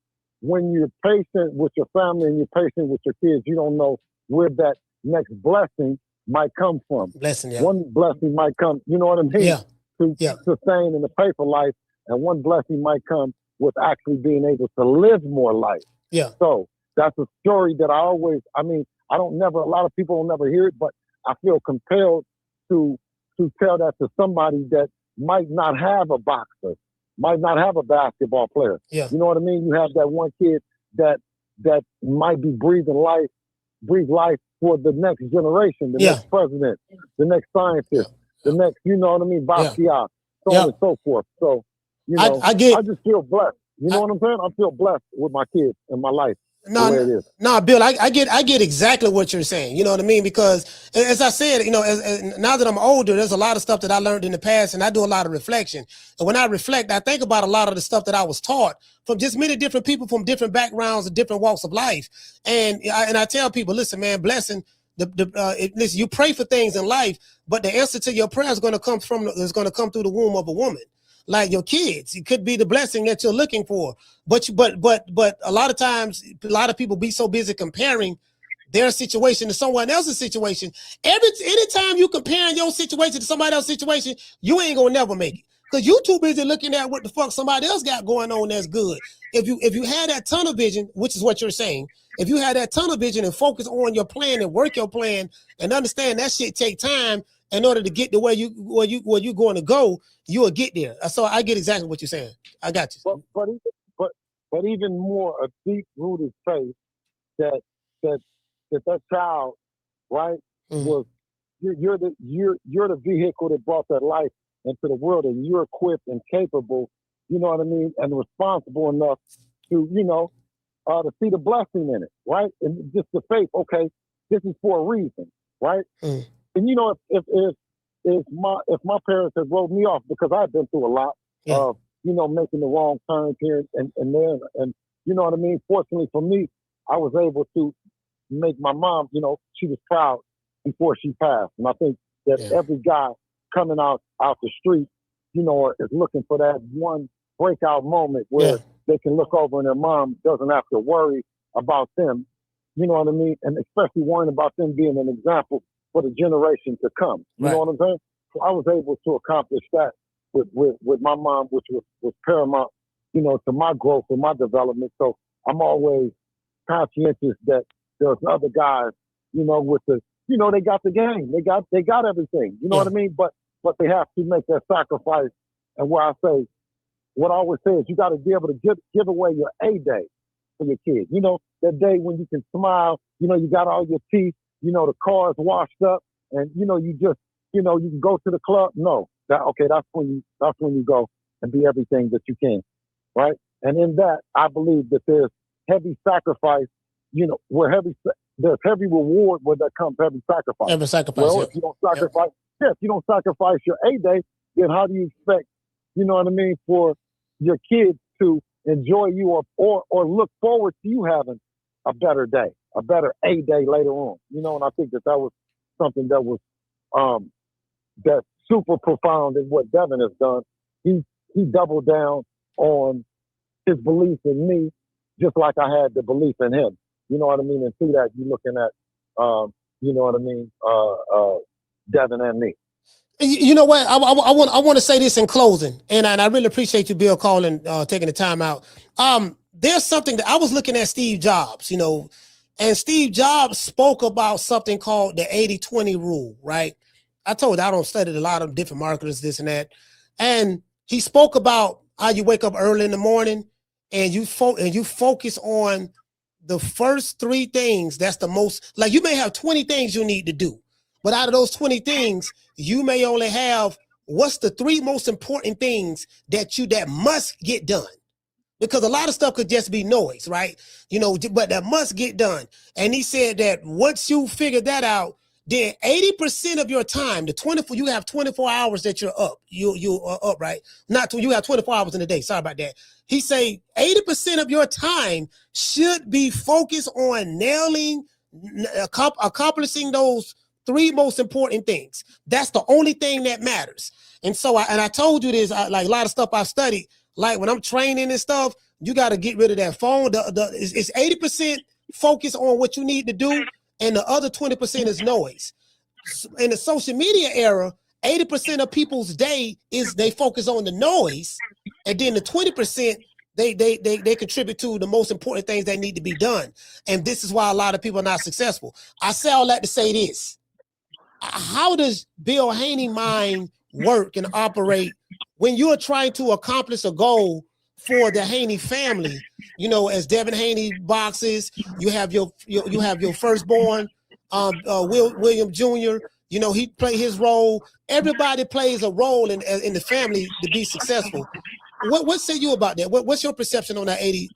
when you're patient with your family and you're patient with your kids, you don't know where that next blessing might come from. Blessing, yeah. One blessing might come, you know what I mean? Yeah. To sustain in the paper life, and one blessing might come with actually being able to live more life. Yeah. So that's a story that a lot of people will never hear it, but I feel compelled to tell that to somebody that might not have a boxer, might not have a basketball player. Yeah. You know what I mean? You have that one kid that might be breathe life for the next generation, the next president, the next scientist, the next, you know what I mean, Basquiat, so on and so forth. So, I just feel blessed. You know what I'm saying? I feel blessed with my kids and my life. No, Bill, I get exactly what you're saying. You know what I mean? Because as I said, as now that I'm older, there's a lot of stuff that I learned in the past, and I do a lot of reflection. And when I reflect, I think about a lot of the stuff that I was taught from just many different people from different backgrounds and different walks of life. And I tell people, listen, man, blessing. Listen, you pray for things in life, but the answer to your prayer is going to come through the womb of a woman. Like your kids, it could be the blessing that you're looking for. But a lot of times, a lot of people be so busy comparing their situation to someone else's situation. Anytime you comparing your situation to somebody else's situation, you ain't gonna never make it. Because you too busy looking at what the fuck somebody else got going on that's good. If you had that tunnel vision, which is what you're saying, if you had that tunnel vision and focus on your plan and work your plan and understand that shit take time in order to get to where you going to go, you will get there. So I get exactly what you're saying. I got you. But even more a deep rooted faith that child, right, was you're the vehicle that brought that life into the world, and you're equipped and capable, you know what I mean, and responsible enough to, to see the blessing in it, right? And just the faith, okay, this is for a reason, right? And if my parents had wrote me off, because I've been through a lot of, making the wrong turns here and there, and you know what I mean? Fortunately for me, I was able to make my mom, she was proud before she passed. And I think that every guy coming out the street, is looking for that one breakout moment where they can look over and their mom doesn't have to worry about them, you know what I mean? And especially worrying about them being an example for the generation to come. You know what I'm saying? So I was able to accomplish that with my mom, which was paramount, to my growth and my development. So I'm always conscientious that there's other guys, with the, they got the game, they got everything, you know what I mean? But they have to make that sacrifice. And what I always say is you got to be able to give away your A day for your kids. That day when you can smile, you got all your teeth, the car's washed up, and you just, you can go to the club. No, that's when you go and be everything that you can, right? And in that, I believe that there's heavy sacrifice. There's heavy reward where there comes heavy sacrifice. Heavy sacrifice. Well, if you don't sacrifice, if you don't sacrifice your A day, then how do you expect, you know what I mean, for your kids to enjoy you or look forward to you having a better day, a better A day later on? And I think that was something that was that's super profound in what Devin has done. He doubled down on his belief in me, just like I had the belief in him. You know what I mean? And through that, you're looking at, you know what I mean, Devin and me. You know what? I want to say this in closing, and I really appreciate you, Bill, calling, taking the time out. There's something that I was looking at Steve Jobs, And Steve Jobs spoke about something called the 80-20 rule, right? I told you I don't study a lot of different marketers, this and that. And he spoke about how you wake up early in the morning and you focus on the first 3 things. That's the most, like you may have 20 things you need to do, but out of those 20 things, you may only have what's the 3 most important things that must get done. Because a lot of stuff could just be noise, right? You know, but that must get done. And he said that once you figure that out, then 80% of your time, you have 24 hours that you're up. You are up, right? You have 24 hours in a day. Sorry about that. He say 80% of your time should be focused on accomplishing those 3 most important things. That's the only thing that matters. And so, I told you this, like a lot of stuff I've studied. Like when I'm training and stuff, you got to get rid of that phone. It's 80% focus on what you need to do, and the other 20% is noise. In the social media era, 80% of people's day is they focus on the noise, and then the 20% they contribute to the most important things that need to be done. And this is why a lot of people are not successful. I say all that to say this: how does Bill Haney mind work and operate when you are trying to accomplish a goal for the Haney family? You know, as Devin Haney boxes, you have your firstborn, William Jr. You know, he played his role. Everybody plays a role in the family to be successful. What say you about that? What's your perception on that 80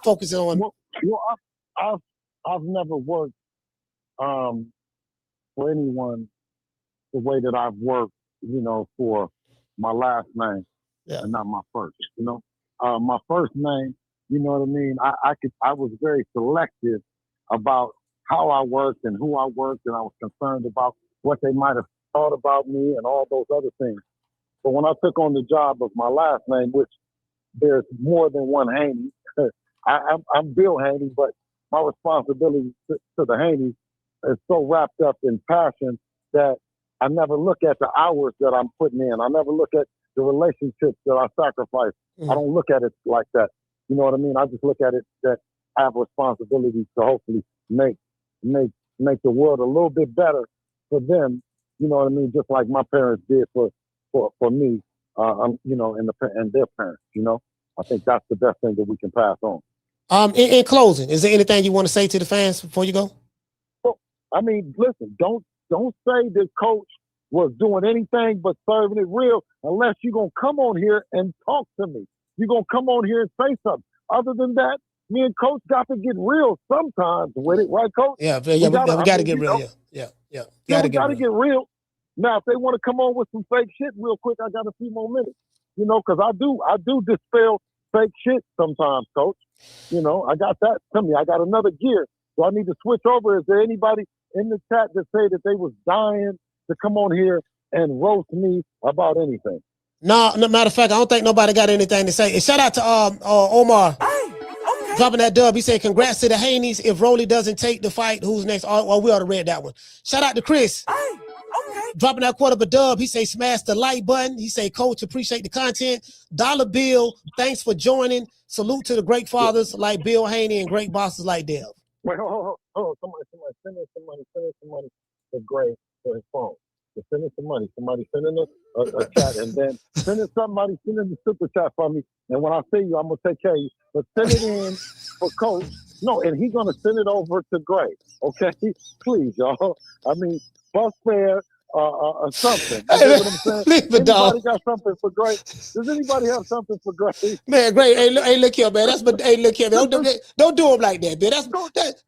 focusing on? Well, I've never worked for anyone the way that I've worked, you know, for my last name and not my first, you know. My first name, you know what I mean? I was very selective about how I worked and who I worked, and I was concerned about what they might have thought about me and all those other things. But when I took on the job of my last name, which there's more than one Haney, I'm Bill Haney, but my responsibility to the Haneys is so wrapped up in passion that I never look at the hours that I'm putting in. I never look at the relationships that I sacrifice. I don't look at it like that. You know what I mean? I just look at it that I have responsibility to hopefully make the world a little bit better for them. You know what I mean? Just like my parents did for me, you know, and their parents. You know, I think that's the best thing that we can pass on. In closing, is there anything you want to say to the fans before you go? Well, I mean, listen, don't say that Coach was doing anything but serving it real unless you're going to come on here and talk to me. You're going to come on here and say something. Other than that, me and Coach got to get real sometimes with it, right, Coach? Yeah, we got to get real. Yeah. We got to get real. Now, if they want to come on with some fake shit real quick, I got a few more minutes, you know, because I do dispel fake shit sometimes, Coach. You know, I got that to me. I got another gear. So I need to switch over. Is there anybody in the chat that say that they was dying to come on here and roast me about anything? No, matter of fact, I don't think nobody got anything to say. And shout out to Omar. Dropping that dub. He said, congrats to the Haneys. If Rolly doesn't take the fight, who's next? Oh, we already read that one. Shout out to Chris. Dropping that quarter of a dub. He say, smash the like button. He say, Coach, appreciate the content. Dollar Bill, thanks for joining. Salute to the great fathers like Bill Haney and great bosses like Dev. Wait, hold. Somebody send us some money for Gray for his phone. So send us some money. Somebody send in a chat, and then send in the super chat for me. And when I see you, I'm going to take care of you. But send it in for Coach. No, and he's going to send it over to Gray. Okay? Please, y'all. I mean, bus fare, something. You know what I'm saying? Anybody got something for Gray? Does anybody have something for Gray? Man, Gray, hey, look here, man. Hey, look here, man. Don't do him like that, man.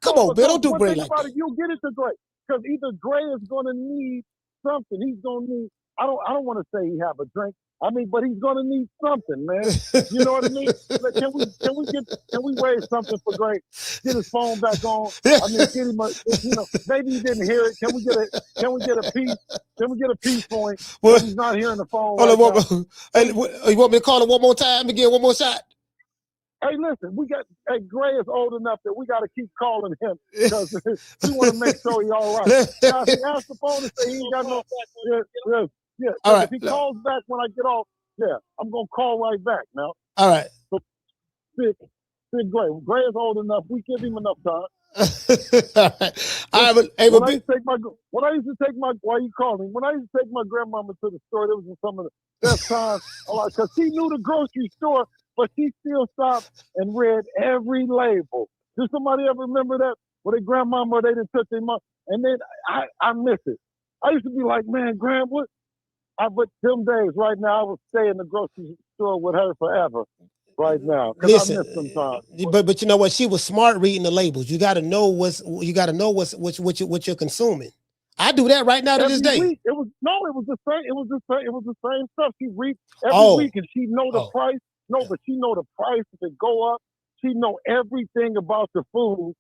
Come on, man. Don't do Gray like that. You'll get it to Gray. Because either Gray is going to need something. He's going to need, I don't want to say he have a drink. I mean, but he's going to need something, man. You know what I mean? Like, can we raise something for Gray? Get his phone back on. I mean, get him maybe he didn't hear it. Can we get a piece? Can we get a piece for him? Well, he's not hearing the phone. You want me to call him one more time and get one more shot? Hey, listen, Gray is old enough that we got to keep calling him because we want to make sure he's all right. Now, if he answers the phone and say he ain't got no, yeah. All right. If he calls back when I get off, I'm gonna call right back now. All right. So, Big Gray. Gray is old enough. We give him enough time. All right, but hey, When but I used to take my, why you calling? When I used to take my grandmama to the store, it was some of the best times. Because she knew the grocery store, but she still stopped and read every label. Does somebody ever remember that? Where their grandmama, they didn't touch their mom, and then I miss it. I used to be like, man, Grand, what? But them days, right now, I would stay in the grocery store with her forever. Right now, because I miss some time. But you know what? She was smart reading the labels. You got to know what you're consuming. I do that right now to this day. Week, it was the same. It was the same stuff. She read every week, and she know the price. But she know the price if it go up. She know everything about the food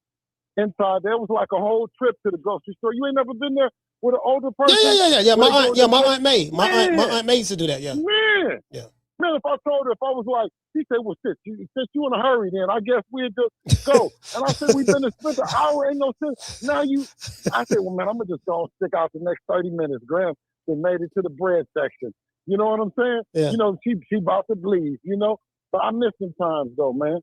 inside. There was like a whole trip to the grocery store. You ain't never been there with an older person? Yeah. My aunt May. My aunt May used to do that. Yeah. Man. Yeah. Man, if I told her, if I was like, she said, well, since you in a hurry, then I guess we'd just go. And I said, we've been to spend an hour, ain't no sense. Now I said, well, man, I'm going to just go and stick out the next 30 minutes. Graham made it to the bread section. You know what I'm saying? Yeah. You know, she about to bleed, you know? But I miss some times, though, man.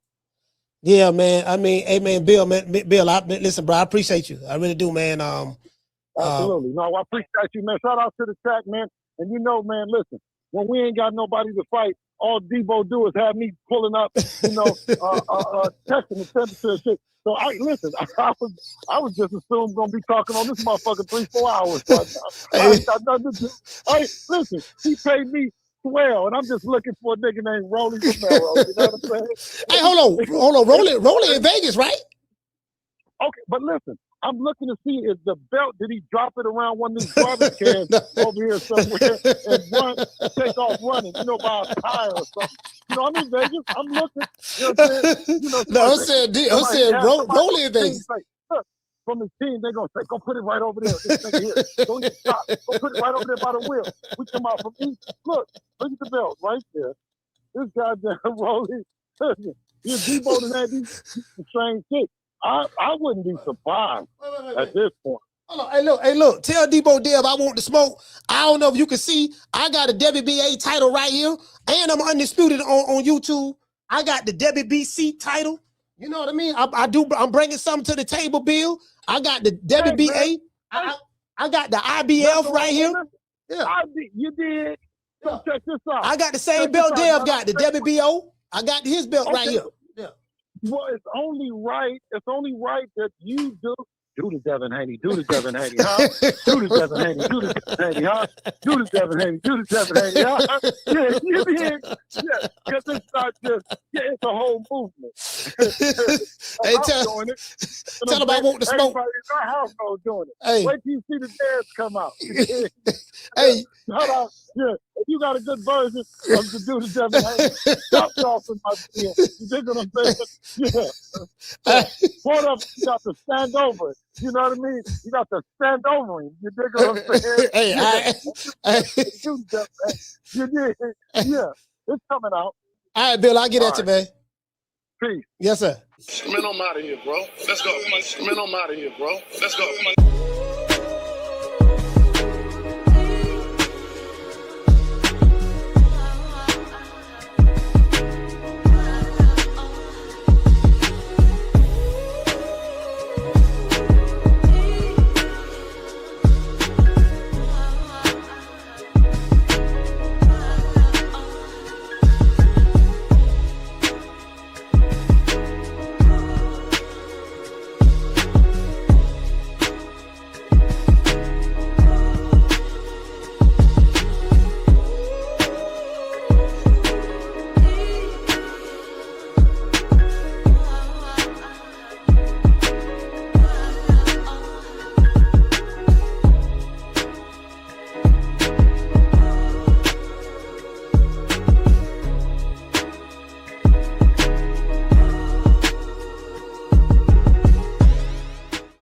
Yeah, man. I mean, hey, man, Bill, listen, bro, I appreciate you. I really do, man. Absolutely. No, I appreciate you, man. Shout out to the track, man. And you know, man, listen. When we ain't got nobody to fight, all Deebo do is have me pulling up, you know, testing the temperature and shit. So I was just assumed gonna be talking on this motherfucker 3-4 hours right now. I ain't got nothing to do. Hey, listen, he paid me $12, and I'm just looking for a nigga named Rolly Romero. You know what I'm saying? Hey, hold on, Rolly in Vegas, right? Okay, but listen. I'm looking to see if the belt, did he drop it around one of these garbage cans over here somewhere and take off running, you know, by a tire or something. You know, I'm in Vegas. I'm looking. You know what I'm saying? You know, I'm saying Rolly in Vegas. From his team, they're going to say, go put it right over there. This thing here. Don't even stop. Go put it right over there by the wheel. We come out from east. Look at the belt right there. This goddamn Rolly. Your Deebo Dev Haney, the same thing. I wouldn't be surprised at this point. Hold on. Hey, look. Tell Deebo Dev I want the smoke. I don't know if you can see. I got a WBA title right here, and I'm undisputed on YouTube. I got the WBC title. You know what I mean? I'm bringing something to the table, Bill. I got the WBA. I got the IBF right here. Yeah. You did. So check this out. I got the same belt Dev got, the WBO. I got his belt right here. Yeah. Well, it's only right that you do the Devin Haney, do the Devin Haney, huh? Do the Devin Haney, do the Devin Haney, huh? Do the Devin Haney, do the Devin Haney, huh? Yeah, you did. Yeah, because it's not just, it's a whole movement. Hey, tell them I want the smoke. Everybody in our household doing it. Hey. Wait till you see the dads come out. Hey. Shout out. Yeah, if you got a good version of the do the Devin Haney, stop off in my ear. You dig what I'm saying? Yeah. What up? You got to stand over it. You know what I mean? You got to stand over him. You dig what I'm saying? You did. Yeah, it's coming out. All right, Bill, I'll get at you, man. Peace. Yes, sir. Man, I'm out of here, bro. Let's go. Man, I'm out of here, bro. Let's go.